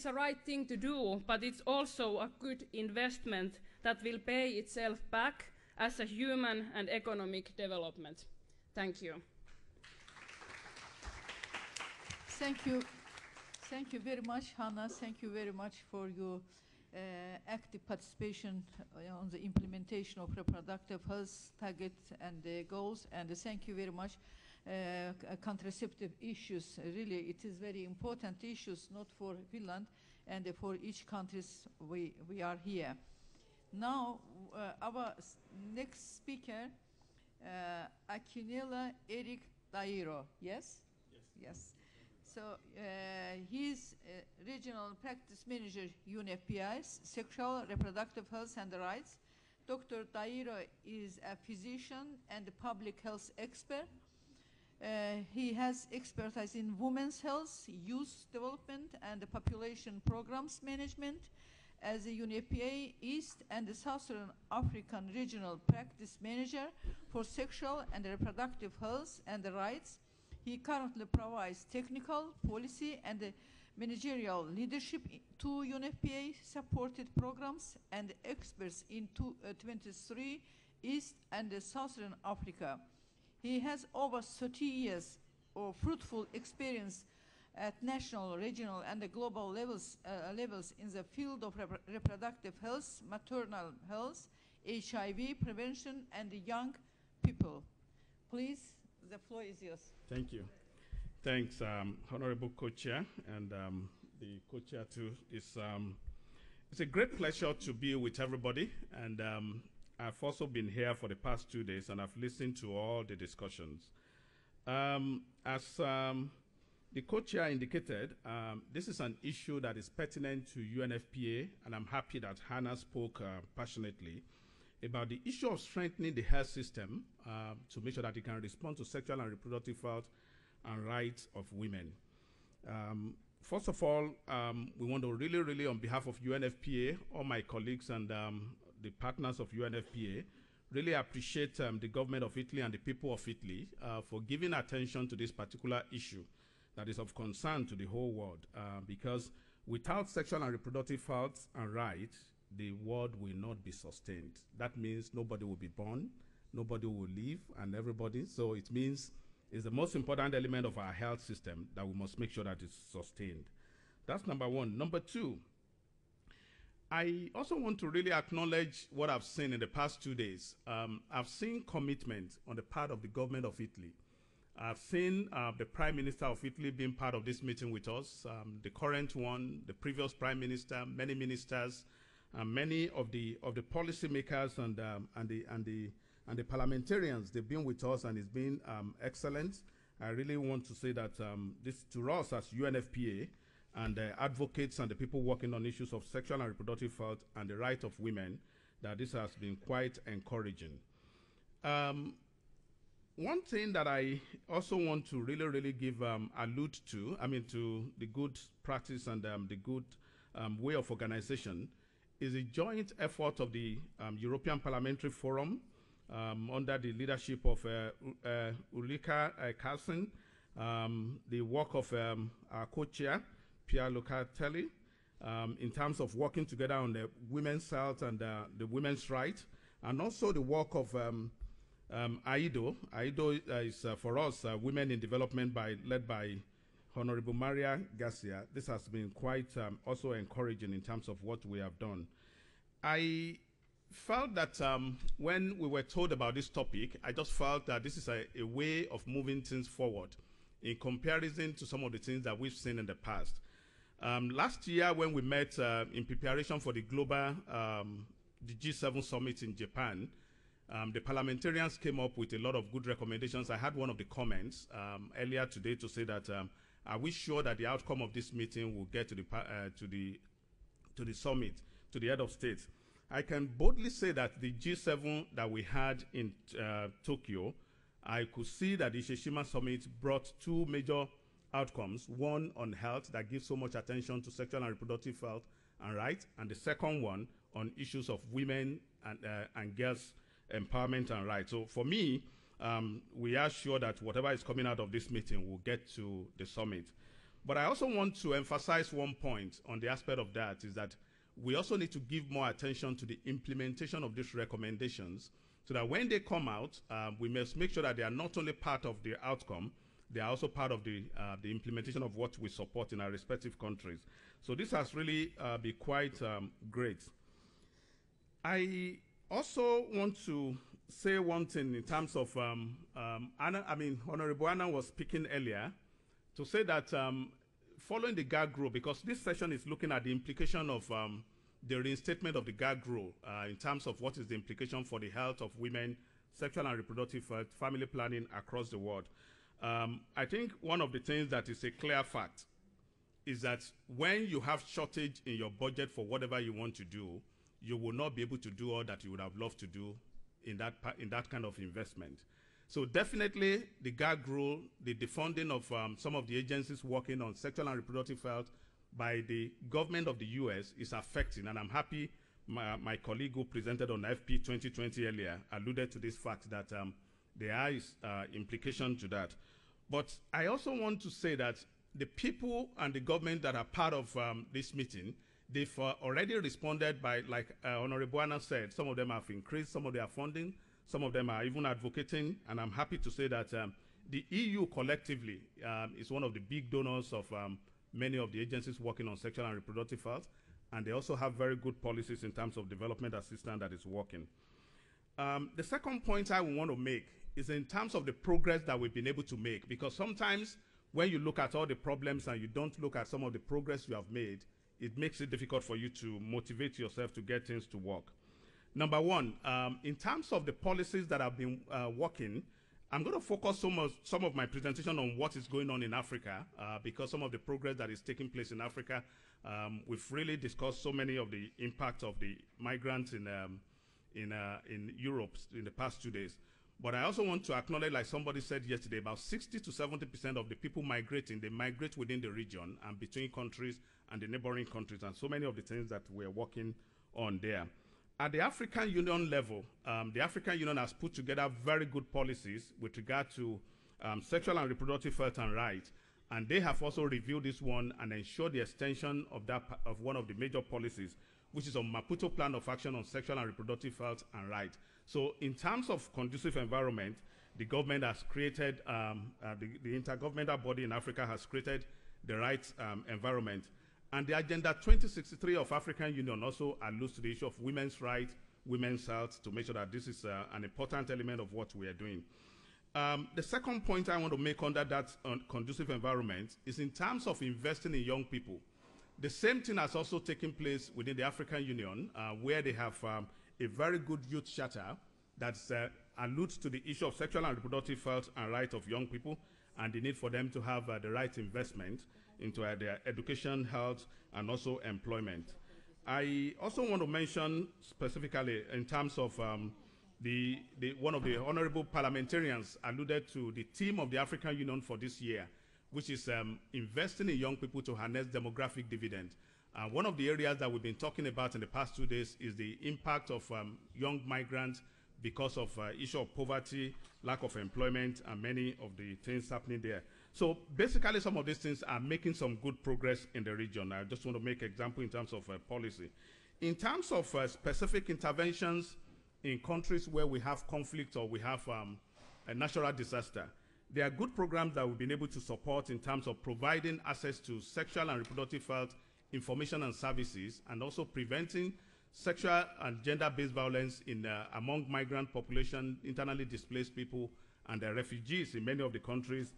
a right thing to do, but it's also a good investment that will pay itself back as a human and economic development. Thank you. Thank you. Thank you very much, Hannah. Thank you very much for your active participation on the implementation of reproductive health targets and goals. And thank you very much. Contraceptive issues, really, it is very important issues, not for Finland, and for each countries we are here. Now, our next speaker, Aquinela Eric Dairo. Yes? Yes. Yes. So he's Regional Practice Manager, UNFPA's Sexual Reproductive Health and Rights. Dr. Dairo is a physician and a public health expert. He has expertise in women's health, youth development, and population programs management. As a UNFPA East and the Southern African Regional Practice Manager for Sexual and Reproductive Health and Rights, he currently provides technical, policy, and managerial leadership to UNFPA-supported programs and experts in 23 East and Southern Africa. He has over 30 years of fruitful experience at national, regional, and global levels in the field of reproductive health, maternal health, HIV prevention, and young people. Please, the floor is yours. Thank you. Thanks, Honorable Co-Chair, and the Co-Chair too. It's a great pleasure to be with everybody, and I've also been here for the past 2 days, and I've listened to all the discussions. As the Co-Chair indicated, this is an issue that is pertinent to UNFPA, and I'm happy that Hannah spoke passionately about the issue of strengthening the health system to make sure that it can respond to sexual and reproductive health and rights of women. First of all, we want to really, on behalf of UNFPA, all my colleagues and the partners of UNFPA, really appreciate the government of Italy and the people of Italy for giving attention to this particular issue that is of concern to the whole world, because without sexual and reproductive health and rights, the world will not be sustained. That means nobody will be born, nobody will live, and everybody. So it means it's the most important element of our health system that we must make sure that it's sustained. That's number one. Number two, I also want to really acknowledge what I've seen in the past 2 days. I've seen commitment on the part of the government of Italy. I've seen the Prime Minister of Italy being part of this meeting with us, the current one, the previous Prime Minister, many ministers, many of the policymakers and the parliamentarians. They've been with us, and it's been excellent. I really want to say that this to us as UNFPA and advocates and the people working on issues of sexual and reproductive health and the right of women, that this has been quite encouraging. One thing that I also want to really give allude to, to the good practice and the good way of organization, is a joint effort of the European Parliamentary Forum under the leadership of Ulrika Carlsen, the work of our co-chair, Pierre Locatelli, in terms of working together on the women's health and the women's rights, and also the work of AIDO. AIDO is for us Women in Development led by Honorable Maria Garcia. This has been quite also encouraging in terms of what we have done. I felt that when we were told about this topic, I just felt that this is a way of moving things forward in comparison to some of the things that we've seen in the past. Last year when we met in preparation for the global, the G7 summit in Japan, the parliamentarians came up with a lot of good recommendations. I had one of the comments earlier today to say that are we sure that the outcome of this meeting will get to the summit, to the head of state? I can boldly say that the G7 that we had in Tokyo, I could see that the Hiroshima summit brought two major outcomes. One on health that gives so much attention to sexual and reproductive health and rights, and the second one on issues of women and girls' empowerment and rights. So for me, we are sure that whatever is coming out of this meeting will get to the summit. But I also want to emphasize one point on the aspect of that, is that we also need to give more attention to the implementation of these recommendations, so that when they come out, we must make sure that they are not only part of the outcome, they are also part of the implementation of what we support in our respective countries. So this has really been quite great. I also want to say one thing in terms of, Honorable Anna was speaking earlier, to say that following the gag rule, because this session is looking at the implication of the reinstatement of the gag rule in terms of what is the implication for the health of women, sexual and reproductive health, family planning across the world. I think one of the things that is a clear fact is that when you have shortage in your budget for whatever you want to do, you will not be able to do all that you would have loved to do in that kind of investment. So definitely the gag rule, the defunding of some of the agencies working on sexual and reproductive health by the government of the US is affecting, and I'm happy my colleague who presented on FP 2020 earlier alluded to this fact that there is implication to that. But I also want to say that the people and the government that are part of this meeting, they've already responded by, like Honorable Anna said, some of them have increased some of their funding, some of them are even advocating, and I'm happy to say that the EU collectively is one of the big donors of many of the agencies working on sexual and reproductive health, and they also have very good policies in terms of development assistance that is working. The second point I want to make is in terms of the progress that we've been able to make, because sometimes when you look at all the problems and you don't look at some of the progress you have made, it makes it difficult for you to motivate yourself to get things to work. Number one, in terms of the policies that have been working, I'm going to focus some of my presentation on what is going on in Africa, because some of the progress that is taking place in Africa, we've really discussed so many of the impacts of the migrants in Europe in the past 2 days. But I also want to acknowledge, like somebody said yesterday, about 60 to 70% of the people migrating, they migrate within the region and between countries and the neighboring countries, and so many of the things that we're working on there. At the African Union level, the African Union has put together very good policies with regard to sexual and reproductive health and rights, and they have also reviewed this one and ensured the extension of of one of the major policies, which is a Maputo Plan of Action on Sexual and Reproductive Health and Rights. So in terms of conducive environment, the government has created, the intergovernmental body in Africa has created the right environment. And the Agenda 2063 of African Union also alludes to the issue of women's rights, women's health, to make sure that this is an important element of what we are doing. The second point I want to make under that conducive environment is in terms of investing in young people. The same thing has also taken place within the African Union, where they have a very good youth charter that alludes to the issue of sexual and reproductive health and rights of young people, and the need for them to have the right investment into their education, health, and also employment. I also want to mention specifically in terms of one of the honorable parliamentarians alluded to the theme of the African Union for this year, which is investing in young people to harness demographic dividend. One of the areas that we've been talking about in the past 2 days is the impact of young migrants because of issue of poverty, lack of employment, and many of the things happening there. So basically, some of these things are making some good progress in the region. I just want to make an example in terms of policy. In terms of specific interventions in countries where we have conflict or we have a natural disaster, there are good programs that we've been able to support in terms of providing access to sexual and reproductive health information and services, and also preventing sexual and gender-based violence in among migrant population, internally displaced people, and refugees in many of the countries.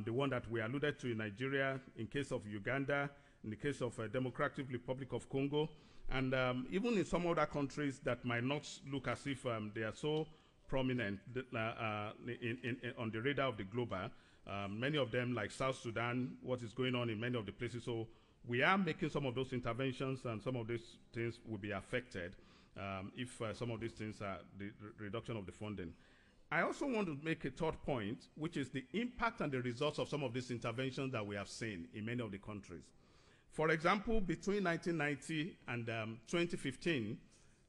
The one that we alluded to in Nigeria, in case of Uganda, in the case of Democratic Republic of Congo, and even in some other countries that might not look as if they are so prominent on the radar of the global. Many of them, like South Sudan, what is going on in many of the places. So we are making some of those interventions, and some of these things will be affected if some of these things are the reduction of the funding. I also want to make a third point, which is the impact and the results of some of these interventions that we have seen in many of the countries. For example, between 1990 and 2015,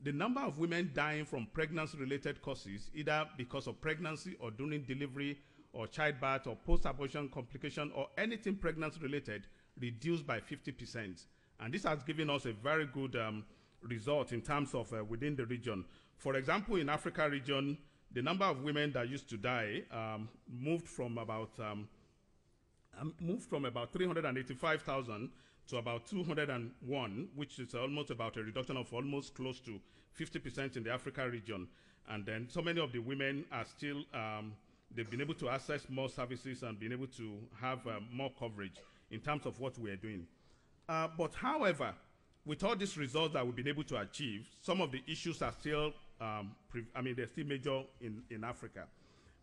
the number of women dying from pregnancy-related causes, either because of pregnancy or during delivery or childbirth or post-abortion complication or anything pregnancy related reduced by 50%. And this has given us a very good result in terms of within the region. For example, in Africa region, the number of women that used to die moved from about 385,000 to about 201, which is almost about a reduction of almost close to 50% in the Africa region. And then so many of the women are still, they've been able to access more services and been able to have more coverage in terms of what we are doing. But however, with all these results that we've been able to achieve, some of the issues are still, they're still major in Africa.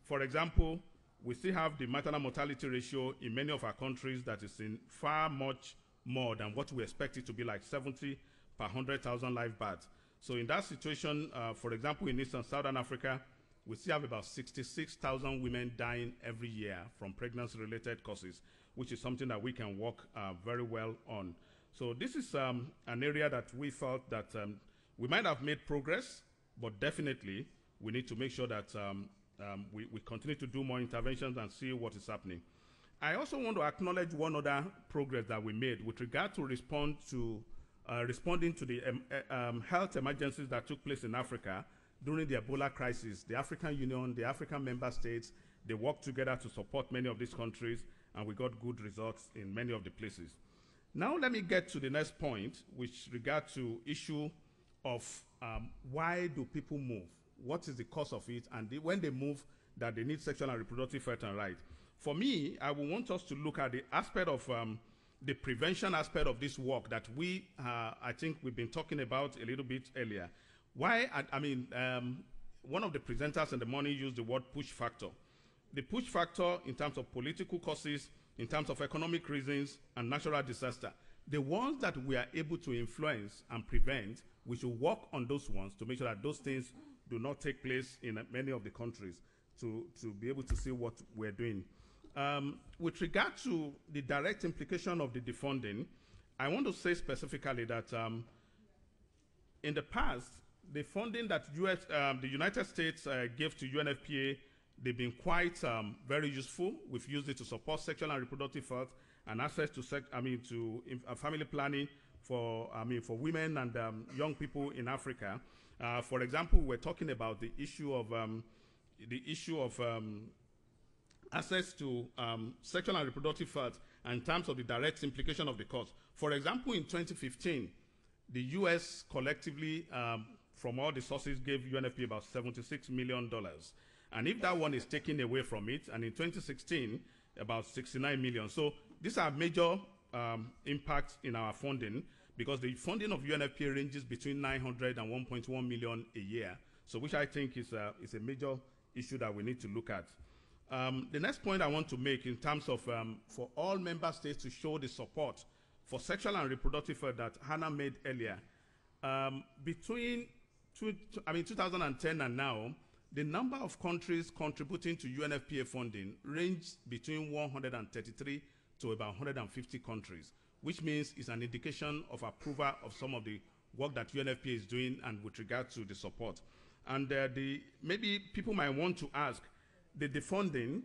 For example, we still have the maternal mortality ratio in many of our countries that is in far much more than what we expect it to be, like 70 per 100,000 live births. So in that situation, for example, in East and Southern Africa, we still have about 66,000 women dying every year from pregnancy-related causes, which is something that we can work very well on. So this is an area that we felt that we might have made progress, but definitely we need to make sure that we continue to do more interventions and see what is happening. I also want to acknowledge one other progress that we made with regard to responding to the health emergencies that took place in Africa during the Ebola crisis. The African Union, the African member states, they worked together to support many of these countries, and we got good results in many of the places. Now let me get to the next point, which regard to issue of why do people move? What is the cause of it? And when they move, that they need sexual and reproductive health and rights. For me, I would want us to look at the aspect of the prevention aspect of this work that we, I think we've been talking about a little bit earlier. Why, one of the presenters in the morning used the word push factor. The push factor in terms of political causes, in terms of economic reasons, and natural disaster. The ones that we are able to influence and prevent, we should work on those ones to make sure that those things do not take place in many of the countries, to be able to see what we're doing. With regard to the direct implication of the defunding, I want to say specifically that in the past, the funding that the United States gave to UNFPA, they've been quite very useful. We've used it to support sexual and reproductive health and access to family planning for women and young people in Africa. For example, we're talking about the issue of access to sexual and reproductive health and in terms of the direct implication of the cost. For example, in 2015, the U.S. collectively, from all the sources, gave UNFPA about $76 million. And if that one is taken away from it, and in 2016, about 69 million. So these are major impacts in our funding, because the funding of UNFPA ranges between 900 and 1.1 million a year. So which I think is a major issue that we need to look at. The next point I want to make in terms of for all member states to show the support for sexual and reproductive health that Hannah made earlier. Between 2010 and now, the number of countries contributing to UNFPA funding ranged between 133 to about 150 countries, which means it's an indication of approval of some of the work that UNFPA is doing and with regard to the support. And maybe people might want to ask, the defunding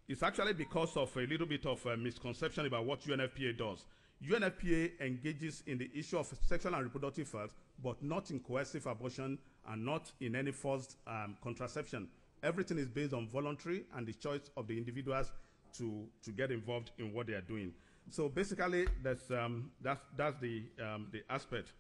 is actually because of a little bit of a misconception about what UNFPA does. UNFPA engages in the issue of sexual and reproductive health, but not in coercive abortion and not in any forced contraception. Everything is based on voluntary and the choice of the individuals to get involved in what they are doing. So basically, that's the aspect.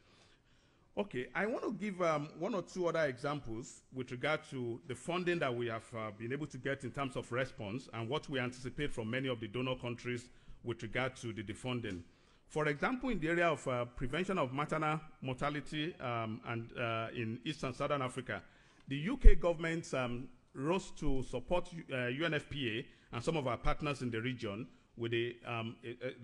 Okay, I want to give one or two other examples with regard to the funding that we have been able to get in terms of response and what we anticipate from many of the donor countries with regard to the defunding. For example, in the area of prevention of maternal mortality in East and Southern Africa, the UK government rose to support UNFPA and some of our partners in the region with the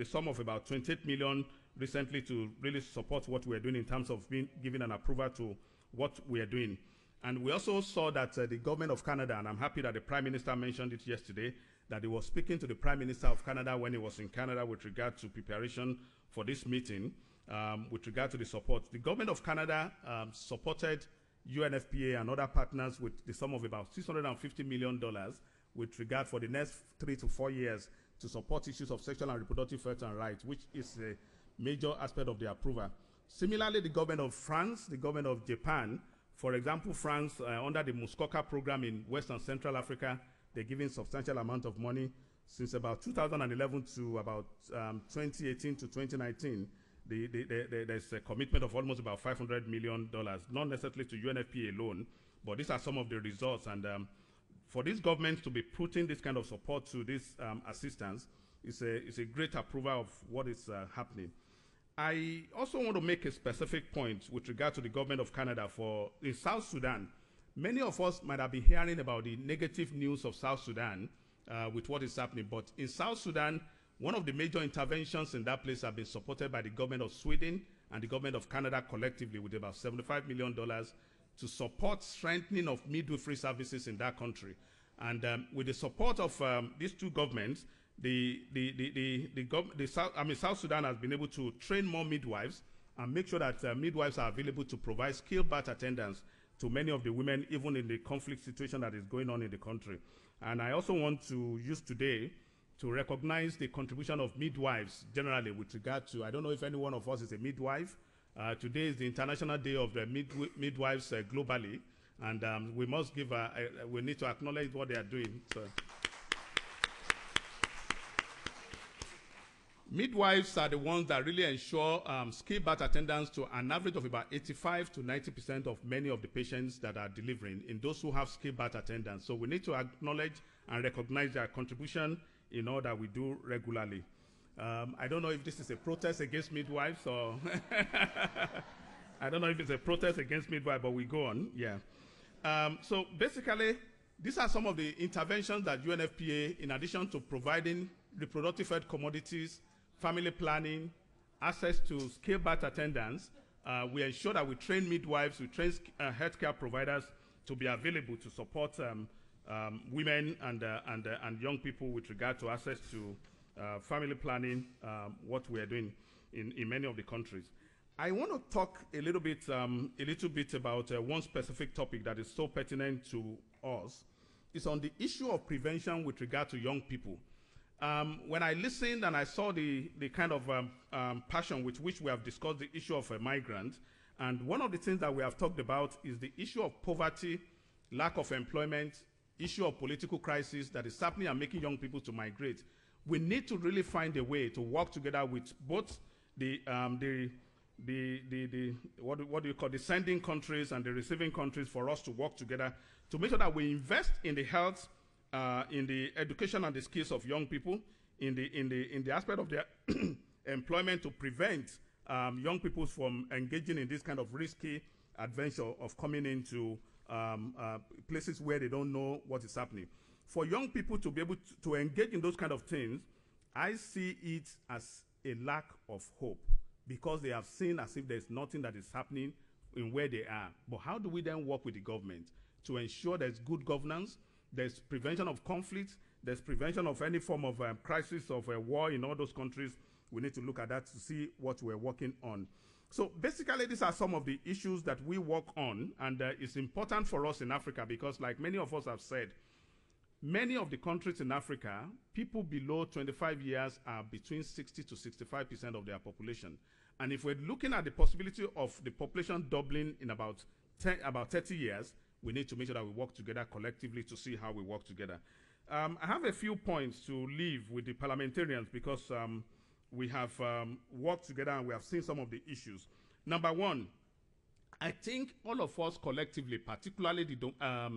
sum of about 28 million recently to really support what we're doing in terms of giving an approval to what we are doing. And we also saw that the government of Canada, and I'm happy that the Prime Minister mentioned it yesterday, that he was speaking to the Prime Minister of Canada when he was in Canada with regard to preparation for this meeting, with regard to the support. The government of Canada supported UNFPA and other partners with the sum of about $650 million with regard for the next 3 to 4 years to support issues of sexual and reproductive health and rights, which is a major aspect of the approval. Similarly, the government of France, the government of Japan, for example, France, under the Muskoka program in West and Central Africa, they're giving substantial amount of money. Since about 2011 to about 2018 to 2019, there's a commitment of almost about $500 million, not necessarily to UNFPA alone, but these are some of the results. And for these governments to be putting this kind of support to this assistance is a great approval of what is happening. I also want to make a specific point with regard to the government of Canada. In South Sudan, many of us might have been hearing about the negative news of South Sudan with what is happening. But in South Sudan, one of the major interventions in that place have been supported by the government of Sweden and the government of Canada collectively with about $75 million to support strengthening of midwifery services in that country. And with the support of these two governments, South Sudan has been able to train more midwives and make sure that midwives are available to provide skilled birth attendance to many of the women, even in the conflict situation that is going on in the country. And I also want to use today to recognize the contribution of midwives generally with regard to, I don't know if any one of us is a midwife. Today is the International Day of the Midwives globally, and we must give, we need to acknowledge what they are doing. So. Midwives are the ones that really ensure skilled birth attendance to an average of about 85 to 90% of many of the patients that are delivering in those who have skilled birth attendance. So we need to acknowledge and recognize their contribution in all that we do regularly. I don't know if this is a protest against midwives or I don't know if it's a protest against midwives, but we go on, yeah. So basically, these are some of the interventions that UNFPA, in addition to providing reproductive health commodities, family planning, access to skilled birth attendance, we ensure that we train midwives, we train healthcare providers to be available to support women and young people with regard to access to family planning, what we are doing in many of the countries. I want to talk a little bit about one specific topic that is so pertinent to us. It's on the issue of prevention with regard to young people. When I listened and I saw the kind of passion with which we have discussed the issue of migrants, and one of the things that we have talked about is the issue of poverty, lack of employment, issue of political crisis that is happening and making young people to migrate. We need to really find a way to work together with both the sending countries and the receiving countries for us to work together to make sure that we invest in the health, in the education and the skills of young people, in the aspect of their employment to prevent young people from engaging in this kind of risky adventure of coming into places where they don't know what is happening. For young people to be able to engage in those kind of things, I see it as a lack of hope because they have seen as if there's nothing that is happening in where they are. But how do we then work with the government to ensure there's good governance, there's prevention of conflicts, there's prevention of any form of crisis of a war in all those countries? We need to look at that to see what we're working on. So basically, these are some of the issues that we work on, and it's important for us in Africa because, like many of us have said, many of the countries in Africa, people below 25 years are between 60 to 65% of their population. And if we're looking at the possibility of the population doubling in about 30 years, we need to make sure that we work together collectively to see how we work together. I have a few points to leave with the parliamentarians because we have worked together and we have seen some of the issues. Number one, I think all of us collectively, particularly the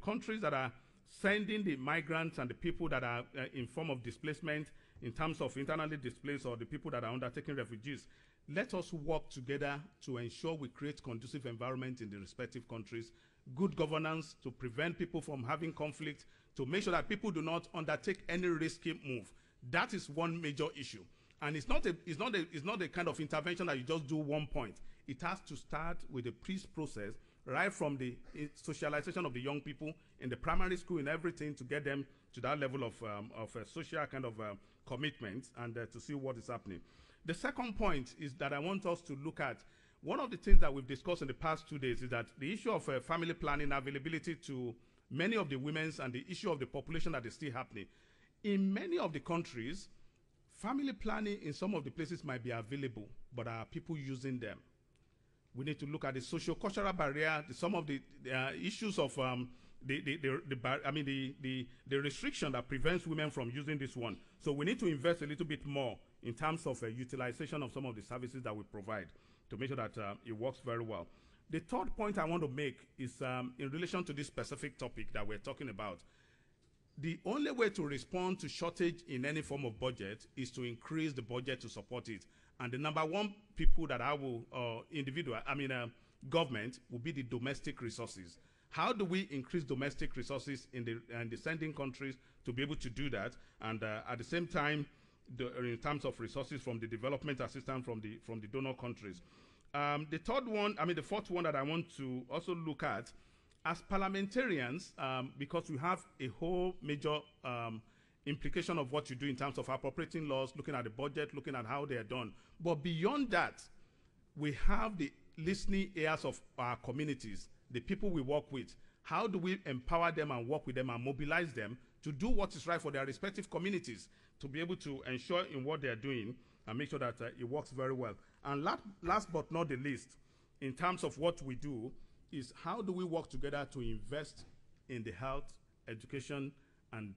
countries that are sending the migrants and the people that are in form of displacement in terms of internally displaced or the people that are undertaking refugees, let us work together to ensure we create conducive environment in the respective countries, good governance to prevent people from having conflict, to make sure that people do not undertake any risky move. That is one major issue. And it's not a kind of intervention that you just do one point. It has to start with the peace process, right from the socialization of the young people in the primary school and everything to get them to that level of social kind of commitment and to see what is happening. The second point is that I want us to look at one of the things that we've discussed in the past 2 days is that the issue of family planning availability to many of the women's and the issue of the population that is still happening. In many of the countries, family planning in some of the places might be available, but are people using them? We need to look at the socio-cultural barrier, some of the issues of the restriction that prevents women from using this one. So we need to invest a little bit more in terms of utilization of some of the services that we provide to make sure that it works very well. The third point I want to make is in relation to this specific topic that we're talking about. The only way to respond to shortage in any form of budget is to increase the budget to support it. And the number one people that I will, government, will be the domestic resources. How do we increase domestic resources in the sending countries to be able to do that? And at the same time, in terms of resources from the development assistance from the donor countries. The fourth one that I want to also look at, as parliamentarians, because we have a whole major implication of what you do in terms of appropriating laws, looking at the budget, looking at how they are done. But beyond that, we have the listening ears of our communities, the people we work with. How do we empower them and work with them and mobilize them to do what is right for their respective communities, to be able to ensure in what they are doing and make sure that it works very well? And last but not the least, in terms of what we do, is how do we work together to invest in the health, education, and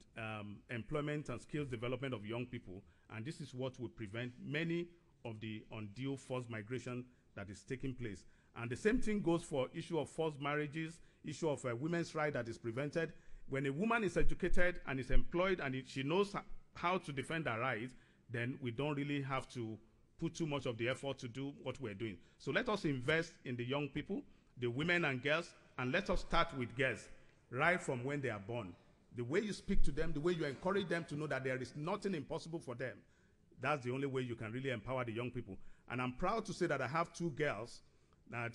employment and skills development of young people. And this is what will prevent many of the undue forced migration that is taking place. And the same thing goes for issue of forced marriages, issue of women's right that is prevented. When a woman is educated and is employed and she knows how to defend her rights, then we don't really have to put too much of the effort to do what we're doing. So let us invest in the young people, the women and girls, and let us start with girls right from when they are born. The way you speak to them, the way you encourage them to know that there is nothing impossible for them, that's the only way you can really empower the young people. And I'm proud to say that I have 2 girls, I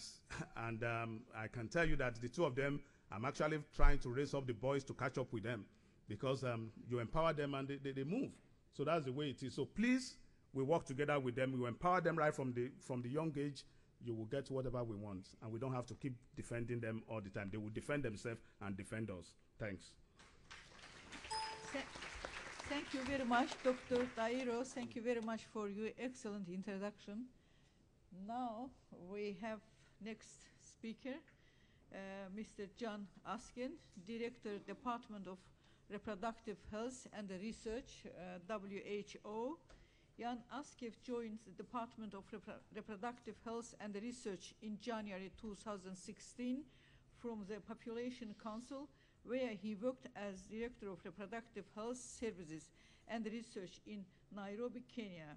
can tell you that the 2 of them, I'm actually trying to raise up the boys to catch up with them, because you empower them and they move. So that's the way it is. So please, we work together with them. We empower them right from the young age. You will get whatever we want, and we don't have to keep defending them all the time. They will defend themselves and defend us. Thanks. Thank you very much, Dr. Dairo. Thank you very much for your excellent introduction. Now we have next speaker, Mr. John Askin, Director, Department of Reproductive Health and Research, WHO. Jan Askew joined the Department of Reproductive Health and Research in January 2016 from the Population Council, where he worked as Director of Reproductive Health Services and Research in Nairobi, Kenya.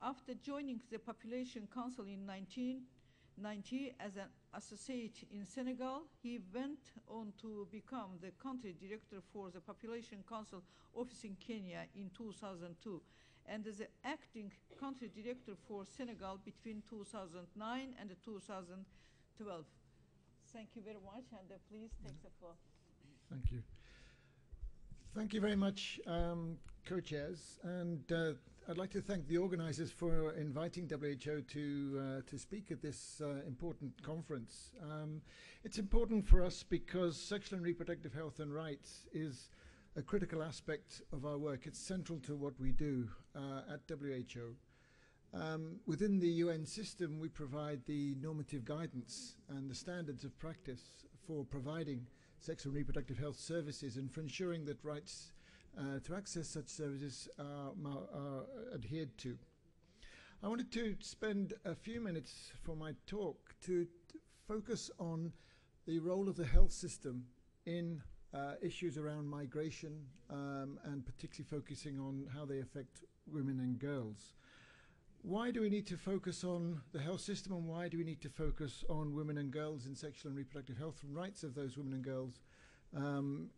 After joining the Population Council in 1990 as an associate in Senegal, he went on to become the country director for the Population Council office in Kenya in 2002. And as the acting country director for Senegal between 2009 and 2012. Thank you very much, and please take the floor. Thank you. Thank you very much, co-chairs, and I'd like to thank the organizers for inviting WHO to speak at this important conference. It's important for us because sexual and reproductive health and rights is a critical aspect of our work. It's central to what we do at WHO. Within the UN system, we provide the normative guidance and the standards of practice for providing sexual and reproductive health services and for ensuring that rights to access such services are adhered to. I wanted to spend a few minutes for my talk to focus on the role of the health system in issues around migration and particularly focusing on how they affect women and girls. Why do we need to focus on the health system, and why do we need to focus on women and girls in sexual and reproductive health and rights of those women and girls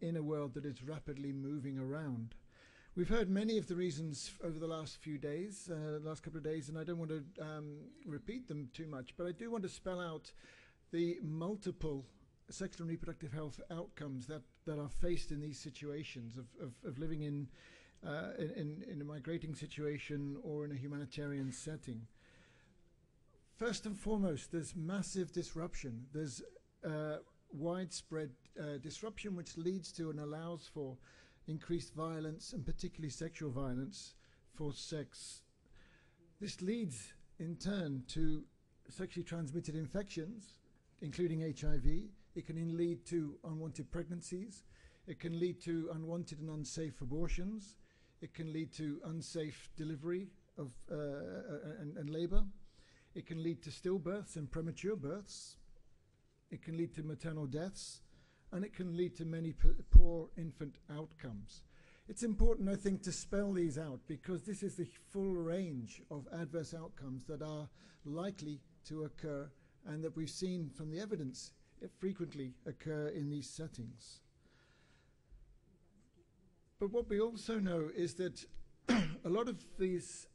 in a world that is rapidly moving around? We've heard many of the reasons over the last few days, last couple of days, and I don't want to repeat them too much, but I do want to spell out the multiple sexual and reproductive health outcomes that are faced in these situations of living in a migrating situation or in a humanitarian setting. First and foremost, there's massive disruption. There's widespread disruption which leads to and allows for increased violence, and particularly sexual violence for sex. This leads in turn to sexually transmitted infections, including HIV. It can lead to unwanted pregnancies. It can lead to unwanted and unsafe abortions. It can lead to unsafe delivery of and labor. It can lead to stillbirths and premature births. It can lead to maternal deaths, and it can lead to many poor infant outcomes. It's important, I think, to spell these out, because this is the full range of adverse outcomes that are likely to occur and that we've seen from the evidence frequently occur in these settings. But what we also know is that a lot of these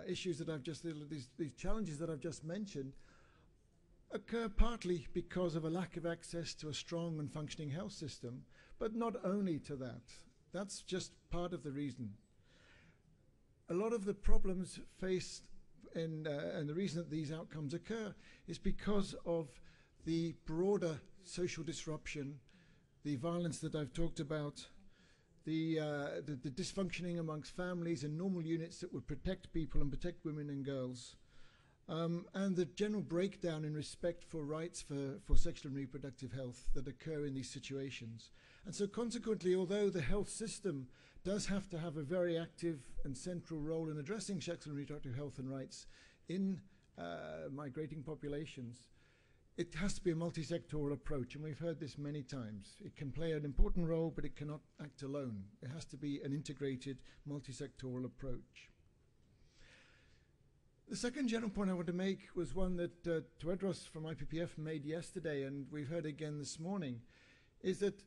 issues that I've just, these challenges that I've just mentioned occur partly because of a lack of access to a strong and functioning health system, but not only to that. That's just part of the reason. A lot of the problems faced and the reason that these outcomes occur is because of the broader social disruption, the violence that I've talked about, the dysfunctioning amongst families and normal units that would protect people and protect women and girls, and the general breakdown in respect for rights for sexual and reproductive health that occur in these situations. And so consequently, although the health system does have to have a very active and central role in addressing sexual and reproductive health and rights in migrating populations, it has to be a multi-sectoral approach, and we've heard this many times. It can play an important role, but it cannot act alone. It has to be an integrated multi-sectoral approach. The second general point I want to make was one that Tewedros from IPPF made yesterday, and we've heard again this morning, is that,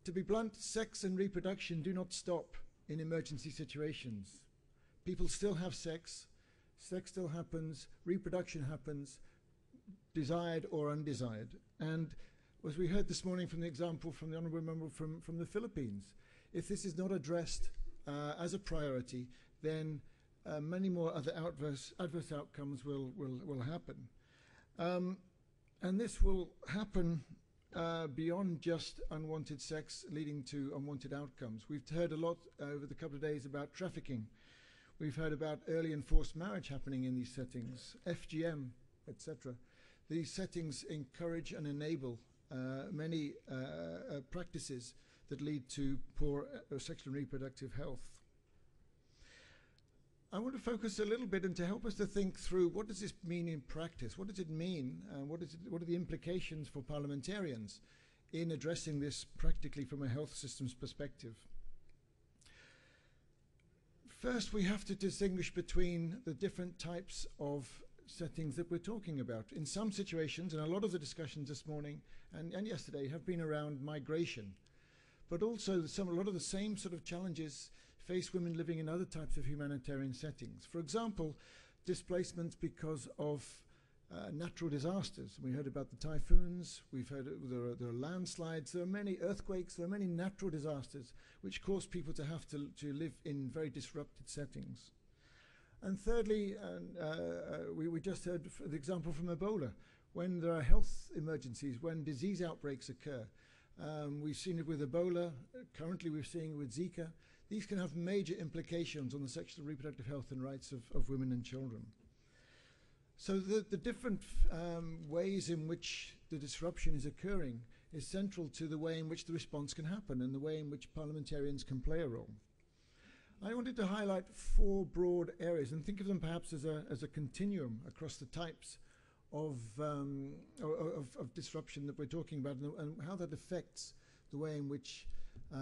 to be blunt, sex and reproduction do not stop in emergency situations. People still have sex still happens, reproduction happens, desired or undesired. And as we heard this morning from the example from the Honourable Member from the Philippines, if this is not addressed as a priority, then many more other adverse outcomes will happen. And this will happen beyond just unwanted sex leading to unwanted outcomes. We've heard a lot over the couple of days about trafficking. We've heard about early and forced marriage happening in these settings, FGM, etc. These settings encourage and enable many practices that lead to poor sexual and reproductive health. I want to focus a little bit and to help us to think through, what does this mean in practice? What does it mean? What are the implications for parliamentarians in addressing this practically from a health systems perspective? First, we have to distinguish between the different types of settings that we're talking about. In some situations, and a lot of the discussions this morning and yesterday have been around migration, but also a lot of the same sort of challenges face women living in other types of humanitarian settings. For example, displacements because of natural disasters. We heard about the typhoons, we've heard there are landslides, there are many earthquakes, there are many natural disasters which cause people to have to live in very disrupted settings. And thirdly, we just heard the example from Ebola. When there are health emergencies, when disease outbreaks occur, we've seen it with Ebola, currently we're seeing it with Zika. These can have major implications on the sexual and reproductive health and rights of women and children. So the different ways in which the disruption is occurring is central to the way in which the response can happen and the way in which parliamentarians can play a role. I wanted to highlight 4 broad areas and think of them perhaps as a continuum across the types of disruption that we're talking about, and how that affects the way in which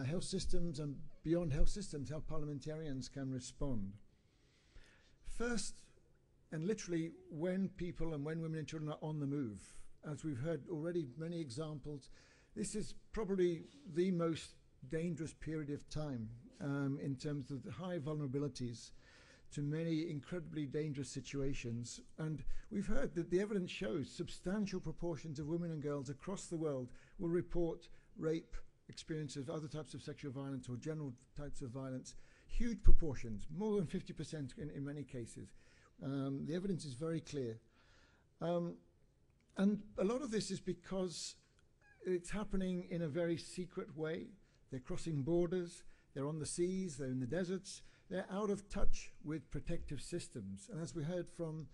health systems and beyond health systems, how parliamentarians can respond. First, and literally when people and when women and children are on the move, as we've heard already many examples, this is probably the most dangerous period of time in terms of the high vulnerabilities to many incredibly dangerous situations. And we've heard that the evidence shows substantial proportions of women and girls across the world will report rape, experience of other types of sexual violence or general types of violence, huge proportions, more than 50% in many cases. The evidence is very clear. And a lot of this is because it's happening in a very secret way. They're crossing borders, they're on the seas, they're in the deserts, they're out of touch with protective systems. And as we heard from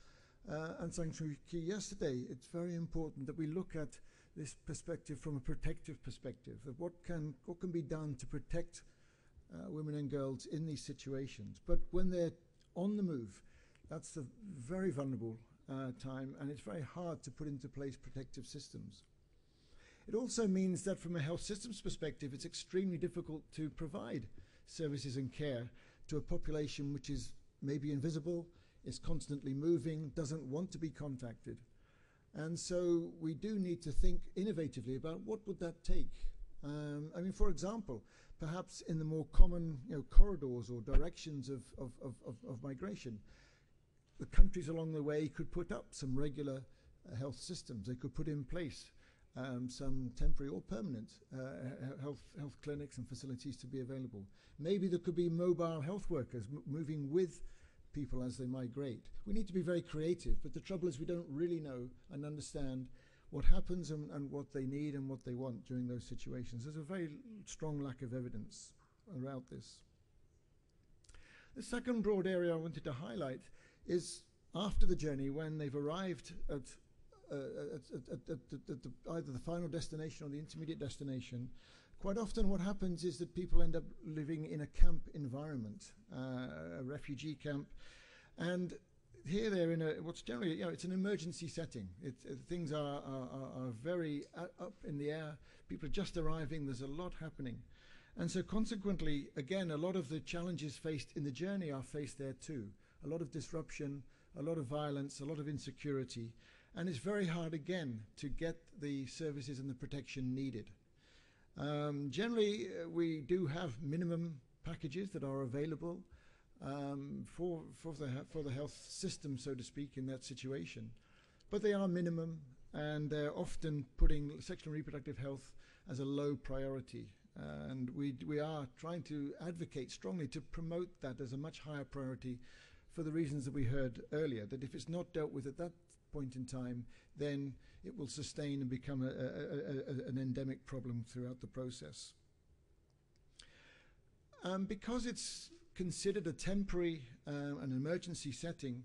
Aung San Suu Kyi yesterday, it's very important that we look at this perspective from a protective perspective, of what can be done to protect women and girls in these situations. But when they're on the move, that's a very vulnerable time, and it's very hard to put into place protective systems. It also means that from a health systems perspective, it's extremely difficult to provide services and care to a population which is maybe invisible, is constantly moving, doesn't want to be contacted. And so we do need to think innovatively about what would that take. I mean, for example, perhaps in the more common corridors or directions of migration, the countries along the way could put up some regular health systems. They could put in place some temporary or permanent health clinics and facilities to be available. Maybe there could be mobile health workers moving with people as they migrate. We need to be very creative, but the trouble is we don't really know and understand what happens and what they need and what they want during those situations. There's a very strong lack of evidence around this. The second broad area I wanted to highlight is after the journey, when they've arrived at either the final destination or the intermediate destination. Quite often what happens is that people end up living in a camp environment, a refugee camp, and here they're in what's generally, it's an emergency setting. Things are very up in the air. People are just arriving. There's a lot happening. And so consequently, again, a lot of the challenges faced in the journey are faced there too. A lot of disruption, a lot of violence, a lot of insecurity. And it's very hard, again, to get the services and the protection needed. Generally, we do have minimum packages that are available for the health system, so to speak, in that situation. But they are minimum, and they're often putting sexual and reproductive health as a low priority. And we are trying to advocate strongly to promote that as a much higher priority for the reasons that we heard earlier, that if it's not dealt with at that point in time, then it will sustain and become an endemic problem throughout the process. Because it's considered a temporary an emergency setting,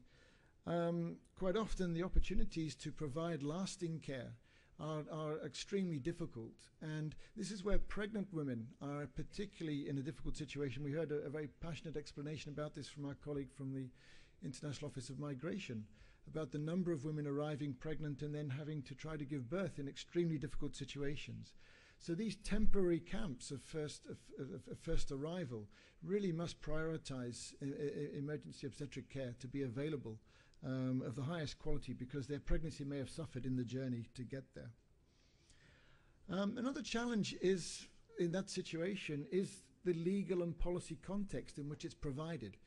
quite often the opportunities to provide lasting care are extremely difficult. And this is where pregnant women are particularly in a difficult situation. We heard a very passionate explanation about this from our colleague from the International Office of Migration, about the number of women arriving pregnant and then having to try to give birth in extremely difficult situations. So these temporary camps of first arrival really must prioritize emergency obstetric care to be available of the highest quality, because their pregnancy may have suffered in the journey to get there. Another challenge is, in that situation, is the legal and policy context in which it's provided,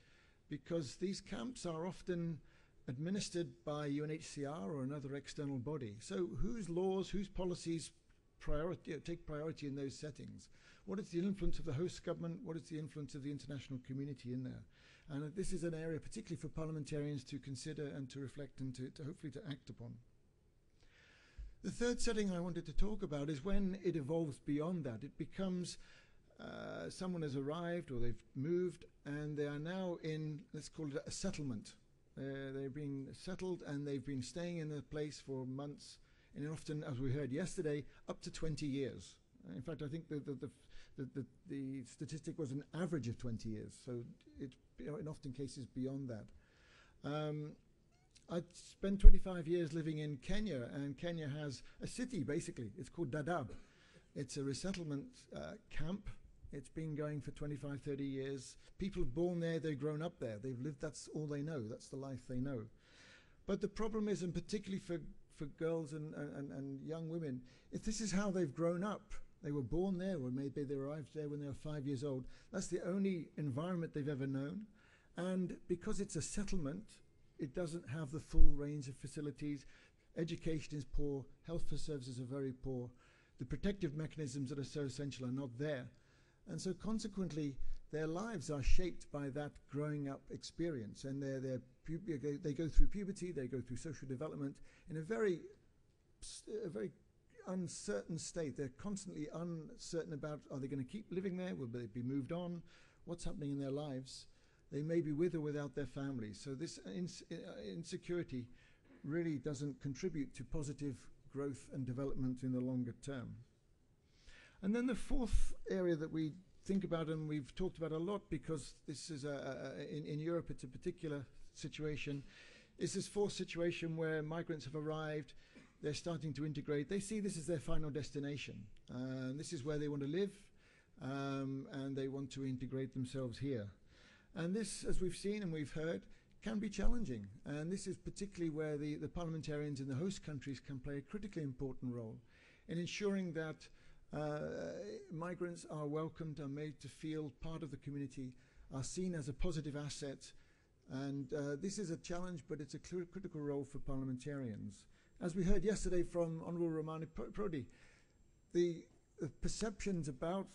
because these camps are often administered by UNHCR or another external body. So whose laws, whose policies take priority in those settings? What is the influence of the host government? What is the influence of the international community in there? And this is an area particularly for parliamentarians to consider and to reflect and to hopefully to act upon. The third setting I wanted to talk about is when it evolves beyond that. It becomes someone has arrived or they've moved and they are now in, let's call it a settlement. They're being settled and they've been staying in a place for months, and often, as we heard yesterday, up to 20 years. In fact, I think the statistic was an average of 20 years, so it's in often cases beyond that. I spent 25 years living in Kenya, and Kenya has a city, basically. It's called Dadaab. It's a resettlement camp. It's been going for 25, 30 years. People have born there, they've grown up there. They've lived, that's all they know. That's the life they know. But the problem is, and particularly for girls and young women, if this is how they've grown up, they were born there, or maybe they arrived there when they were 5 years old, that's the only environment they've ever known. And because it's a settlement, it doesn't have the full range of facilities. Education is poor, health services are very poor. The protective mechanisms that are so essential are not there. And so consequently, their lives are shaped by that growing up experience, and they go through puberty, they go through social development in a very uncertain state. They're constantly uncertain about, are they going to keep living there? Will they be moved on? What's happening in their lives? They may be with or without their families. So this insecurity really doesn't contribute to positive growth and development in the longer term. And then the fourth area that we think about, and we've talked about a lot because this is in Europe it's a particular situation, is this fourth situation where migrants have arrived, they're starting to integrate, they see this as their final destination. This is where they want to live, and they want to integrate themselves here. And this, as we've seen and we've heard, can be challenging. And this is particularly where the parliamentarians in the host countries can play a critically important role in ensuring that migrants are welcomed, are made to feel part of the community, are seen as a positive asset. And this is a challenge, but it's a critical role for parliamentarians. As we heard yesterday from Honourable Romani Prodi, the perceptions about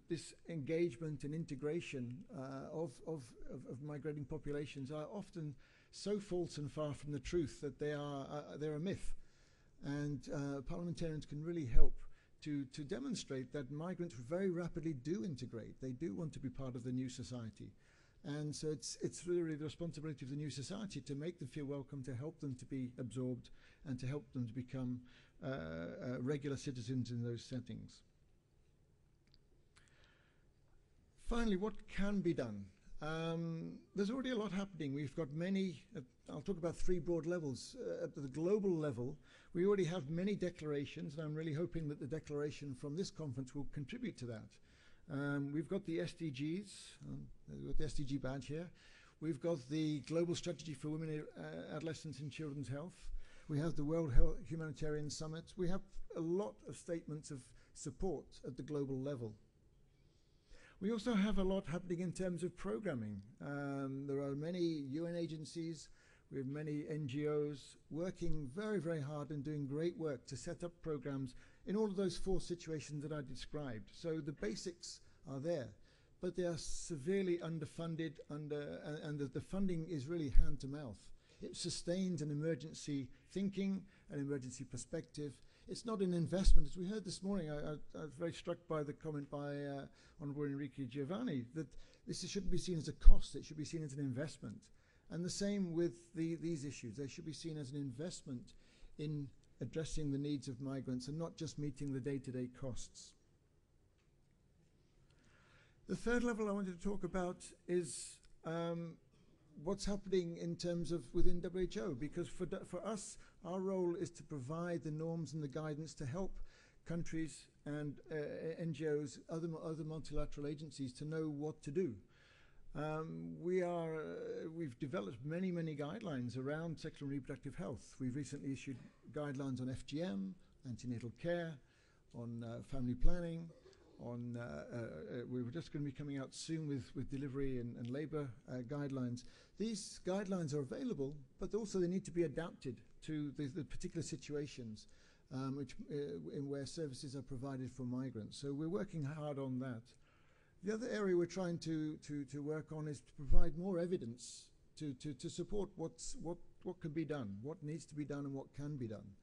this engagement and integration of migrating populations are often so false and far from the truth that they're a myth. And parliamentarians can really help to demonstrate that migrants very rapidly do integrate. They do want to be part of the new society. And so it's really the responsibility of the new society to make them feel welcome, to help them to be absorbed, and to help them to become regular citizens in those settings. Finally, what can be done? There's already a lot happening. We've got many, I'll talk about three broad levels. At the global level, we already have many declarations, and I'm really hoping that the declaration from this conference will contribute to that. We've got the SDGs, we've got the SDG badge here. We've got the Global Strategy for Women, Adolescents and Children's Health. We have the World Humanitarian Summit. We have a lot of statements of support at the global level. We also have a lot happening in terms of programming. There are many UN agencies, we have many NGOs working very, very hard and doing great work to set up programs in all of those four situations that I described. So the basics are there, but they are severely underfunded, and the funding is really hand to mouth. It sustains an emergency thinking, an emergency perspective. It's not an investment. As we heard this morning, I was very struck by the comment by Honourable Enrique Giovanni that this shouldn't be seen as a cost, it should be seen as an investment. And the same with these issues. They should be seen as an investment in addressing the needs of migrants and not just meeting the day-to-day costs. The third level I wanted to talk about is what's happening in terms of within WHO, because for us, our role is to provide the norms and the guidance to help countries and NGOs, other multilateral agencies to know what to do. We've developed many guidelines around sexual and reproductive health. We've recently issued guidelines on FGM, antenatal care, on family planning, on we're just going to be coming out soon with delivery and labour guidelines. These guidelines are available, but also they need to be adapted to the particular situations where services are provided for migrants. So we're working hard on that. The other area we're trying to work on is to provide more evidence to support what can be done, what needs to be done and what can be done.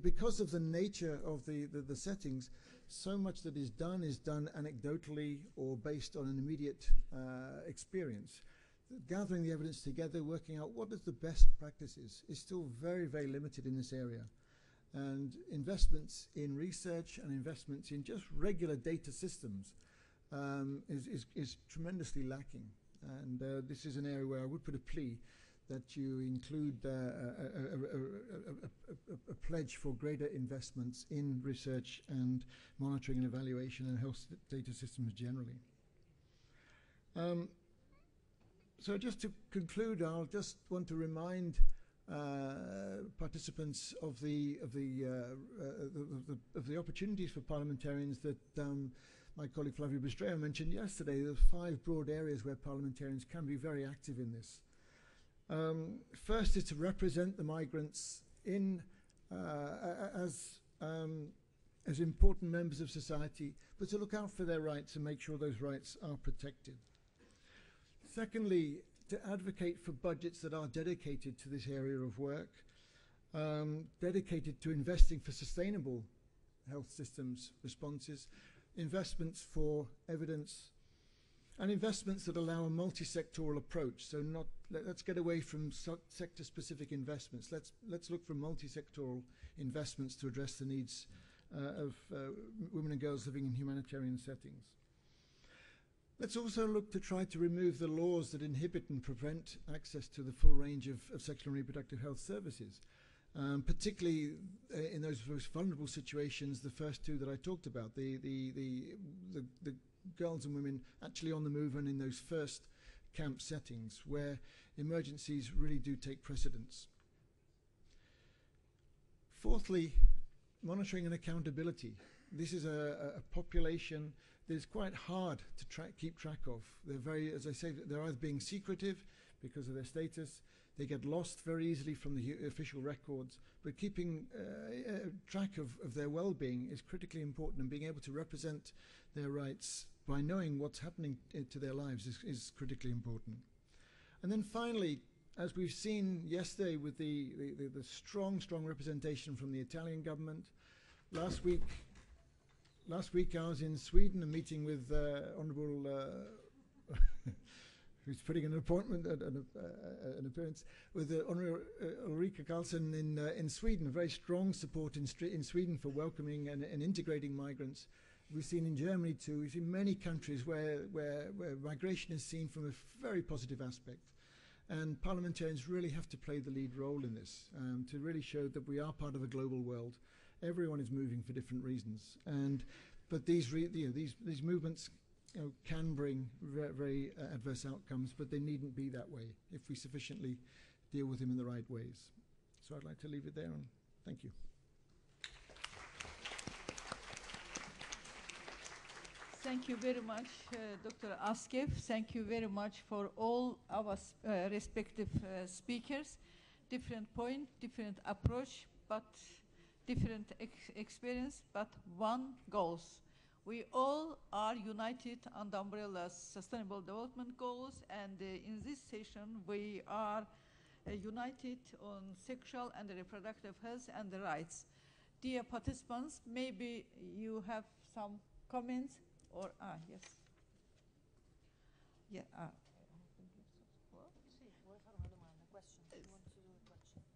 Because of the nature of the settings, so much that is done anecdotally or based on an immediate experience. Gathering the evidence together, working out what is the best practices is still very limited in this area. And investments in research and investments in just regular data systems is tremendously lacking. And this is an area where I would put a plea that you include a pledge for greater investments in research and monitoring and evaluation and health data systems generally. So just to conclude, I'll just want to remind participants of the opportunities for parliamentarians that my colleague Flavio Bistreo mentioned yesterday. There's 5 broad areas where parliamentarians can be very active in this. First is to represent the migrants in as as important members of society, but to look out for their rights and make sure those rights are protected. Secondly, to advocate for budgets that are dedicated to this area of work, dedicated to investing for sustainable health systems responses, investments for evidence, and investments that allow a multi-sectoral approach. So let's get away from sector-specific investments. Let's look for multi-sectoral investments to address the needs of women and girls living in humanitarian settings. Let's also look to try to remove the laws that inhibit and prevent access to the full range of sexual and reproductive health services, particularly in those most vulnerable situations, the first two that I talked about, the girls and women actually on the move and in those first camp settings where emergencies really do take precedence. Fourthly, monitoring and accountability. This is a population that is quite hard to keep track of. They're very, as I say, they're either being secretive because of their status, they get lost very easily from the official records, but keeping track of their well-being is critically important, and being able to represent their rights by knowing what's happening to their lives is critically important. And then finally, as we've seen yesterday with the strong representation from the Italian government, last week I was in Sweden, a meeting with Honourable who's putting an appointment, an appearance with Honourable Ulrika Karlsson in Sweden. Very strong support in Sweden for welcoming and integrating migrants. We've seen in Germany too. We've seen many countries where migration is seen from a very positive aspect. And parliamentarians really have to play the lead role in this, to really show that we are part of a global world. Everyone is moving for different reasons, but these movements can bring very adverse outcomes, but they needn't be that way if we sufficiently deal with them in the right ways. So I'd like to leave it there, and thank you. Thank you very much, Dr. Askew. Thank you very much for all our respective speakers. Different point, different approach, but different experience, but one goals. We all are united under the umbrella Sustainable Development Goals, and in this session we are united on sexual and reproductive health and the rights. Dear participants, maybe you have some comments or yes. Yeah.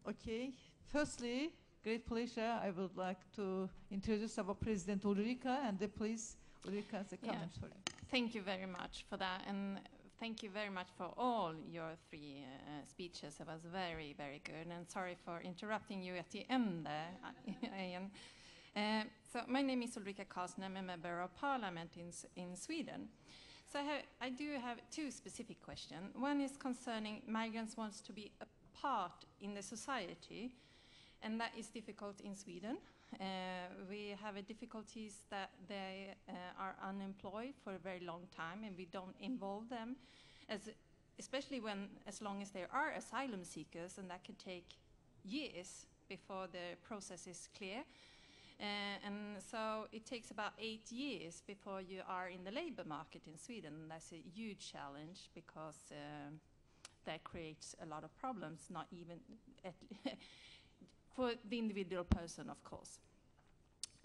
Okay. Firstly, great pleasure. I would like to introduce our President Ulrika, and please, Ulrika has a comment. Sorry. Thank you very much for that, and thank you very much for all your three speeches. It was very, very good, and sorry for interrupting you at the end there. So my name is Ulrika Karlsson. I'm a member of Parliament in Sweden. So I do have two specific questions. One is concerning migrants wants to be a part in the society, and that is difficult in Sweden. We have difficulties that they are unemployed for a very long time, and we don't involve them, especially as long as they are asylum seekers, and that can take years before the process is clear. And so it takes about 8 years before you are in the labor market in Sweden. That's a huge challenge because that creates a lot of problems, not even for the individual person, of course.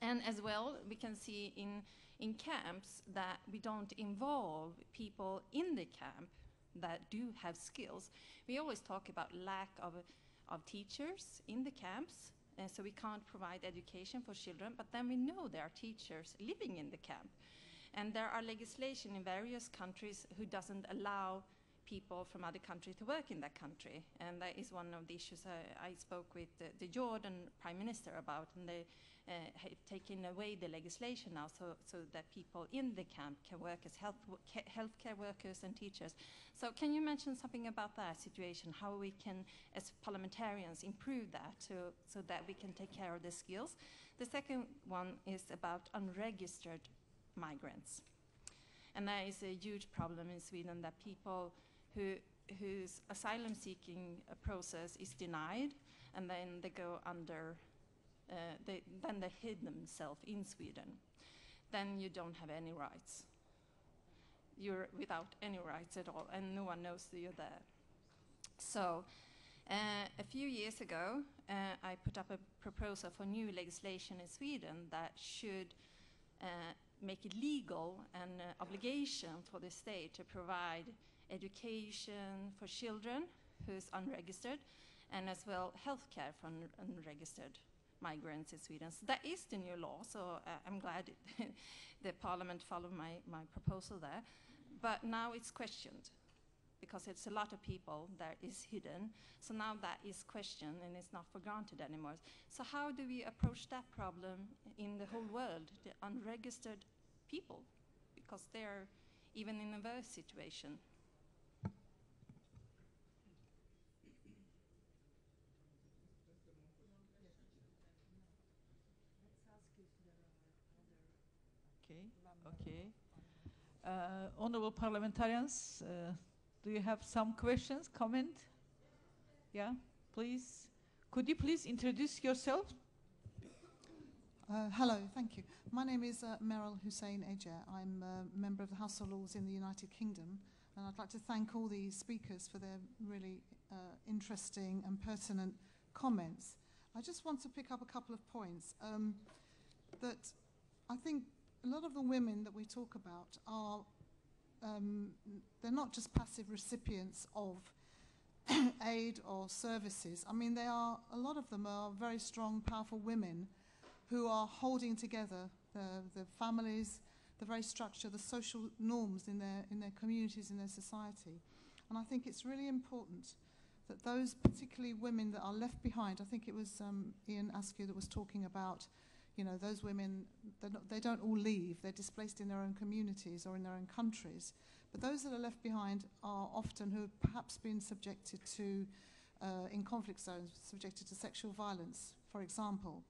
And as well, we can see in camps that we don't involve people in the camp that do have skills. We always talk about lack of teachers in the camps, so we can't provide education for children, but then we know there are teachers living in the camp. And there are legislation in various countries who doesn't allow people from other countries to work in that country. And that is one of the issues I spoke with the Jordan Prime Minister about, and they have taken away the legislation now so that people in the camp can work as healthcare workers and teachers. So can you mention something about that situation, how we can, as parliamentarians, improve that so that we can take care of the skills? The second one is about unregistered migrants. And that is a huge problem in Sweden, that people whose asylum seeking process is denied, and then they go under then they hid themselves in Sweden, then you don't have any rights. You're without any rights at all, and no one knows that you're there. So a few years ago, I put up a proposal for new legislation in Sweden that should make it legal and obligation for the state to provide education for children who's unregistered, and as well healthcare for unregistered migrants in Sweden. So that is the new law, so I'm glad the Parliament followed my proposal there. But now it's questioned, because it's a lot of people that is hidden. So now that is questioned and it's not for granted anymore. So how do we approach that problem in the whole world, the unregistered people? Because they're even in a worse situation. Okay. Honorable parliamentarians, do you have some questions, comment? Yeah, please. Could you please introduce yourself? Hello, thank you. My name is Meryl Hussein Ejer. I'm a member of the House of Lords in the United Kingdom, and I'd like to thank all the speakers for their really interesting and pertinent comments. I just want to pick up a couple of points that I think a lot of the women that we talk about are, they're not just passive recipients of aid or services. I mean, a lot of them are very strong, powerful women who are holding together the families, the very structure, the social norms in their communities, in their society. And I think it's really important that those, particularly women that are left behind, I think it was Ian Askew that was talking about, you know, those women, they don't all leave, they're displaced in their own communities or in their own countries. But those that are left behind are often who have perhaps been subjected to, in conflict zones, subjected to sexual violence, for example.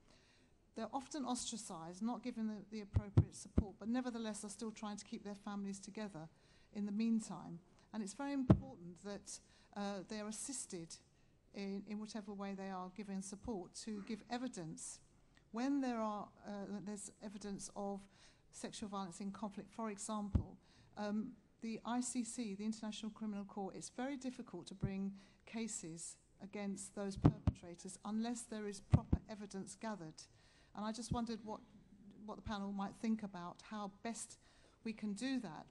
They're often ostracized, not given the appropriate support, but nevertheless are still trying to keep their families together in the meantime. And it's very important that they are assisted in whatever way they are given support to give evidence when there's evidence of sexual violence in conflict. For example, the ICC, the International Criminal Court, it's very difficult to bring cases against those perpetrators unless there is proper evidence gathered. And I just wondered what the panel might think about how best we can do that.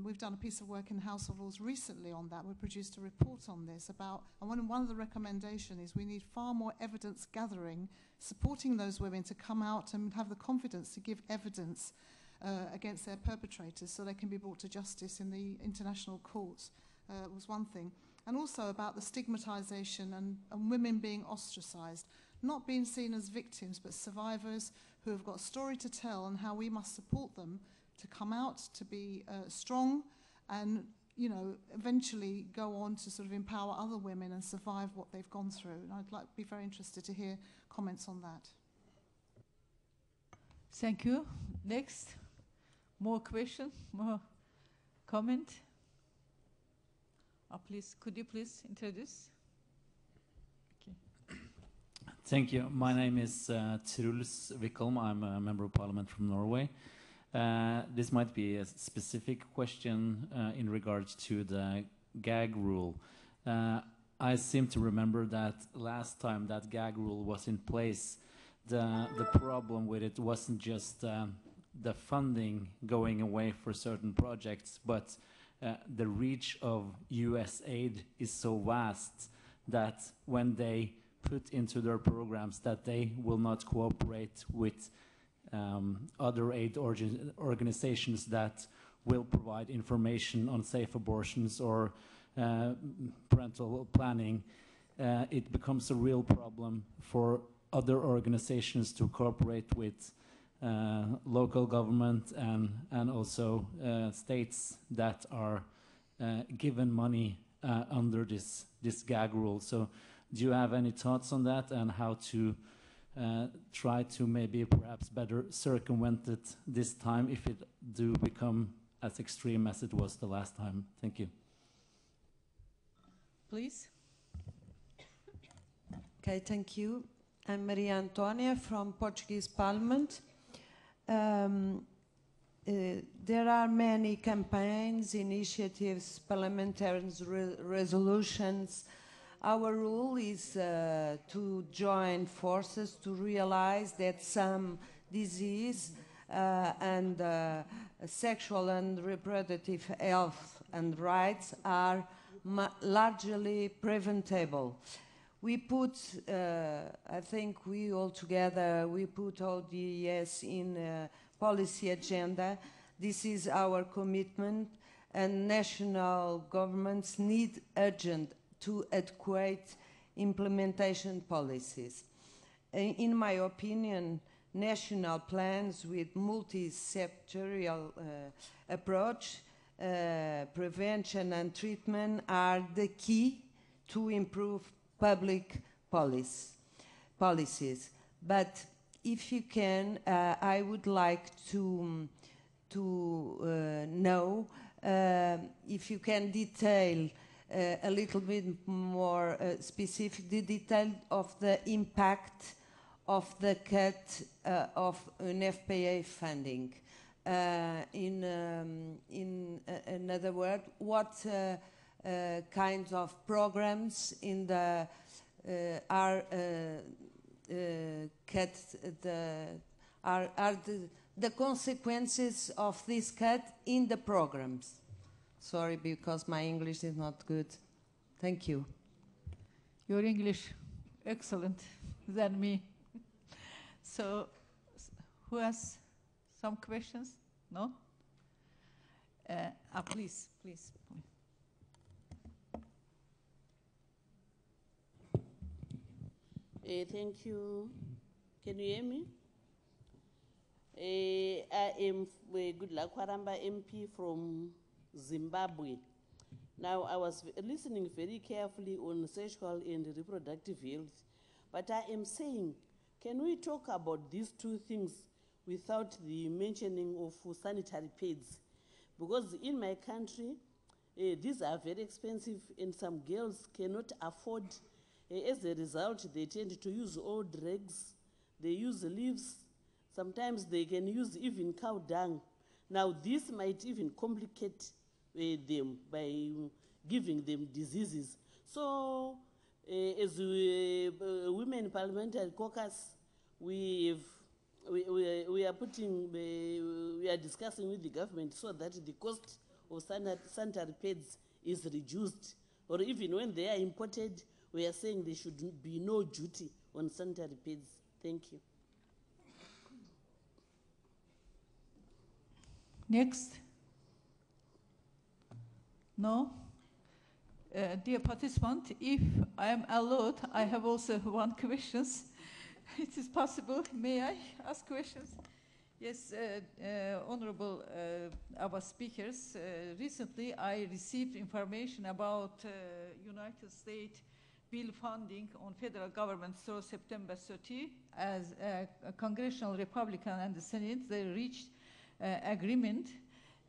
We've done a piece of work in House of Lords recently on that. We produced a report on this about, and one of the recommendations is we need far more evidence gathering, supporting those women to come out and have the confidence to give evidence against their perpetrators so they can be brought to justice in the international courts, was one thing. And also about the stigmatization and women being ostracized, not being seen as victims, but survivors who have got a story to tell, and how we must support them to come out, to be strong, and, you know, eventually go on to sort of empower other women and survive what they've gone through. And I'd be very interested to hear comments on that. Thank you. Next, more question, more comment? Please, could you please introduce? Thank you. My name is Truls Wikholm. I'm a member of parliament from Norway. This might be a specific question in regards to the gag rule. I seem to remember that last time that gag rule was in place, the problem with it wasn't just the funding going away for certain projects, but the reach of US aid is so vast that when they put into their programs that they will not cooperate with other aid organizations that will provide information on safe abortions or parental planning, it becomes a real problem for other organizations to cooperate with local government and also states that are given money under this gag rule. So do you have any thoughts on that and how to try to maybe perhaps better circumvent it this time if it do become as extreme as it was the last time? Thank you. Please. Okay, thank you. I'm Maria Antónia from Portuguese Parliament. There are many campaigns, initiatives, parliamentary resolutions. Our rule is to join forces to realize that some disease and sexual and reproductive health and rights are largely preventable. We put, I think we all together, we put ODS in policy agenda. This is our commitment, and national governments need urgent to adequate implementation policies. In my opinion, national plans with multi-sectorial approach, prevention and treatment are the key to improve public policies. But if you can, I would like to know if you can detail a little bit more specific the detail of the impact of the cut of an FPA funding. In another word, what kinds of programs in the are cut, are the consequences of this cut in the programs? Sorry, because my English is not good. Thank you. Your English excellent than me. So, who has some questions? No? Please. Thank you. Can you hear me? I am Goodluck Waramba MP from Zimbabwe. Now, I was listening very carefully on sexual and reproductive health, but I am saying, can we talk about these two things without the mentioning of sanitary pads? Because in my country, these are very expensive and some girls cannot afford. As a result, they tend to use old rags, they use leaves, sometimes they can use even cow dung. Now, this might even complicate them by giving them diseases. So, as Women Parliamentary Caucus, we are discussing with the government so that the cost of sanitary pads is reduced, or even when they are imported, we are saying there should be no duty on sanitary pads. Thank you. Next. No? Dear participant, if I am allowed, I have also one question. It is possible. May I ask questions? Yes, honorable our speakers, recently I received information about United States bill funding on federal government through September 30. As a congressional Republican and the Senate, they reached agreement.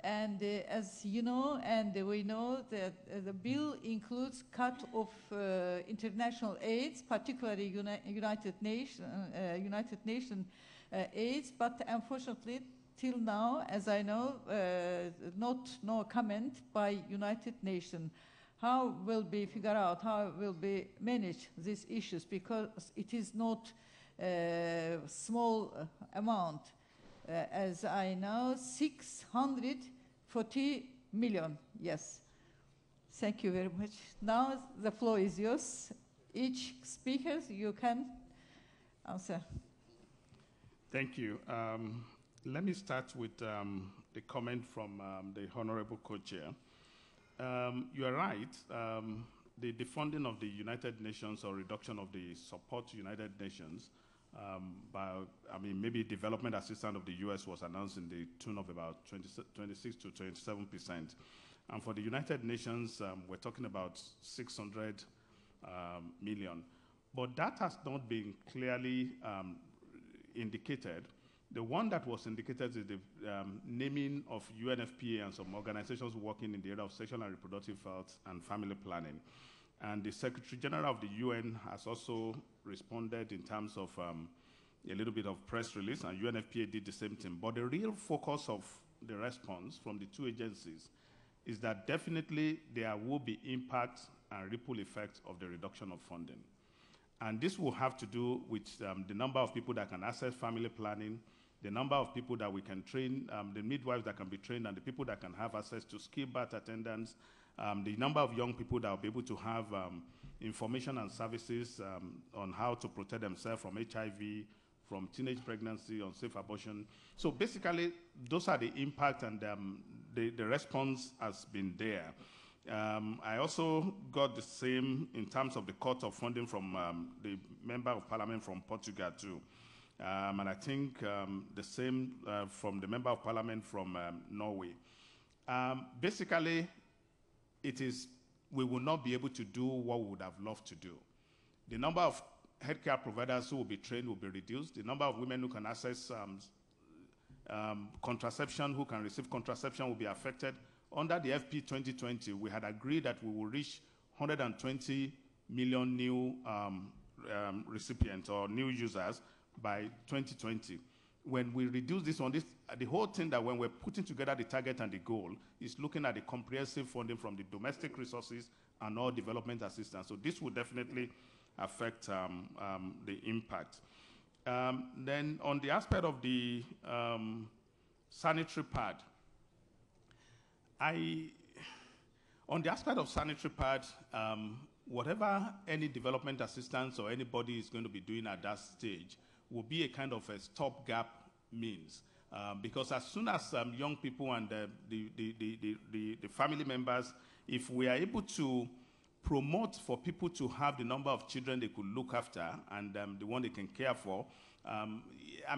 And as you know, and we know that the bill includes cut of international aids, particularly United Nations aids, but unfortunately, till now, as I know, no comment by United Nations. How will be figured out, how will be managed these issues, because it is not a small amount. As I know, 640 million, yes. Thank you very much. Now the floor is yours. Each speaker, you can answer. Thank you. Let me start with the comment from the Honorable Co-Chair. You are right. The funding of the United Nations or reduction of the support to United Nations maybe development assistance of the US was announced in the tune of about 26 to 27%. And for the United Nations, we're talking about 600 million. But that has not been clearly indicated. The one that was indicated is the naming of UNFPA and some organizations working in the area of sexual and reproductive health and family planning. And the Secretary General of the UN has also responded in terms of a little bit of press release, and UNFPA did the same thing. But the real focus of the response from the two agencies is that definitely there will be impact and ripple effects of the reduction of funding. And this will have to do with the number of people that can access family planning, the number of people that we can train, the midwives that can be trained, and the people that can have access to skilled birth attendants, the number of young people that will be able to have information and services on how to protect themselves from HIV, from teenage pregnancy, unsafe abortion. So basically, those are the impact, and the response has been there. I also got the same in terms of the cut of funding from the Member of Parliament from Portugal too. And I think the same from the Member of Parliament from Norway. Basically, we will not be able to do what we would have loved to do. The number of healthcare providers who will be trained will be reduced. The number of women who can access contraception, who can receive contraception, will be affected. Under the FP 2020, we had agreed that we will reach 120 million new recipients or new users by 2020. When we reduce this one, the whole thing that when we're putting together the target and the goal is looking at the comprehensive funding from the domestic resources and all development assistance. So this will definitely affect the impact. Then on the aspect of the sanitary pad, on the aspect of sanitary pad, whatever any development assistance or anybody is going to be doing at that stage will be a kind of a stopgap means. Because as soon as young people and the family members, if we are able to promote for people to have the number of children they could look after and the one they can care for, I'm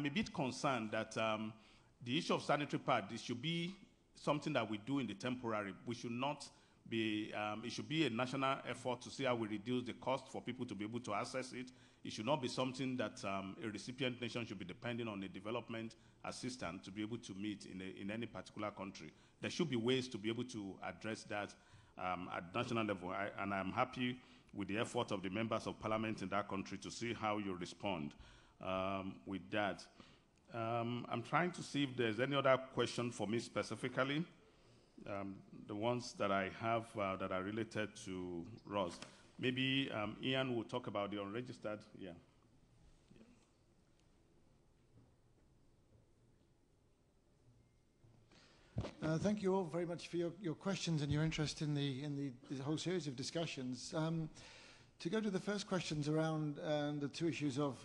a bit concerned that the issue of sanitary pad, it should be something that we do in the temporary. We should not be, it should be a national effort to see how we reduce the cost for people to be able to access it. It should not be something that a recipient nation should be depending on a development assistant to be able to meet in any particular country. There should be ways to be able to address that at national level, and I'm happy with the effort of the members of parliament in that country to see how you respond with that. I'm trying to see if there's any other question for me specifically. The ones that I have that are related to Ross. Maybe Ian will talk about the unregistered. Yeah. Thank you all very much for your questions and your interest in the whole series of discussions. To go to the first questions around the two issues of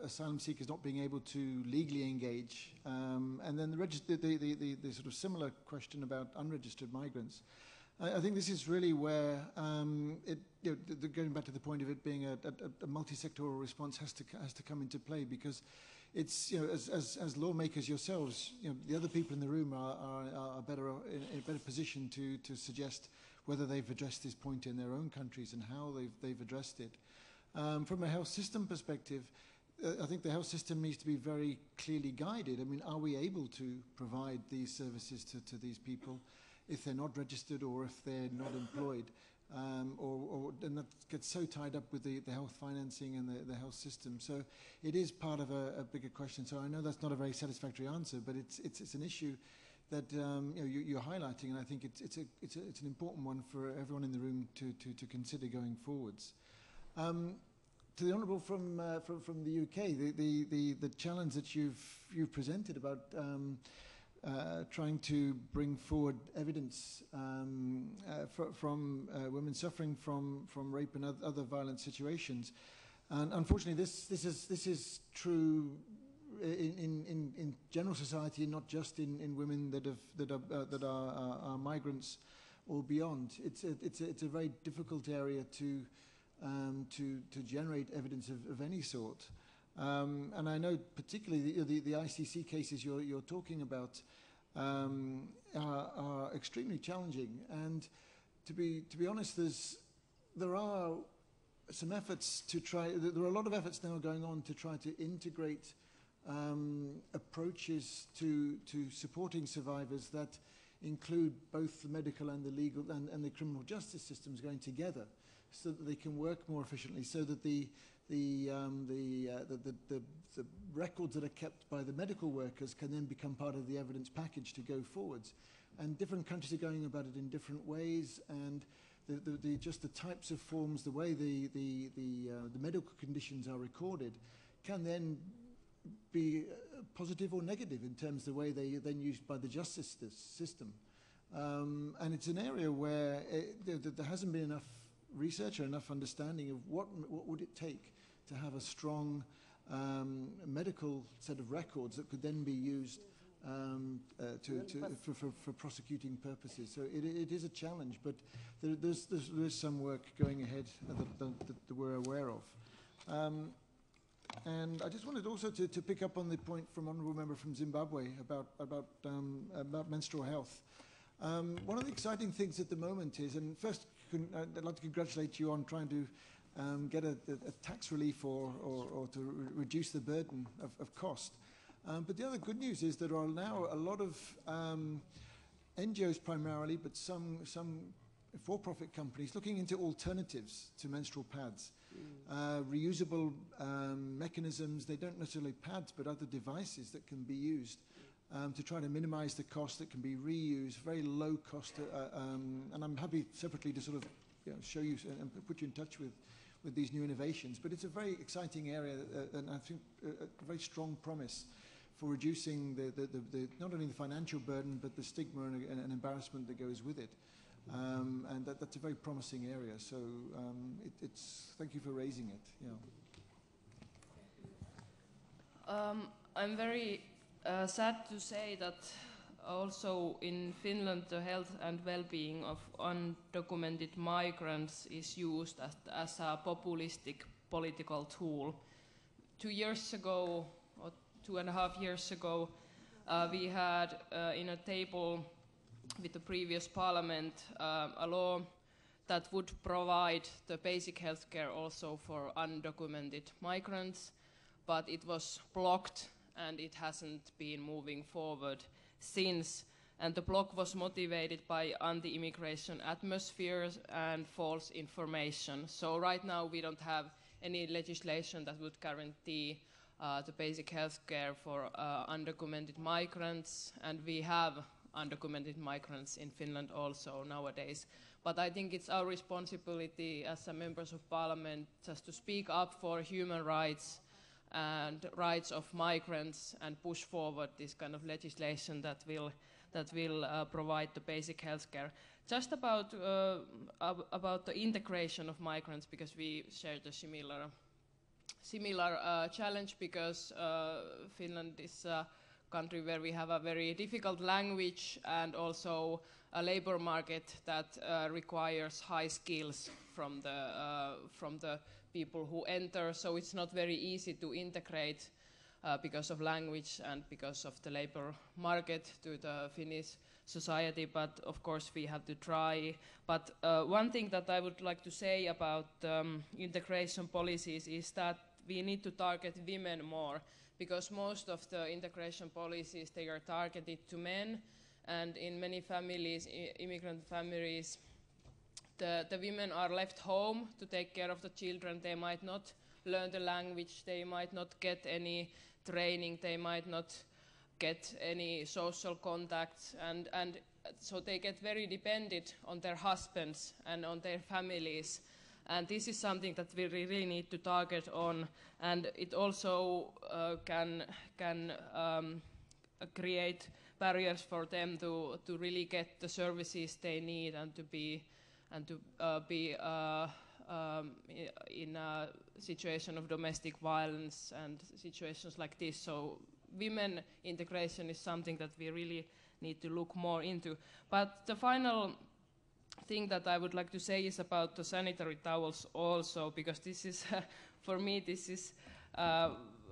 asylum seekers not being able to legally engage, and then the sort of similar question about unregistered migrants. I think this is really where going back to the point of it being a multi-sectoral response has to come into play, because it's, as lawmakers yourselves, the other people in the room are better in a better position to suggest whether they've addressed this point in their own countries and how they've addressed it. From a health system perspective, I think the health system needs to be very clearly guided. I mean, are we able to provide these services to these people if they're not registered or if they're not employed? And that gets so tied up with the health financing and the health system. So it is part of a bigger question. So I know that's not a very satisfactory answer, but it's an issue that you're highlighting, and I think it's an important one for everyone in the room to consider going forwards. To the Honourable from the UK, the challenge that you've presented about trying to bring forward evidence from women suffering from rape and other violent situations, and unfortunately this is true in general society, not just in women that are migrants or beyond. It's a very difficult area to generate evidence of any sort. And I know particularly the ICC cases you're talking about are extremely challenging. And to be honest, there are some efforts to try. There are a lot of efforts now going on to try to integrate approaches to supporting survivors that include both the medical and the legal and the criminal justice systems going together, so that they can work more efficiently, so that the records that are kept by the medical workers can then become part of the evidence package to go forwards. And different countries are going about it in different ways, and just the types of forms, the way the medical conditions are recorded, can then be positive or negative in terms of the way they are then used by the justice system. And it's an area where there hasn't been enough research or enough understanding of what would it take to have a strong medical set of records that could then be used for prosecuting purposes. So it is a challenge, but there's some work going ahead that we're aware of. And I just wanted also to pick up on the point from Honourable Member from Zimbabwe about menstrual health. One of the exciting things at the moment is, and first I'd like to congratulate you on trying to get a tax relief or to reduce the burden of cost. But the other good news is there are now a lot of NGOs primarily, but some for-profit companies looking into alternatives to menstrual pads. Reusable mechanisms, they don't necessarily pads, but other devices that can be used to try to minimize the cost, that can be reused, very low cost. And I'm happy separately to sort of show you and put you in touch with these new innovations. But it's a very exciting area, and I think a very strong promise for reducing the not only the financial burden, but the stigma and embarrassment that goes with it. And that's a very promising area. So thank you for raising it. Yeah. I'm very sad to say that also in Finland the health and well-being of undocumented migrants is used as a populistic political tool. 2 years ago, or 2.5 years ago, we had in a table with the previous parliament a law that would provide the basic health care also for undocumented migrants, but it was blocked and it hasn't been moving forward since. And the block was motivated by anti-immigration atmospheres and false information. So right now we don't have any legislation that would guarantee the basic health care for undocumented migrants, and we have undocumented migrants in Finland also nowadays. But I think it's our responsibility as members of parliament just to speak up for human rights and rights of migrants and push forward this kind of legislation that will provide the basic health care. Just about the integration of migrants, because we share the similar challenge, because Finland is a country where we have a very difficult language and also a labor market that requires high skills from the people who enter. So it's not very easy to integrate because of language and because of the labor market to the Finnish society. But of course we have to try. But one thing that I would like to say about integration policies is that we need to target women more, because most of the integration policies, they are targeted to men, and in many families, immigrant families, the women are left home to take care of the children. They might not learn the language, they might not get any training, they might not get any social contacts, and so they get very dependent on their husbands and on their families. And this is something that we really need to target on, and it also can create barriers for them to really get the services they need and to be in a situation of domestic violence and situations like this. So women integration is something that we really need to look more into. But the final thing that I would like to say is about the sanitary towels also, because this is, for me, this is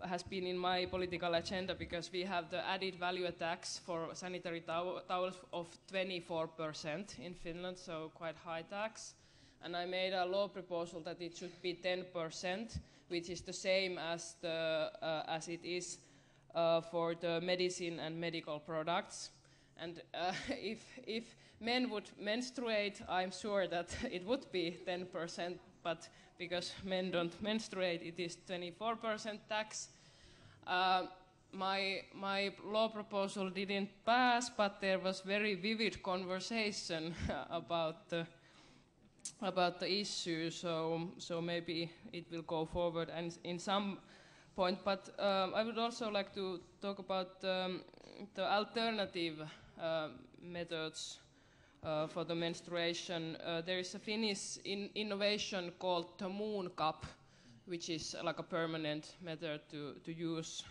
has been in my political agenda, because we have the added value tax for sanitary towels of 24% in Finland, so quite high tax. And I made a law proposal that it should be 10%, which is the same as it is for the medicine and medical products. And if men would menstruate, I'm sure that it would be 10%, but because men don't menstruate, it is 24% tax. My law proposal didn't pass, but there was very vivid conversation about the issue, so maybe it will go forward and in some point. But I would also like to talk about the alternative methods for the menstruation. There is a Finnish innovation called the moon cup, which is like a permanent method to use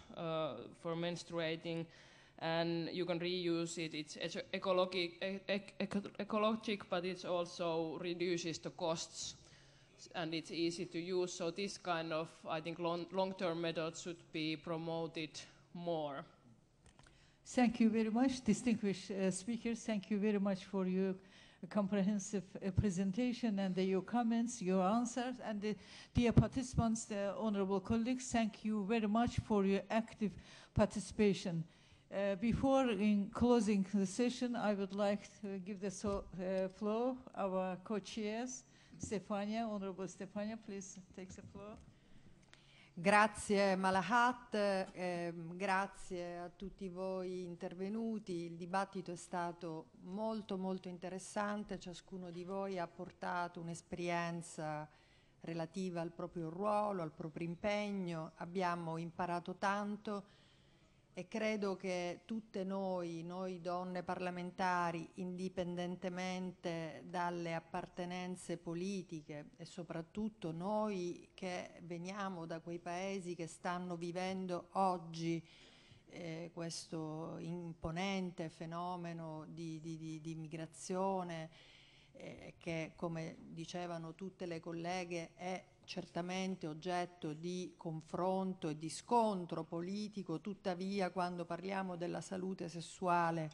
for menstruating, and you can reuse it. It's ecologic, but it also reduces the costs, and it's easy to use. So this kind of, I think, long-term methods should be promoted more. Thank you very much, distinguished speakers. Thank you very much for your comprehensive presentation and your comments, your answers. And dear participants, honorable colleagues, thank you very much for your active participation. Before in closing the session, I would like to give the floor our co-chairs. Stefania, Honorable Stefania, please take the floor. Grazie Malahat, grazie a tutti voi intervenuti. Il dibattito è stato molto interessante, ciascuno di voi ha portato un'esperienza relativa al proprio ruolo, al proprio impegno, abbiamo imparato tanto e credo che tutte noi donne parlamentari, indipendentemente dalle appartenenze politiche e soprattutto noi che veniamo da quei paesi che stanno vivendo oggi questo imponente fenomeno di migrazione che, come dicevano tutte le colleghe, è certamente oggetto di confronto e di scontro politico. Tuttavia, quando parliamo della salute sessuale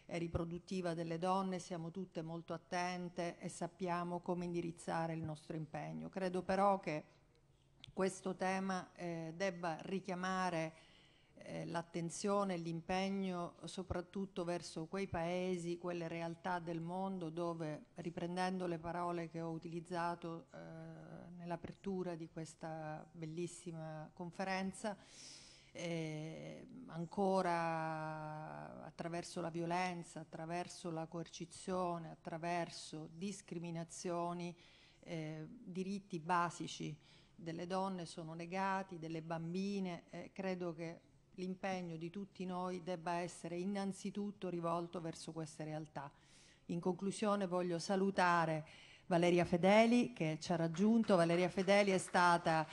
e riproduttiva delle donne, siamo tutte molto attente e sappiamo come indirizzare il nostro impegno. Credo però che questo tema debba richiamare l'attenzione e l'impegno soprattutto verso quei paesi, quelle realtà del mondo dove, riprendendo le parole che ho utilizzato nell'apertura di questa bellissima conferenza, ancora attraverso la violenza, attraverso la coercizione, attraverso discriminazioni, diritti basici delle donne sono negati, delle bambine. Credo che l'impegno di tutti noi debba essere innanzitutto rivolto verso queste realtà. In conclusione voglio salutare Valeria Fedeli che ci ha raggiunto. Valeria Fedeli è stata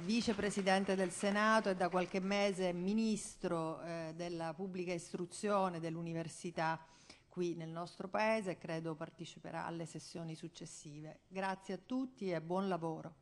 vicepresidente del Senato e da qualche mese ministro della pubblica istruzione dell'università qui nel nostro paese e credo parteciperà alle sessioni successive. Grazie a tutti e buon lavoro.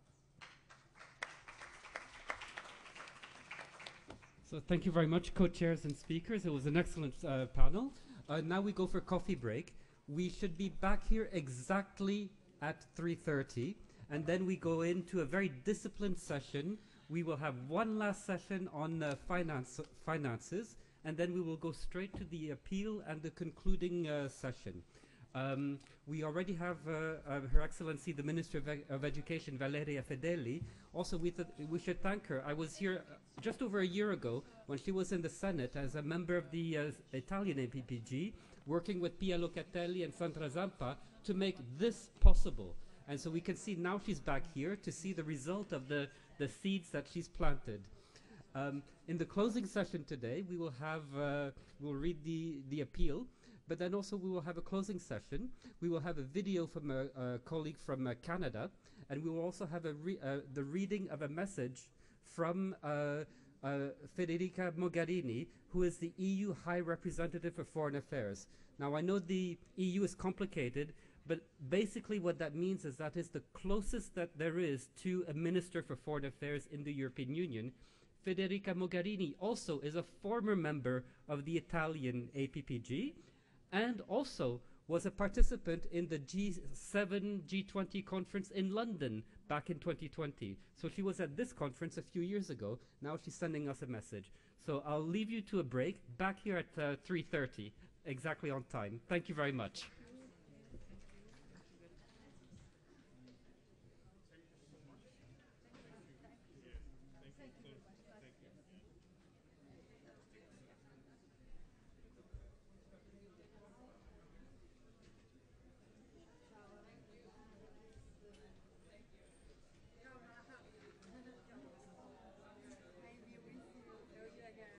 So thank you very much, co-chairs and speakers. It was an excellent panel. Now we go for coffee break. We should be back here exactly at 3:30, and then we go into a very disciplined session. We will have one last session on finances, and then we will go straight to the appeal and the concluding session. We already have Her Excellency the Minister of Education, Valeria Fedeli. Also, we should thank her. I was here just over a year ago when she was in the Senate as a member of the Italian APPG, working with Pia Locatelli and Sandra Zampa to make this possible. And so we can see now she's back here to see the result of the seeds that she's planted. In the closing session today, we will have, we'll read the appeal, but then also we will have a closing session. We will have a video from a colleague from Canada, and we will also have the reading of a message from Federica Mogherini, who is the EU High Representative for Foreign Affairs. Now, I know the EU is complicated, but basically what that means is that is the closest that there is to a Minister for Foreign Affairs in the European Union. Federica Mogherini also is a former member of the Italian APPG, and also was a participant in the G7 G20 conference in London back in 2020. So she was at this conference a few years ago. Now she's sending us a message. So I'll leave you to a break back here at 3:30, exactly on time. Thank you very much.